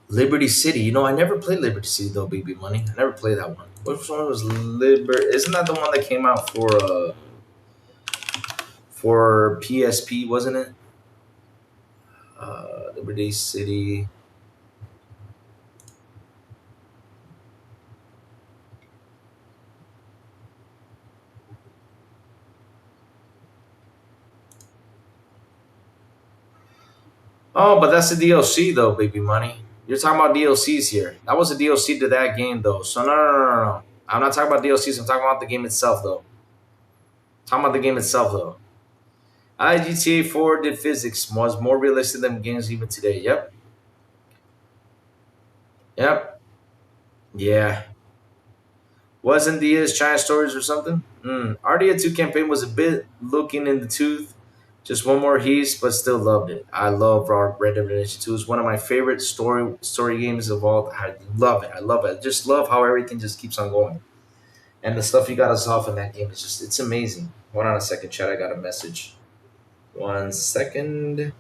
Liberty City. You know, I never played Liberty City though, Baby Money. I never played that one. Which one was Isn't that the one that came out for PSP? Wasn't it? Liberty City. Oh, but that's the DLC though, Baby Money. You're talking about DLCs here. That was a DLC to that game though. So no. I'm not talking about DLCs. I'm talking about the game itself though. Talking about the game itself though. GTA 4 did physics was more realistic than games even today. Yep. Yep. Yeah. Wasn't the China Stories or something? RDA 2 campaign was a bit looking in the tooth. Just one more heist, but still loved it. I love Red Dead Redemption 2. It's one of my favorite story games of all. I love it. I love it. I just love how everything just keeps on going. And the stuff you got to solve in that game is just, it's amazing. Hold on a second, chat. I got a message. 1 second.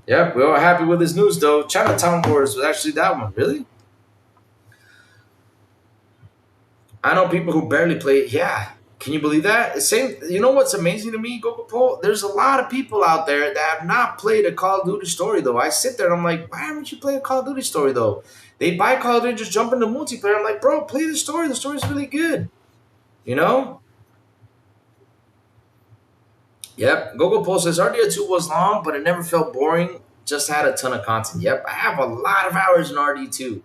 Yep, we're all happy with this news though. Chinatown Wars was actually that one. Really? I know people who barely play it. Yeah. Can you believe that? Same. You know what's amazing to me, Gogo Paul? There's a lot of people out there that have not played a Call of Duty story though. I sit there and I'm like, why haven't you played a Call of Duty story though? They buy Call of Duty, just jump into multiplayer. I'm like, bro, play the story. The story's really good. You know? Yep. Gogo Paul says RDR2 was long, but it never felt boring. Just had a ton of content. Yep. I have a lot of hours in RD2.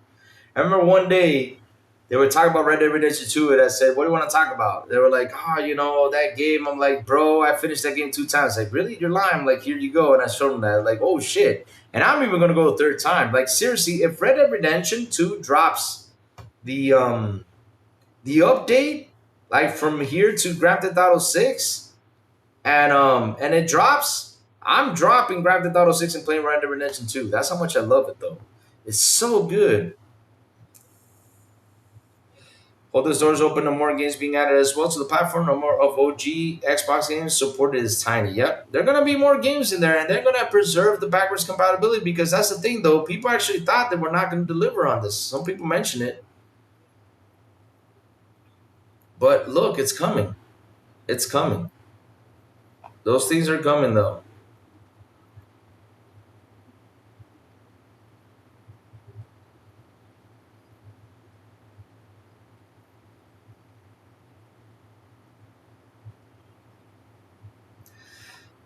I remember one day they were talking about Red Dead Redemption 2, and I said, what do you want to talk about? They were like, that game. I'm like, bro, I finished that game 2 times. Like, really? You're lying. I'm like, here you go. And I showed them that. Like, oh, shit. And I'm even going to go a third time. Like, seriously, if Red Dead Redemption 2 drops the update, like from here to Grand Theft Auto 6, and it drops, I'm dropping Grand Theft Auto 6 and playing Red Dead Redemption 2. That's how much I love it, though. It's so good. Hold those doors open to more games being added as well to the platform. No more of OG Xbox games supported is tiny. Yep. There are going to be more games in there, and they're going to preserve the backwards compatibility because that's the thing, though. People actually thought that we're not going to deliver on this. Some people mention it. But look, it's coming. It's coming. Those things are coming, though.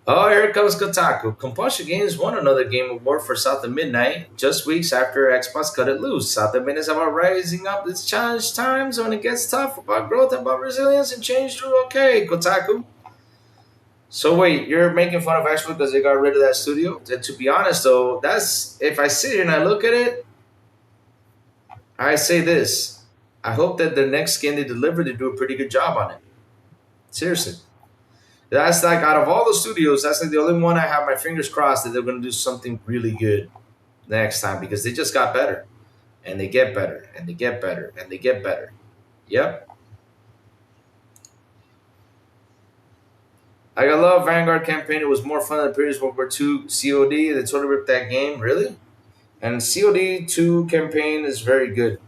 Oh, here comes Kotaku. Compulsion Games won another game award for South of Midnight just weeks after Xbox cut it loose. South of Midnight is about rising up its challenge times when it gets tough, about growth, about resilience, and change through. Okay, Kotaku. So wait, you're making fun of Xbox because they got rid of that studio? To be honest, though, that's if I sit here and I look at it, I say this. I hope that the next game they deliver, they do a pretty good job on it. Seriously. That's like out of all the studios, that's like the only one I have my fingers crossed that they're going to do something really good next time because they just got better and they get better and they get better and they get better. Yep. Like I love Vanguard campaign. It was more fun than previous World War II COD. They totally ripped that game, really. And COD 2 campaign is very good.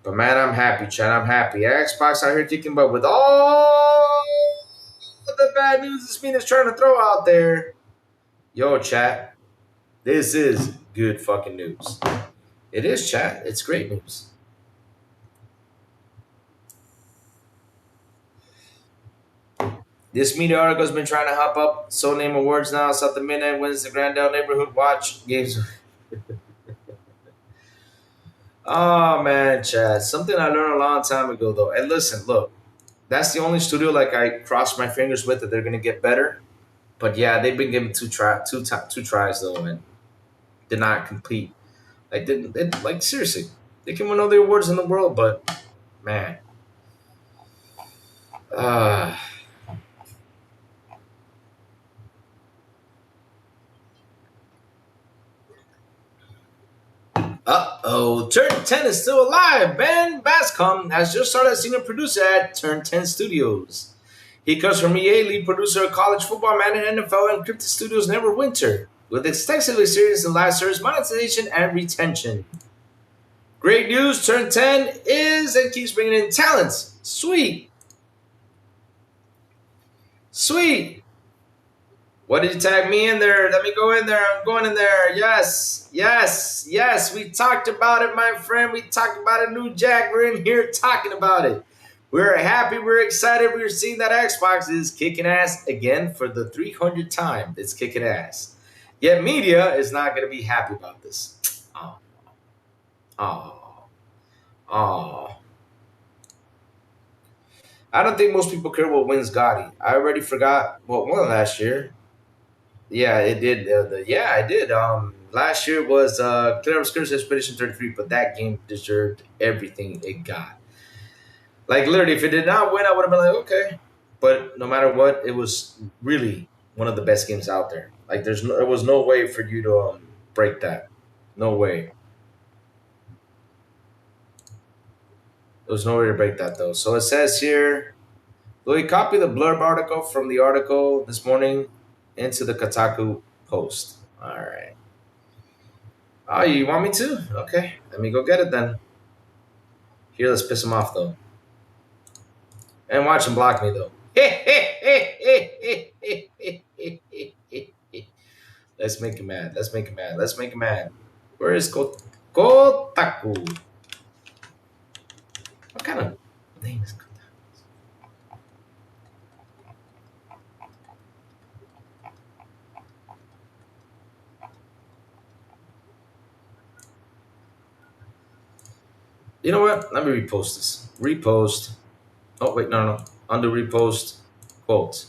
But man, I'm happy, Chad. I'm happy. Xbox out here kicking butt with all the bad news this mean is trying to throw out there. Yo, chat. This is good fucking news. It is, chat. It's great news. This media article has been trying to hop up So Name Awards now. South of Midnight wins the Grandel Neighborhood Watch Games. Oh, man, chat. Something I learned a long time ago, though. And listen, look. That's the only studio like I crossed my fingers with that they're gonna get better. But yeah, they've been given two tries though, and did not compete. Like didn't it, like seriously, they can win all the awards in the world, but man, uh, Turn 10 is still alive. Ben Bascom has just started as senior producer at Turn 10 Studios. He comes from EA, lead producer of college football, man in NFL, and Cryptic Studios Neverwinter, with extensive experience in live service monetization and retention. Great news, Turn 10 is and keeps bringing in talents. Sweet. Sweet. What did you tag me in there? Let me go in there. I'm going in there. Yes. Yes. Yes. We talked about it, my friend. We talked about it, New Jack. We're in here talking about it. We're happy. We're excited. We're seeing that Xbox is kicking ass again for the 300th time. It's kicking ass. Yet media is not going to be happy about this. Oh. Oh. Oh. I don't think most people care what wins Gotti. I already forgot what won last year. Yeah, it did. I did. Last year was Clear Obscurity Expedition 33, but that game deserved everything it got. Like literally, if it did not win, I would have been like, okay. But no matter what, it was really one of the best games out there. Like there was no way for you to break that. No way. There was no way to break that though. So it says here, Louis, copy the blurb article from the article this morning into the Kotaku post. All right. Oh, you want me to? Okay, let me go get it then. Here, let's piss him off though, and watch him block me though. Let's make him mad. Let's make him mad. Let's make him mad. Where is Kotaku? What kind of name is Kotaku? You know what? Let me repost this. Repost. Oh wait, no. Under repost, quote.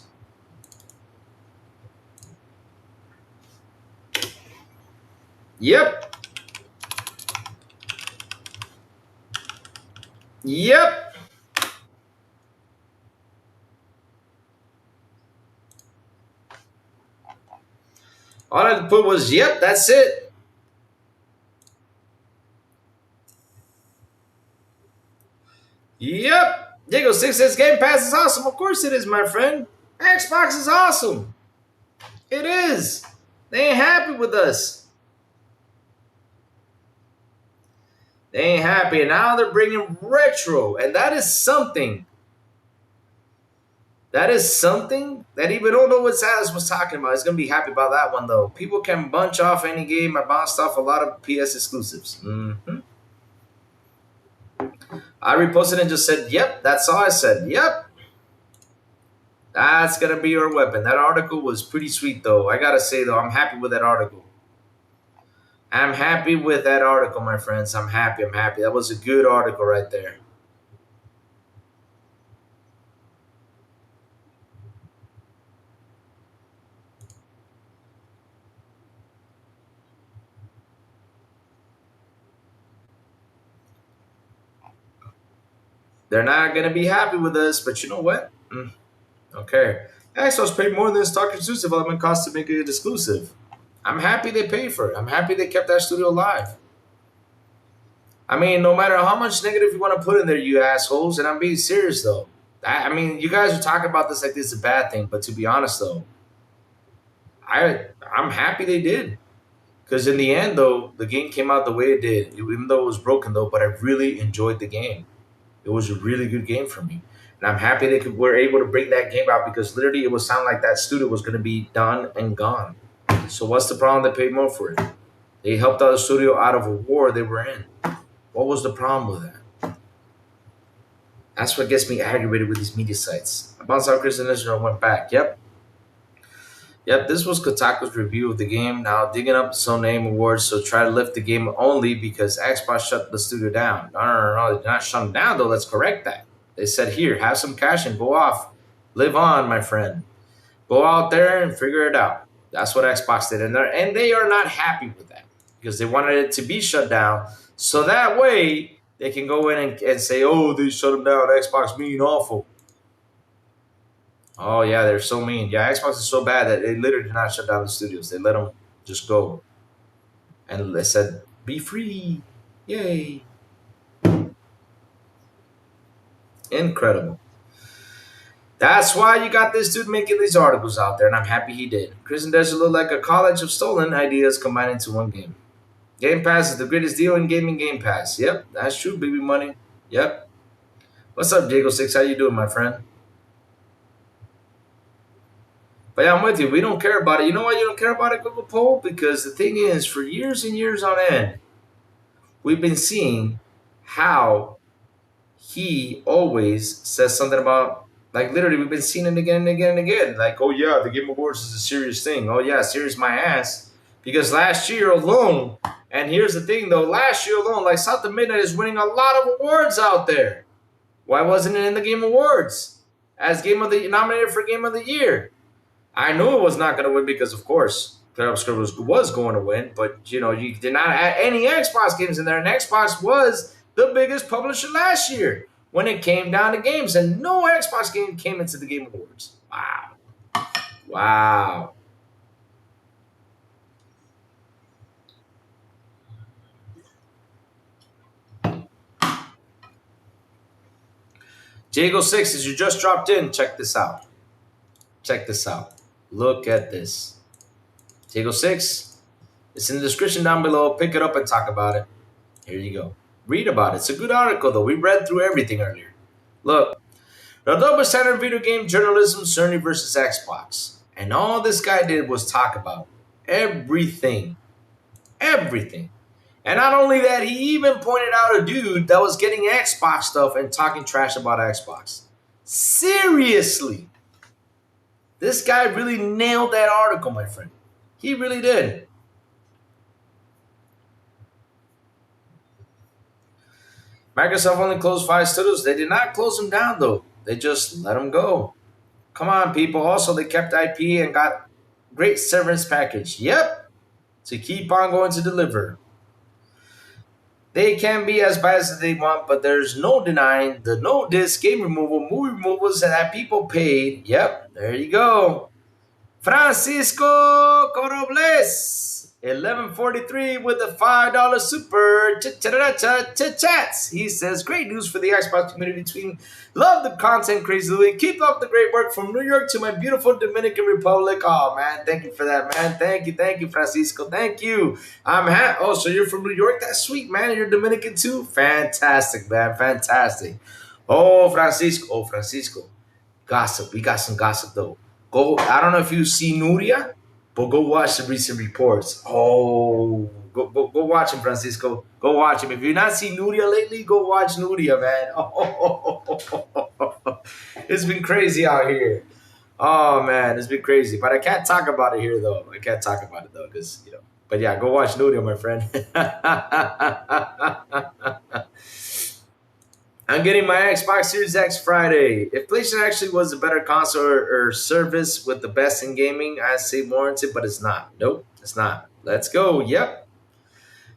Yep. Yep. All I had to put was, yep, that's it. Yep. Diego 6 says Game Pass is awesome. Of course it is, my friend. Xbox is awesome. It is. They ain't happy with us. They ain't happy. And now they're bringing retro. And that is something. That is something that even don't know what Silas was talking about. He's going to be happy about that one, though. People can bunch off any game. I bounced off a lot of PS exclusives. I reposted and just said, yep, that's all I said. Yep. That's going to be your weapon. That article was pretty sweet, though. I got to say, though, I'm happy with that article. I'm happy with that article, my friends. I'm happy. I'm happy. That was a good article right there. They're not gonna be happy with us, but you know what? Okay. Xbox paid more than its Talking Suits development cost to make it exclusive. I'm happy they paid for it. I'm happy they kept that studio alive. I mean, no matter how much negative you want to put in there, you assholes, and I'm being serious though. I mean, you guys are talking about this like this is a bad thing, but to be honest though, I'm happy they did. Because in the end, though, the game came out the way it did, even though it was broken, though. But I really enjoyed the game. It was a really good game for me, and I'm happy were able to bring that game out because literally it would sound like that studio was going to be done and gone. So what's the problem? They paid more for it. They helped out the studio out of a war they were in. What was the problem with that? That's what gets me aggravated with these media sites. I bounced out Chris and Listener and went back. Yep, this was Kotaku's review of the game. Now digging up some name awards, so try to lift the game only because Xbox shut the studio down. No, they did not shut them down though. Let's correct that. They said, here, have some cash and go off. Live on, my friend. Go out there and figure it out. That's what Xbox did. And they are not happy with that because they wanted it to be shut down. So that way they can go in and say, oh, they shut them down. Xbox mean awful. Oh yeah, they're so mean. Yeah, Xbox is so bad that they literally did not shut down the studios. They let them just go, and they said, "Be free!" Yay! Incredible. That's why you got this dude making these articles out there, and I'm happy he did. Chris and Desert look like a college of stolen ideas combined into one game. Game Pass is the greatest deal in gaming. Game Pass. Yep, that's true, baby money. Yep. What's up, Diego6? How you doing, my friend? But yeah, I'm with you. We don't care about it. You know why you don't care about it, Google Poll? Because the thing is, for years and years on end, we've been seeing how he always says something about, like literally, we've been seeing it again and again and again. Like, oh yeah, the Game Awards is a serious thing. Oh yeah, serious my ass. Because last year alone, and here's the thing though, last year alone, like South of Midnight is winning a lot of awards out there. Why wasn't it in the Game Awards as nominated for Game of the Year? I knew it was not going to win because, of course, ClearUp was going to win. But, you know, you did not add any Xbox games in there. And Xbox was the biggest publisher last year when it came down to games. And no Xbox game came into the Game Awards. Wow. Wow. Jago6, as you just dropped in, check this out. Check this out. Look at this. Jago6, it's in the description down below. Pick it up and talk about it. Here you go. Read about it. It's a good article, though. We read through everything earlier. Look. The double standard video game journalism, Sony versus Xbox. And all this guy did was talk about everything. Everything. And not only that, he even pointed out a dude that was getting Xbox stuff and talking trash about Xbox. Seriously. This guy really nailed that article, my friend. He really did. Microsoft only closed 5 studios. They did not close them down, though. They just let them go. Come on, people. Also, they kept IP and got great severance package. Yep. To keep on going to deliver. They can be as bad as they want, but there's no denying the no-disc game removal, movie removals that people paid. Yep, there you go. Francisco Corobles, 1143 with a $5 super chats. He says, great news for the Xbox community between love the content crazily. Keep up the great work from New York to my beautiful Dominican Republic. Oh, man, thank you for that, man. Thank you, Francisco. Thank you. Oh, so you're from New York? That's sweet, man. You're Dominican too? Fantastic, man. Fantastic. Oh, Francisco. Gossip. We got some gossip, though. I don't know if you see Nuria, but go watch the recent reports. Oh, go watch him, Francisco. Go watch him. If you've not seen Nuria lately, go watch Nuria, man. Oh, it's been crazy out here. Oh, man, it's been crazy. But I can't talk about it here, though. Because, you know. But yeah, go watch Nuria, my friend. I'm getting my Xbox Series X Friday. If PlayStation actually was a better console or service with the best in gaming, I'd say warranted, but it's not. Nope, it's not. Let's go. Yep.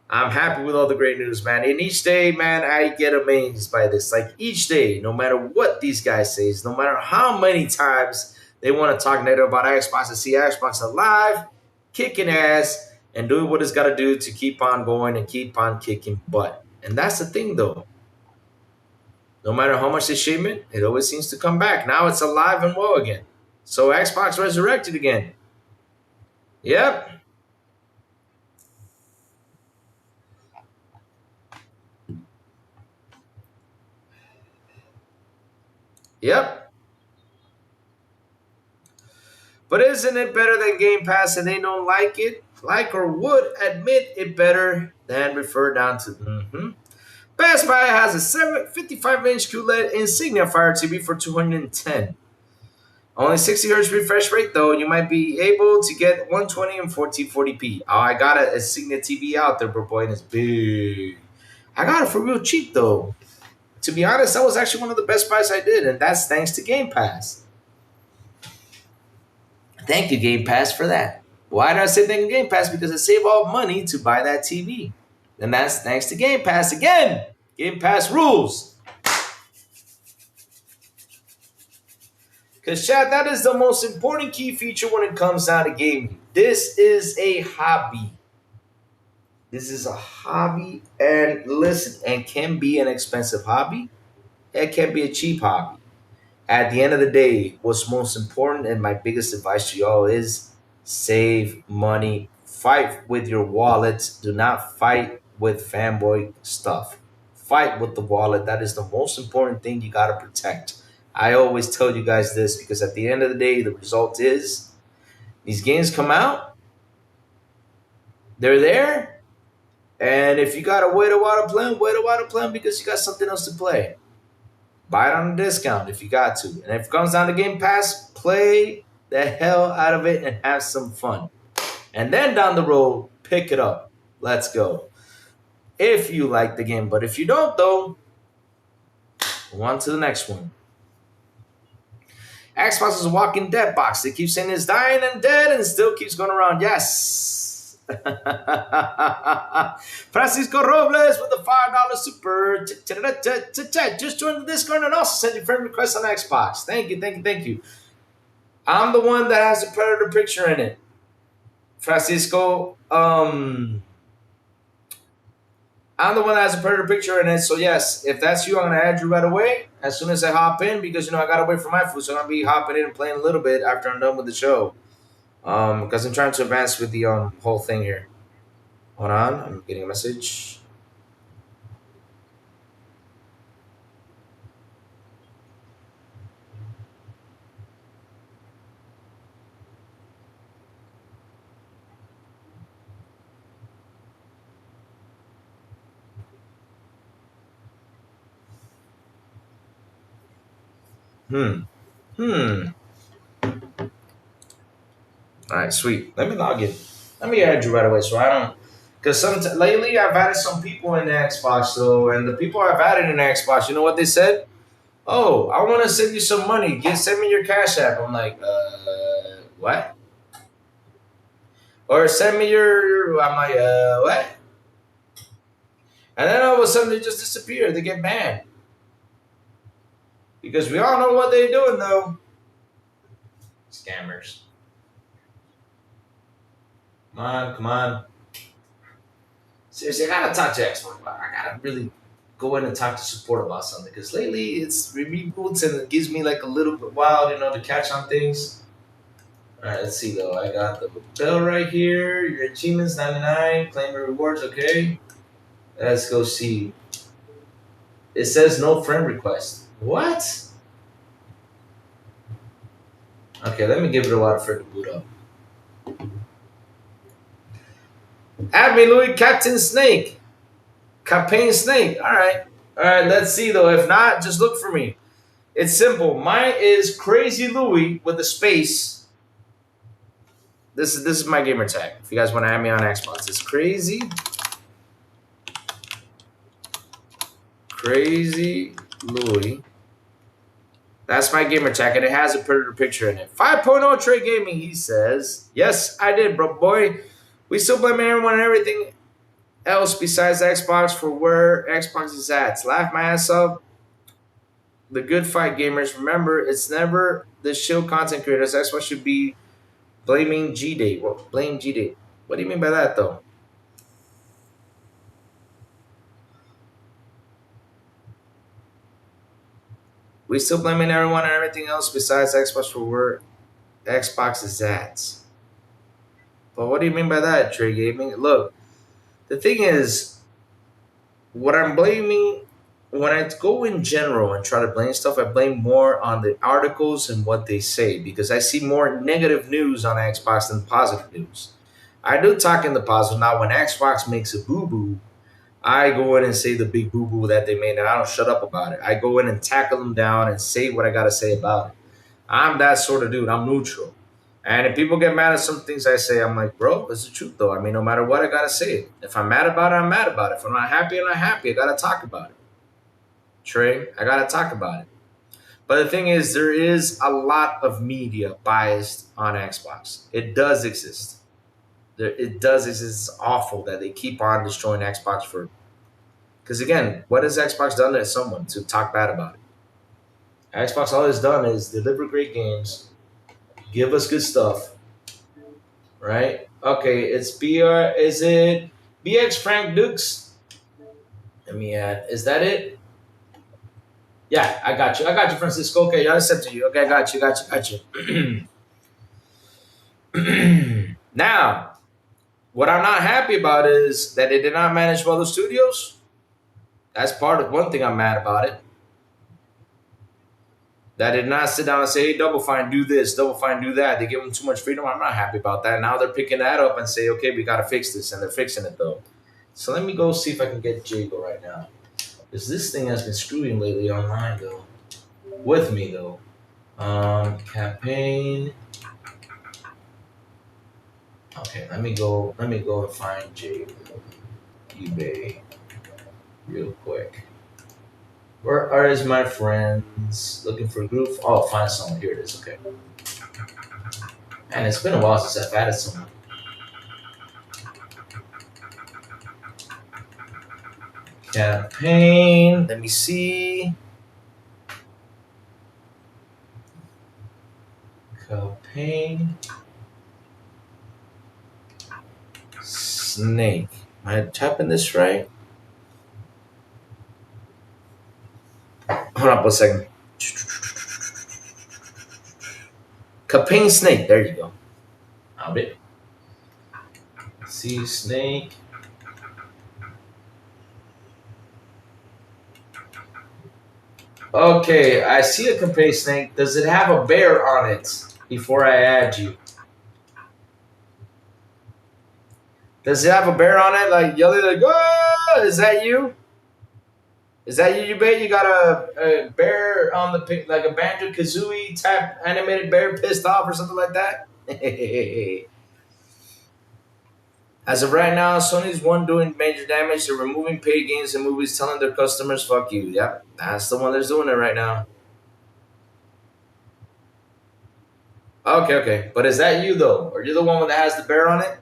I'm happy with all the great news, man. And each day, man, I get amazed by this. Like each day, no matter what these guys say, no matter how many times they want to talk negative about Xbox and see Xbox alive, kicking ass, and doing what it's got to do to keep on going and keep on kicking butt. And that's the thing, though. No matter how much they shame it, it always seems to come back. Now it's alive and well again. So Xbox resurrected again. Yep. Yep. But isn't it better than Game Pass and they don't like it? Like or would admit it better than refer down to. Best Buy has a 55-inch QLED Insignia Fire TV for $210. Only 60 Hz refresh rate though. You might be able to get 120 and 1440p. Oh, I got a Insignia TV out there, bro, boy, and it's big. I got it for real cheap though. To be honest, that was actually one of the best buys I did, and that's thanks to Game Pass. Thank you, Game Pass, for that. Why did I say thank you, Game Pass? Because I save all money to buy that TV. And that's thanks to Game Pass again. Game Pass rules. Because, Chad, that is the most important key feature when it comes down to gaming. This is a hobby. This is a hobby. And listen, it can be an expensive hobby. It can be a cheap hobby. At the end of the day, what's most important and my biggest advice to y'all is save money. Fight with your wallets. Do not fight with fanboy stuff. Fight with the wallet. That is the most important thing you got to protect. I always tell you guys this because at the end of the day, the result is these games come out, they're there, and if you got to wait a while to play them because you got something else to play. Buy it on a discount if you got to. And if it comes down to Game Pass, play the hell out of it and have some fun. And then down the road, pick it up. Let's go. If you like the game. But if you don't, though, on to the next one. Xbox is a walking dead box. They keep saying it's dying and dead and still keeps going around. Yes. Francisco Robles with the $5 super. Just join the Discord and also send your friend request on Xbox. Thank you. I'm the one that has a Predator picture in it. Francisco, I'm the one that has a Predator picture in it. So yes, if that's you, I'm gonna add you right away as soon as I hop in because I gotta wait for my food, so I'm gonna be hopping in and playing a little bit after I'm done with the show. Because I'm trying to advance with the whole thing here. Hold on, I'm getting a message. All right, sweet. Let me log in. Let me add you right away so I don't. Because lately I've added some people in the Xbox, so and the people I've added in the Xbox, you know what they said? Oh, I want to send you some money. Send me your Cash App. I'm like, what? Or send me your. I'm like, what? And then all of a sudden they just disappear. They get banned. Because we all know what they're doing, though. Scammers. Come on. Seriously, I gotta talk to Xbox. I gotta really go in and talk to support about something. Because lately it's reboots and it gives me like a little bit wild, to catch on things. Alright, let's see though. I got the bell right here. Your achievements 99. Claim your rewards, okay. Let's go see. It says no friend request. What? Okay, let me give it a while for it to boot up. Add me, Louis, Captain Snake. Campaign Snake. All right, let's see, though. If not, just look for me. It's simple. Mine is Crazy Louis with a space. This is my gamer tag. If you guys want to add me on Xbox, it's Crazy Louis. That's my gamer tag, and it has a Predator picture in it. 5.0 Trey Gaming, he says. Yes, I did, bro, boy. We still blame everyone and everything else besides Xbox for where Xbox is at. Laugh my ass up. The good fight gamers. Remember, it's never the shield content creators. Xbox should be blaming G Date. Well, blame G Date. What do you mean by that, though? We still blaming everyone and everything else besides Xbox for where Xbox is at. But what do you mean by that, Trey Gaming? Look, the thing is, what I'm blaming when I go in general and try to blame stuff, I blame more on the articles and what they say because I see more negative news on Xbox than positive news. I do talk in the positive. Now, when Xbox makes a boo boo, I go in and say the big boo boo that they made, and I don't shut up about it. I go in and tackle them down and say what I got to say about it. I'm that sort of dude. I'm neutral. And if people get mad at some things I say, I'm like, bro, it's the truth though. I mean, no matter what, I gotta say it. If I'm mad about it, I'm mad about it. If I'm not happy, I'm not happy. I gotta talk about it. Trey, I gotta talk about it. But the thing is, there is a lot of media biased on Xbox. It does exist. It does exist. It's awful that they keep on destroying Xbox for. Because again, what has Xbox done to someone to talk bad about it? Xbox, all it's done is deliver great games, give us good stuff, right? Okay, it's BR. Is it BX Frank Dukes? Let me add. Is that it? Yeah, I got you. I got you, Francisco. Okay, I said to you. Okay, I got you. Got you. Now, what I'm not happy about is that they did not manage well the studios. That's part of one thing I'm mad about it. That did not sit down and say, hey, Double Fine, do this, Double Fine, do that. They give them too much freedom. I'm not happy about that. Now they're picking that up and say, okay, we got to fix this. And they're fixing it, though. So let me go see if I can get Jago right now. Because this thing has been screwing lately online, though. With me, though. Campaign. Okay, let me go and find Jago. eBay. Real quick. Where are my friends? Looking for a group? Oh, find someone. Here it is. Okay. Man, it's been a while since I've added someone. Campaign. Let me see. Campaign. Snake. Am I tapping this right? Hold on for a second. Campaign Snake. There you go. Found it. See Snake. Okay, I see a campaign Snake. Does it have a bear on it before I add you? Does it have a bear on it? Like yelling like, oh, is that you? Is that you? You bet you got a bear on the like a Banjo Kazooie type animated bear pissed off or something like that. As of right now, Sony's one doing major damage. They're removing paid games and movies, telling their customers "fuck you." Yep, that's the one that's doing it right now. Okay, okay, but is that you though? Are you the one that has the bear on it?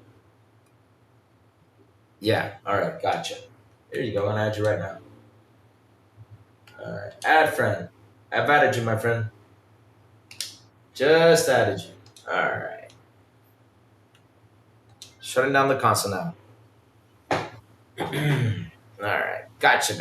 Yeah. All right, gotcha. There you go. I'm gonna add you right now. All right, add friend. I've added you, my friend. Just added you. All right. Shutting down the console now. All right. Gotcha.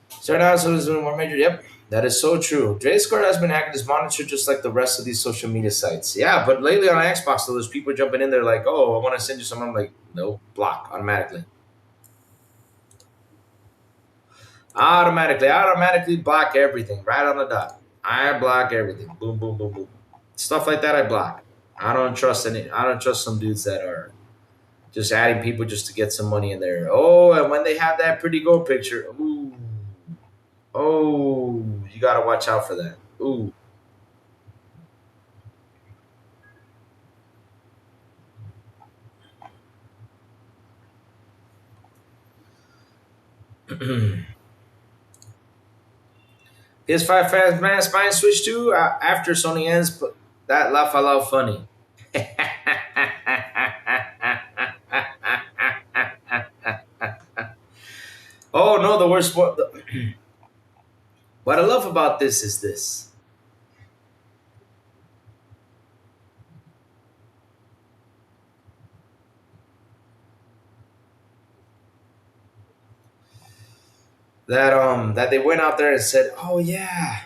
So now, so there's been more major. Yep, that is so true. Discord has been hacking his monitor just like the rest of these social media sites. Yeah, but lately on Xbox, though, there's people jumping in there like, oh, I want to send you something. I'm like, no, block automatically. I automatically block everything right on the dot. I block everything. Boom, boom, boom, boom. Stuff like that, I block. I don't trust any. I don't trust some dudes that are just adding people just to get some money in there. Oh, and when they have that pretty girl picture, ooh, oh, you gotta watch out for that. Ooh. PS5 fans, man, spine switch to after Sony ends, but that laugh out loud funny. Oh no, the worst one. What I love about this is this. That they went out there and said, "Oh yeah,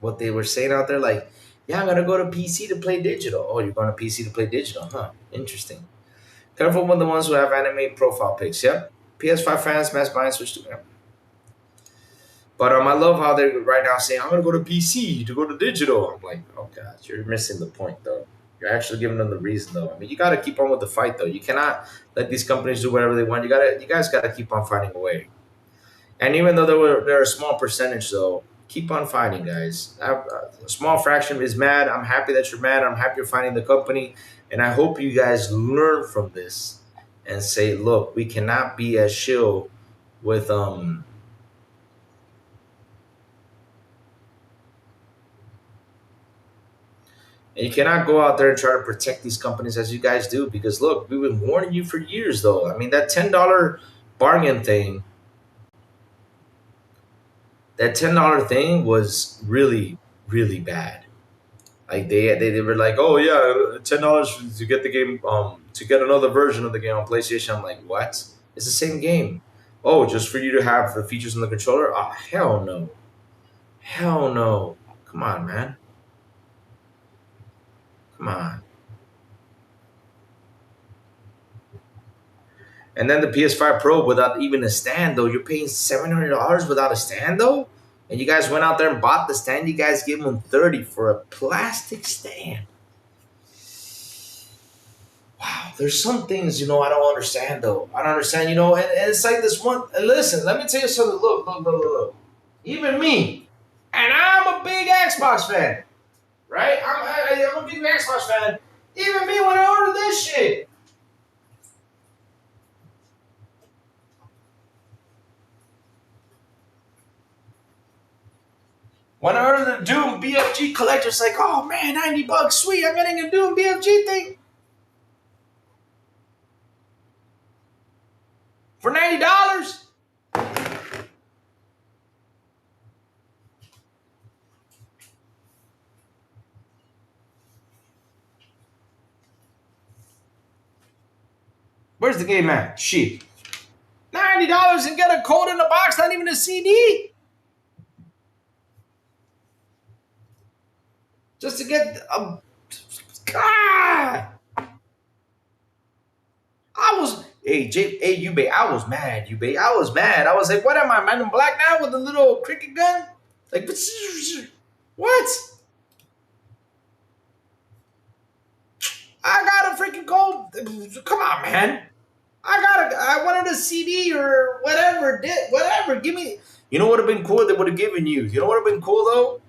what they were saying out there, like, yeah, I'm gonna go to PC to play digital. Oh, you're going to PC to play digital, huh? Interesting. Careful with the ones who have anime profile pics. Yep. PS5 fans, mass buying switch to. But I love how they're right now saying, I'm gonna go to PC to go to digital. I'm like, oh god, you're missing the point though. You're actually giving them the reason though. I mean, you gotta keep on with the fight though. You cannot let these companies do whatever they want. You guys gotta keep on finding a way. And even though they're a small percentage though, keep on fighting, guys. A small fraction is mad. I'm happy that you're mad. I'm happy you're fighting the company, and I hope you guys learn from this and say, look, we cannot be as shill with And you cannot go out there and try to protect these companies as you guys do because look, we've been warning you for years though. I mean that $10 bargain thing, that $10 thing was really, really bad. Like they were like, oh yeah, $10 to get the game, to get another version of the game on PlayStation. I'm like, what? It's the same game. Oh, just for you to have the features on the controller? Oh hell no. Hell no. Come on, man. Come on. And then the PS5 Pro without even a stand, though. You're paying $700 without a stand, though? And you guys went out there and bought the stand. You guys gave them 30 for a plastic stand. Wow, there's some things, I don't understand, though. I don't understand, and it's like this one. And listen, let me tell you something. Look. Even me, and I'm a big Xbox fan, right? I'm a big Xbox fan. Even me, when I ordered this shit, when I ordered the Doom BFG collector, it's like, oh man, $90, sweet, I'm getting a Doom BFG thing for $90. Where's the game at? Shit. $90 and get a code in the box, not even a CD. Just to get a. God! Hey, Ube, I was mad, Ube. I was mad. I was like, what am I, Man in Black now with a little cricket gun? Like, what? I got a freaking code. Come on, man. I wanted a CD or whatever. Whatever. Give me. You know what would have been cool? They would have given you. You know what would have been cool though?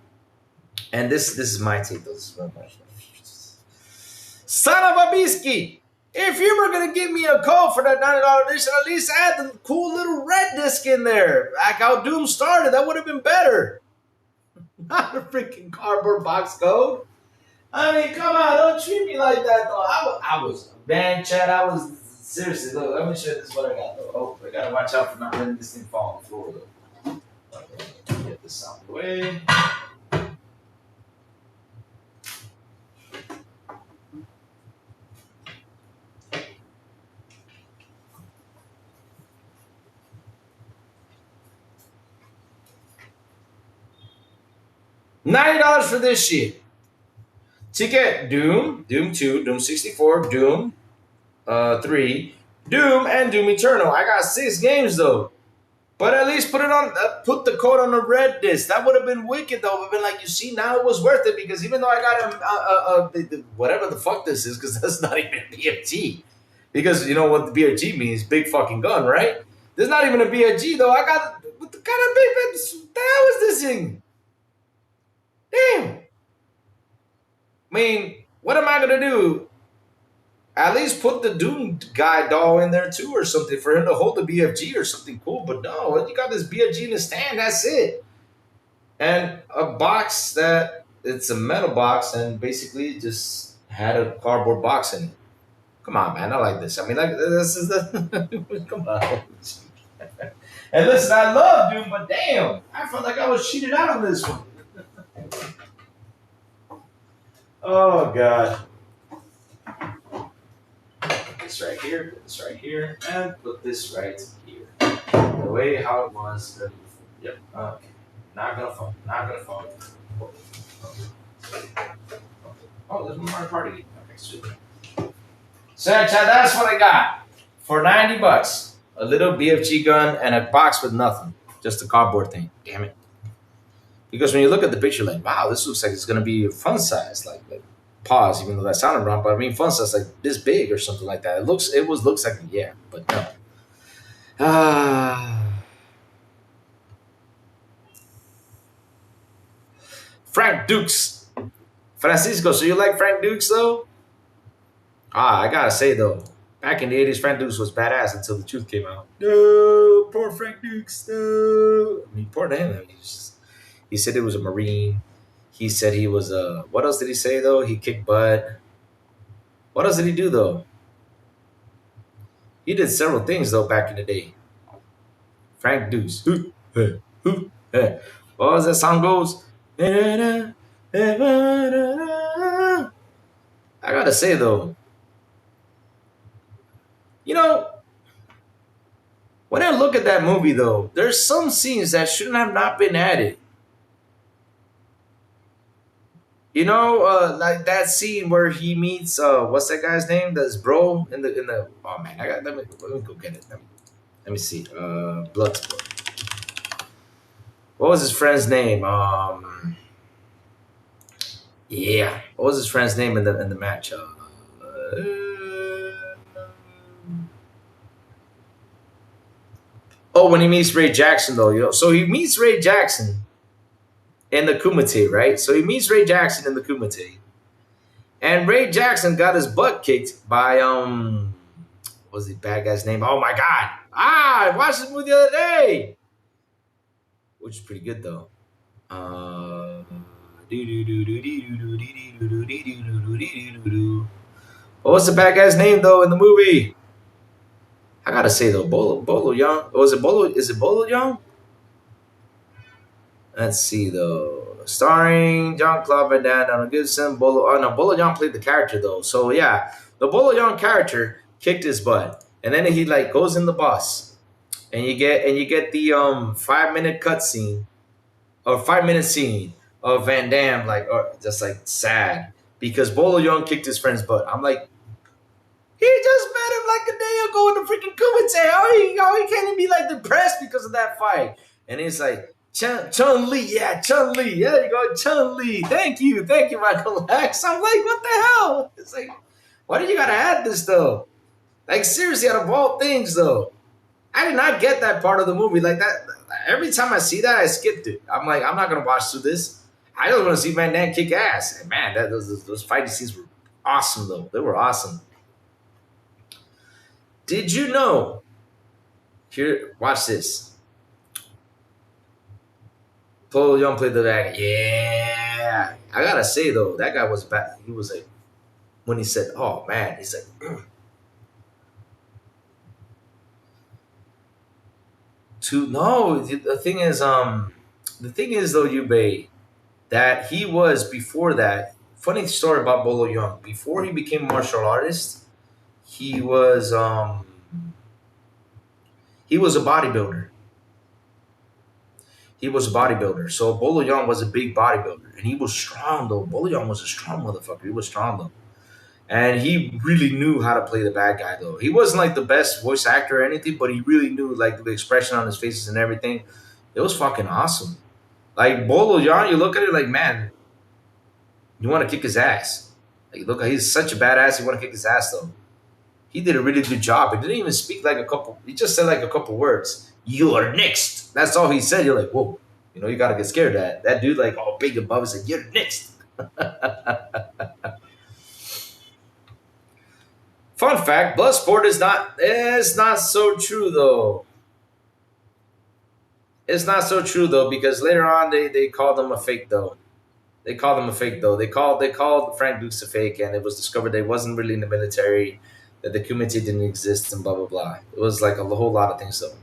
And this is my take. This is my question. Son of a biscuit. If you were gonna give me a code for that $90 edition, at least add the cool little red disc in there. Like how Doom started, that would have been better. Not a freaking cardboard box code. I mean, come on, don't treat me like that though. I was man, Chad. I was seriously. Look, let me show you this what I got though. Oh, I gotta watch out for not letting this thing fall on the floor though. Okay, get this out of the way. $90 for this shit. To get Doom, Doom 2, Doom 64, Doom 3, Doom, and Doom Eternal. I got 6 games though. But at least put put the code on the red disc. That would have been wicked though. But been like, you see, now it was worth it because even though I got whatever the fuck this is, because that's not even a BFG. Because you know what the BFG means, big fucking gun, right? There's not even a BFG though. I got what the kind of big what the hell is this thing? Damn. I mean, what am I gonna do? At least put the Doom guy doll in there too, or something for him to hold the BFG or something cool. But no, you got this BFG in the stand. That's it, and a box that it's a metal box and basically just had a cardboard box in it. Come on, man. I like this. I mean, like this is the come on. And listen, I love Doom, but damn, I felt like I was cheated out on this one. Oh god. Put this right here. Put this right here, and put this right here. The way how it was. Yep. Okay. Not gonna fall. Not gonna fall. Oh, there's one more party. Okay, sweet. So that's what I got for $90. A little BFG gun and a box with nothing, just a cardboard thing. Damn it! Because when you look at the picture, like, wow, this looks like it's gonna be fun size. Like pause, even though that sounded wrong, but I mean fun size, like this big or something like that. Looks like yeah, but no. Ah, Frank Dukes, Francisco. So you like Frank Dukes though? Ah, I gotta say though, back in the '80s, Frank Dukes was badass until the truth came out. No, poor Frank Dukes. No, I mean, poor to him. He said he was a Marine. He said he was a. What else did he say though? He kicked butt. What else did he do though? He did several things though back in the day. Frank Dukes. What was that song goes? I gotta say though, you know, when I look at that movie, though, there's some scenes that shouldn't have not been added. You know, like that scene where he meets what's that guy's name? That's bro in the. Oh man, let me go get it. Let me see. Bloodsport. What was his friend's name? Yeah. What was his friend's name in the match? Oh, when he meets Ray Jackson, though, you know, so he meets Ray Jackson in the Kumite, right? So he meets Ray Jackson in the Kumite, and Ray Jackson got his butt kicked by what was the bad guy's name? Oh my god! I watched this movie the other day, which is pretty good though. What was the bad guy's name though in the movie? I gotta say though, Bolo Young. Was it Bolo? Is it Bolo Young? Let's see though. Starring John Claude Van Damme, Donald Gibson, Bolo. Oh no, Bolo Young played the character though. So yeah, the Bolo Young character kicked his butt, and then he like goes in the bus, and you get the 5 minute cutscene or 5 minute scene of Van Damme like or just like sad because Bolo Young kicked his friend's butt. I'm like, he just met him like a day ago in the freaking Kumite. How he can't even be like depressed because of that fight? And he's like, Chun Li, yeah, Chun Li, there you go, Chun Li. Thank you, Michael X. I'm like, what the hell? It's like, why did you gotta add this though? Like seriously, out of all things though, I did not get that part of the movie like that. Every time I see that, I skipped it. I'm like, I'm not gonna watch through this. I just want to see Van Damme kick ass. And man, those fighting scenes were awesome though. They were awesome. Did you know? Here, watch this. Paul Young played the bag. Yeah. I gotta say though, that guy was bad. He was like, when he said, "Oh man," he's like, "To no." The thing is though, Yubei, that he was before that. Funny story about Bolo Young. Before he became a martial artist, he was he was a bodybuilder. He was a bodybuilder. So Bolo Young was a big bodybuilder. And he was strong though. Bolo Young was a strong motherfucker. He was strong though. And he really knew how to play the bad guy though. He wasn't like the best voice actor or anything, but he really knew like the expression on his faces and everything. It was fucking awesome. Like Bolo Young, you look at it like, man, you want to kick his ass. Like look, he's such a badass, you want to kick his ass though. He did a really good job. He didn't even speak like a couple. He just said like a couple words. You are next. That's all he said. You're like, whoa. You know, you gotta get scared of that. That dude, like, all big above, is like, you're next. Fun fact: Bloodsport is not. It's not so true though. It's not so true though because later on they called him a fake though. They called him a fake though. They called Frank Dukes a fake, and it was discovered that he wasn't really in the military. that the community didn't exist and blah blah blah. It was like a whole lot of things though.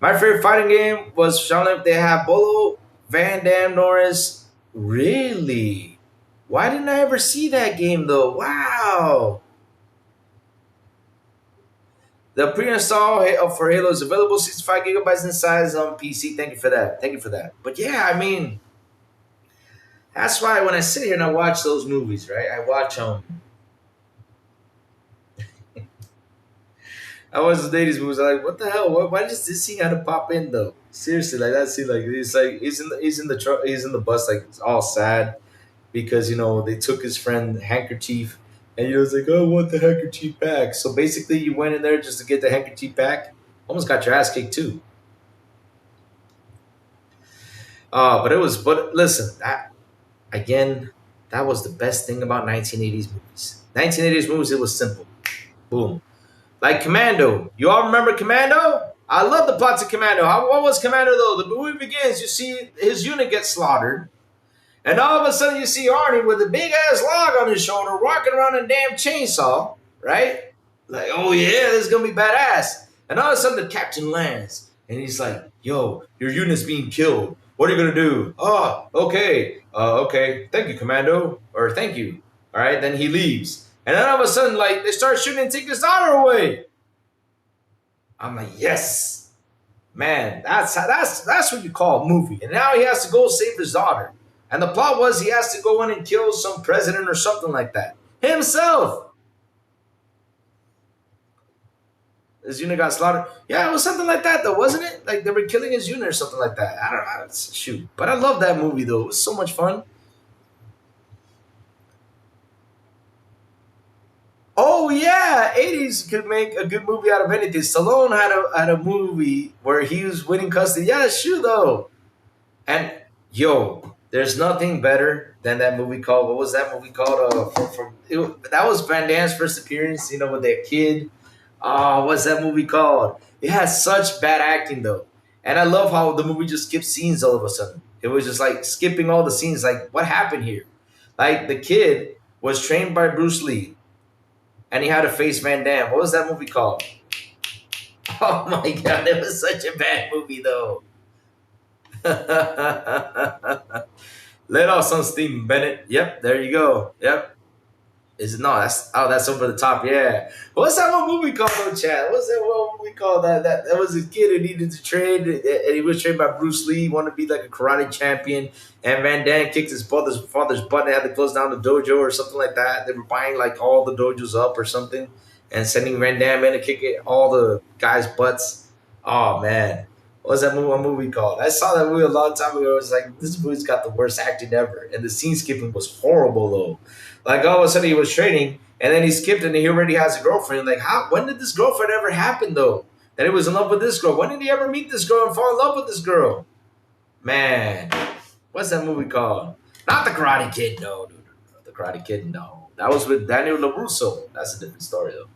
My favorite fighting game was Shaolin. They have Bolo, Van Dam, Norris. Really? Why didn't I ever see that game though? Wow. The pre-install for Halo is available, 65 gigabytes in size on PC. Thank you for that. Thank you for that. But yeah, I mean, that's why when I sit here and I watch those movies, right? I watch the '80s movies. I'm like, what the hell? Why does this scene have to pop in though? Seriously, like that scene, like he's in the truck, he's in the bus, like it's all sad because they took his friend handkerchief, and he was like, oh, I want the handkerchief back. So basically, you went in there just to get the handkerchief back. Almost got your ass kicked too. But listen, that again, that was the best thing about 1980s movies. 1980s movies, it was simple. Boom. Like Commando. You all remember Commando? I love the plots of Commando. What was Commando though? The movie begins, you see his unit gets slaughtered. And all of a sudden you see Arnie with a big ass log on his shoulder walking around a damn chainsaw, right? Like, oh yeah, this is gonna be badass. And all of a sudden the captain lands and he's like, yo, your unit's being killed. What are you gonna do? Oh, okay. Okay. Thank you, Commando. Or thank you. All right, then he leaves. And then all of a sudden, like, they start shooting and take his daughter away. I'm like, yes. Man, that's what you call a movie. And now he has to go save his daughter. And the plot was he has to go in and kill some president or something like that. Himself. His unit got slaughtered. Yeah, it was something like that, though, wasn't it? Like they were killing his unit or something like that. I don't know. Shoot. But I love that movie, though. It was so much fun. Oh yeah, '80s could make a good movie out of anything. Stallone had a movie where he was winning custody. Yeah, sure though. And yo, there's nothing better than that movie called. What was that movie called? That was Van Damme's first appearance. With that kid. Oh, what's that movie called? It has such bad acting though, and I love how the movie just skipped scenes all of a sudden. It was just like skipping all the scenes. Like, what happened here? Like the kid was trained by Bruce Lee, and he had to face Van Damme. What was that movie called? Oh my god, it was such a bad movie though. Let off some steam, Bennett. Yep, there you go. Yep. Is it no? That's over the top. Yeah. What's that one movie called, though, Chad? What's that one movie called? That was a kid who needed to train, and he was trained by Bruce Lee. He wanted to be like a karate champion, and Van Damme kicked his father's butt and had to close down the dojo or something like that. They were buying like all the dojos up or something, and sending Van Damme in to kick all the guys' butts. Oh man. What's that movie called? I saw that movie a long time ago. It was like, this movie's got the worst acting ever. And the scene skipping was horrible, though. Like, all of a sudden he was training, and then he skipped, and he already has a girlfriend. Like, when did this girlfriend ever happen, though? That he was in love with this girl. When did he ever meet this girl and fall in love with this girl? Man, what's that movie called? Not The Karate Kid, no. The Karate Kid, no. That was with Daniel LaRusso. That's a different story, though.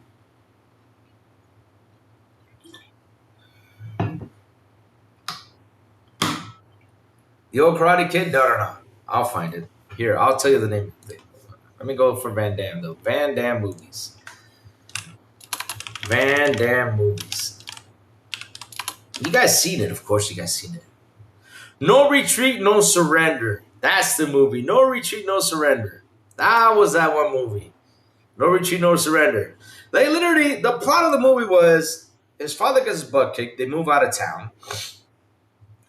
The old Karate Kid? No. I'll find it. Here, I'll tell you the name. Let me go for Van Damme, though. Van Damme movies. Van Damme movies. You guys seen it, of course you guys seen it. No Retreat, No Surrender. That's the movie. No Retreat, No Surrender. That was that one movie. No Retreat, No Surrender. Like, literally, the plot of the movie was his father gets his butt kicked. They move out of town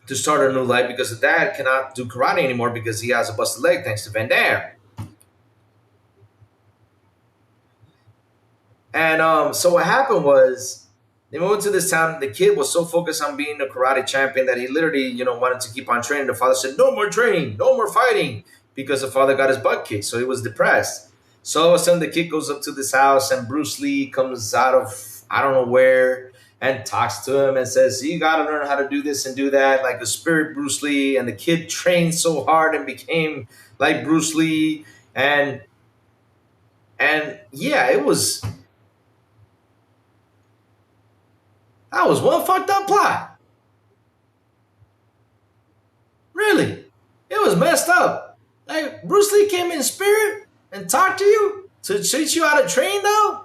to start a new life because the dad cannot do karate anymore because he has a busted leg thanks to Van Damme. And so what happened was they moved to this town. The kid was so focused on being a karate champion that he literally, wanted to keep on training. The father said, no more training, no more fighting, because the father got his butt kicked. So he was depressed. So all of a sudden the kid goes up to this house and Bruce Lee comes out of I don't know where and talks to him and says, you got to learn how to do this and do that, like the spirit Bruce Lee. And the kid trained so hard and became like Bruce Lee. And yeah, that was one fucked up plot. Really. It was messed up. Like, Bruce Lee came in spirit and talked to you? To teach you how to train, though?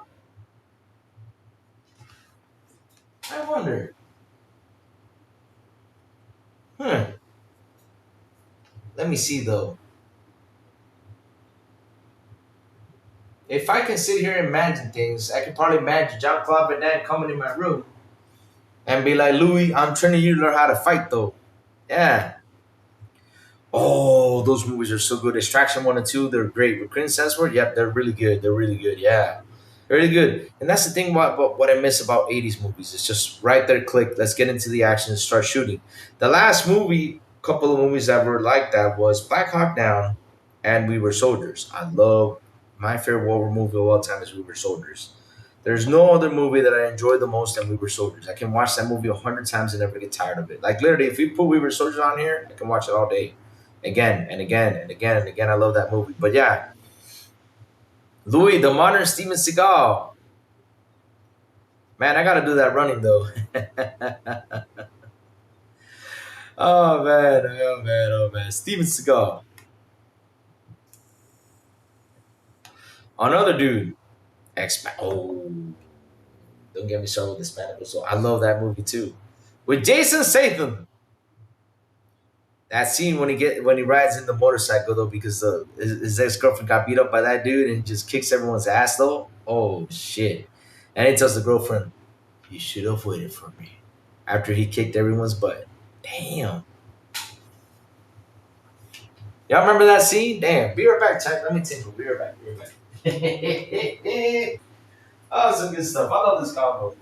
I wonder. Hmm. Let me see, though. If I can sit here and imagine things, I could probably imagine John Claude Van Damme coming in my room and be like, Louis, I'm training you to learn how to fight, though. Yeah. Oh, those movies are so good. Extraction 1 and 2, they're great. With Chris Hemsworth, yep, they're really good. They're really good. Yeah. Really good. And that's the thing about what I miss about 80s movies. It's just right there, click. Let's get into the action and start shooting. The last movie, couple of movies that were like that was Black Hawk Down and We Were Soldiers. I love my favorite war movie of all time is We Were Soldiers. There's no other movie that I enjoy the most than We Were Soldiers. I can watch that movie 100 times and never get tired of it. Like literally, if you put We Were Soldiers on here, I can watch it all day, again and again and again and again. I love that movie. But yeah, Louis, the modern Steven Seagal. Man, I gotta do that running though. Oh man, oh man, oh man. Steven Seagal. Another dude. X. Oh, don't get me started with Hispanic. So I love that movie too. With Jason Statham. That scene when he rides in the motorcycle though, because his ex girlfriend got beat up by that dude and just kicks everyone's ass though. Oh shit! And he tells the girlfriend, "You should have waited for me." After he kicked everyone's butt. Damn. Y'all remember that scene? Damn. Be right back, Chuck. Let me tinkle. Be right back. Be right back. Oh, some good stuff. I love this combo.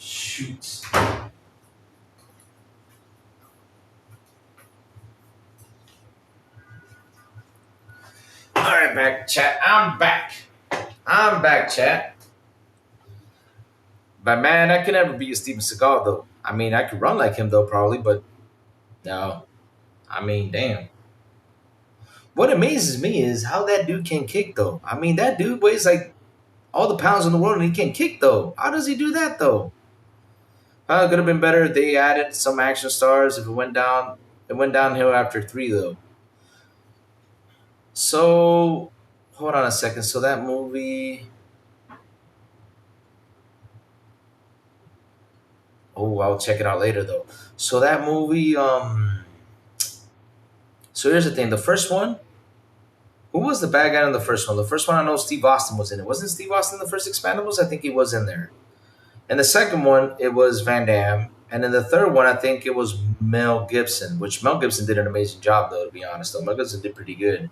Shoot. All right, back, chat. I'm back. I'm back, chat. But man, I could never be a Steven Seagal though. I mean, I could run like him though, probably, but no. I mean, damn. What amazes me is how that dude can kick though. I mean, that dude weighs like all the pounds in the world and he can kick though. How does he do that though? It could have been better if they added some action stars. If it went down, it went downhill after three though. So hold on a second. So that movie. Oh, I'll check it out later though. So that movie. So here's the thing. The first one. Who was the bad guy in the first one? The first one I know Steve Austin was in it. Wasn't Steve Austin in the first Expendables? I think he was in there. And the second one, it was Van Damme. And then the third one, I think it was Mel Gibson, which Mel Gibson did an amazing job, though, to be honest. Though Mel Gibson did pretty good.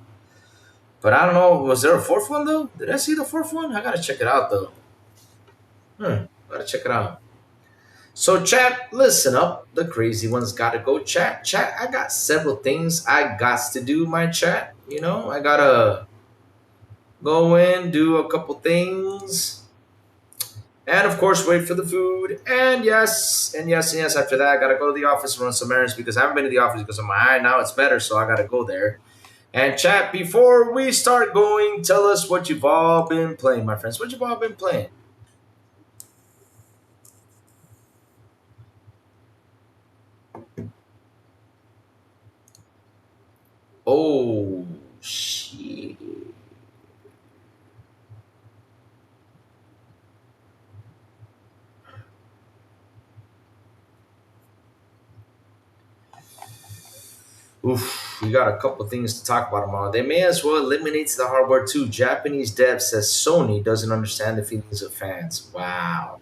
But I don't know, was there a fourth one, though? Did I see the fourth one? I gotta check it out, though. Gotta check it out. So, chat, listen up. The crazy ones gotta go chat. Chat, I got several things I got to do, my chat. You know, I gotta go in, do a couple things. And of course, wait for the food. And yes, and yes, and yes. After that, I gotta go to the office and run some errands because I haven't been to the office because of my eye. Now it's better, so I gotta go there. And chat, before we start going, tell us what you've all been playing, my friends. What you've all been playing? Oh, shit. Oof, we got a couple things to talk about tomorrow. They may as well eliminate the hardware too. Japanese dev says Sony doesn't understand the feelings of fans. Wow.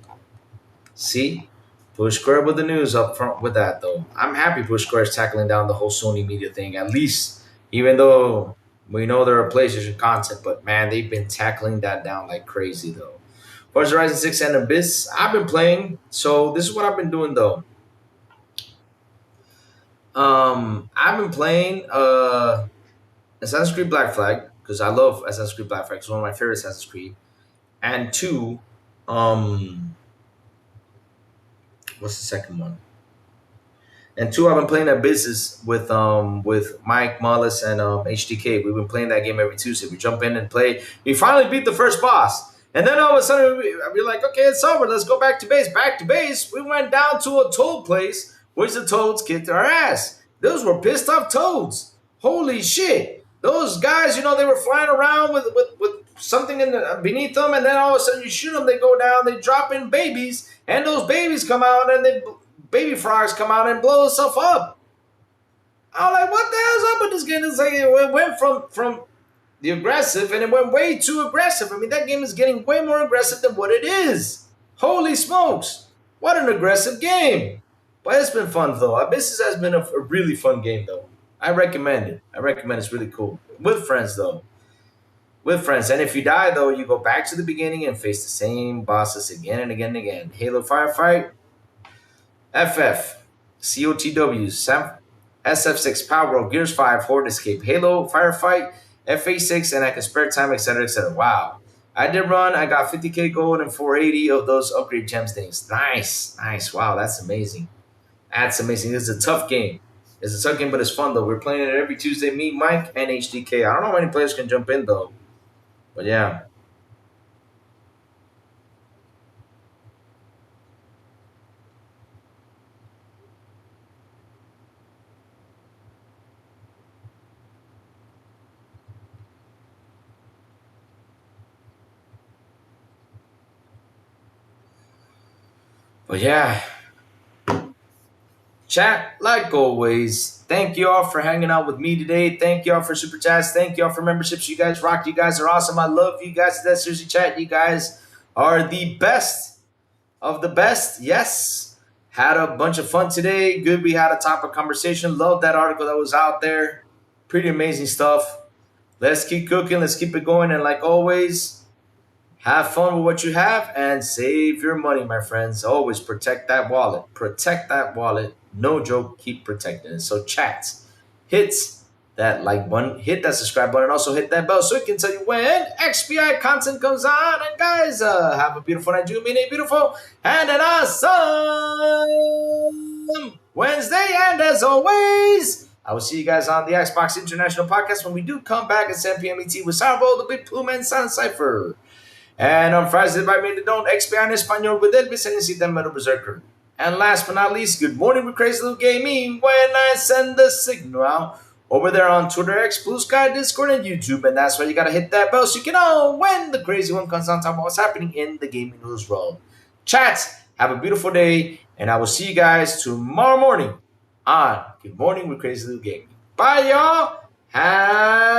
See? Push Square with the news up front with that though. I'm happy Push Square is tackling down the whole Sony media thing. At least, even though we know there are PlayStation content, but man, they've been tackling that down like crazy though. Forza Horizon 6 and Abyss, I've been playing. So this is what I've been doing though. I've been playing Assassin's Creed Black Flag because I love Assassin's Creed Black Flag. It's one of my favorite Assassin's Creed. And two, um, what's the second one? And two, I've been playing that business with Mike Mullis and HDK. We've been playing that game every Tuesday. We jump in and play. We finally beat the first boss, and then all of a sudden we're like, okay, it's over. Let's go back to base. Back to base. We went down to a toad place, which the toads kicked our ass. Those were pissed off toads. Holy shit! Those guys, they were flying around with something beneath them, and then all of a sudden you shoot them, they go down, they drop in babies, and those babies come out, and they baby frogs come out and blow itself up. I'm like, what the hell's up with this game? It's like it went from the aggressive and it went way too aggressive. I mean, that game is getting way more aggressive than what it is. Holy smokes. What an aggressive game. But it's been fun though. Abyss has been a really fun game though. I recommend it. I recommend it's really cool. With friends though. With friends. And if you die though, you go back to the beginning and face the same bosses again and again and again. Halo Firefight, FF, COTW, SF6, Power World, Gears 5, Horde Escape, Halo, Firefight, FA6, and I can spare time, etc., etc. Wow. I did run. I got 50k gold and 480 of those upgrade gems things. Nice. Nice. Wow, that's amazing. That's amazing. This is a tough game. It's a tough game, but it's fun, though. We're playing it every Tuesday. Me, Mike, and HDK. I don't know how many players can jump in, though. But yeah. But yeah. Chat, like always, thank you all for hanging out with me today. Thank you all for super chats. Thank you all for memberships. You guys rock. You guys are awesome. I love you guys. That's seriously chat. You guys are the best of the best. Yes. Had a bunch of fun today. Good. We had a topic conversation. Love that article that was out there. Pretty amazing stuff. Let's keep cooking. Let's keep it going. And like always, have fun with what you have and save your money, my friends. Always protect that wallet. Protect that wallet. No joke, keep protecting it. So, chat, hit that like button, hit that subscribe button, and also hit that bell so it can tell you when XPI content comes on. And guys, have a beautiful night. You mean a beautiful and an awesome Wednesday. And as always, I will see you guys on the Xbox International Podcast when we do come back at 7 p.m. ET with Sourbowl, the Big Plume, and Sound Cipher. And on Fridays, by me, don't XP en español with Elvis and Metal Berserker. And last but not least, good morning with Crazy Little Gaming when I send the signal out over there on Twitter, X, Blue Sky, Discord, and YouTube. And that's why you gotta hit that bell so you can know when the crazy one comes on, talking about what's happening in the gaming news world. Chat, have a beautiful day, and I will see you guys tomorrow morning on Good Morning with Crazy Little Gaming. Bye, y'all. Have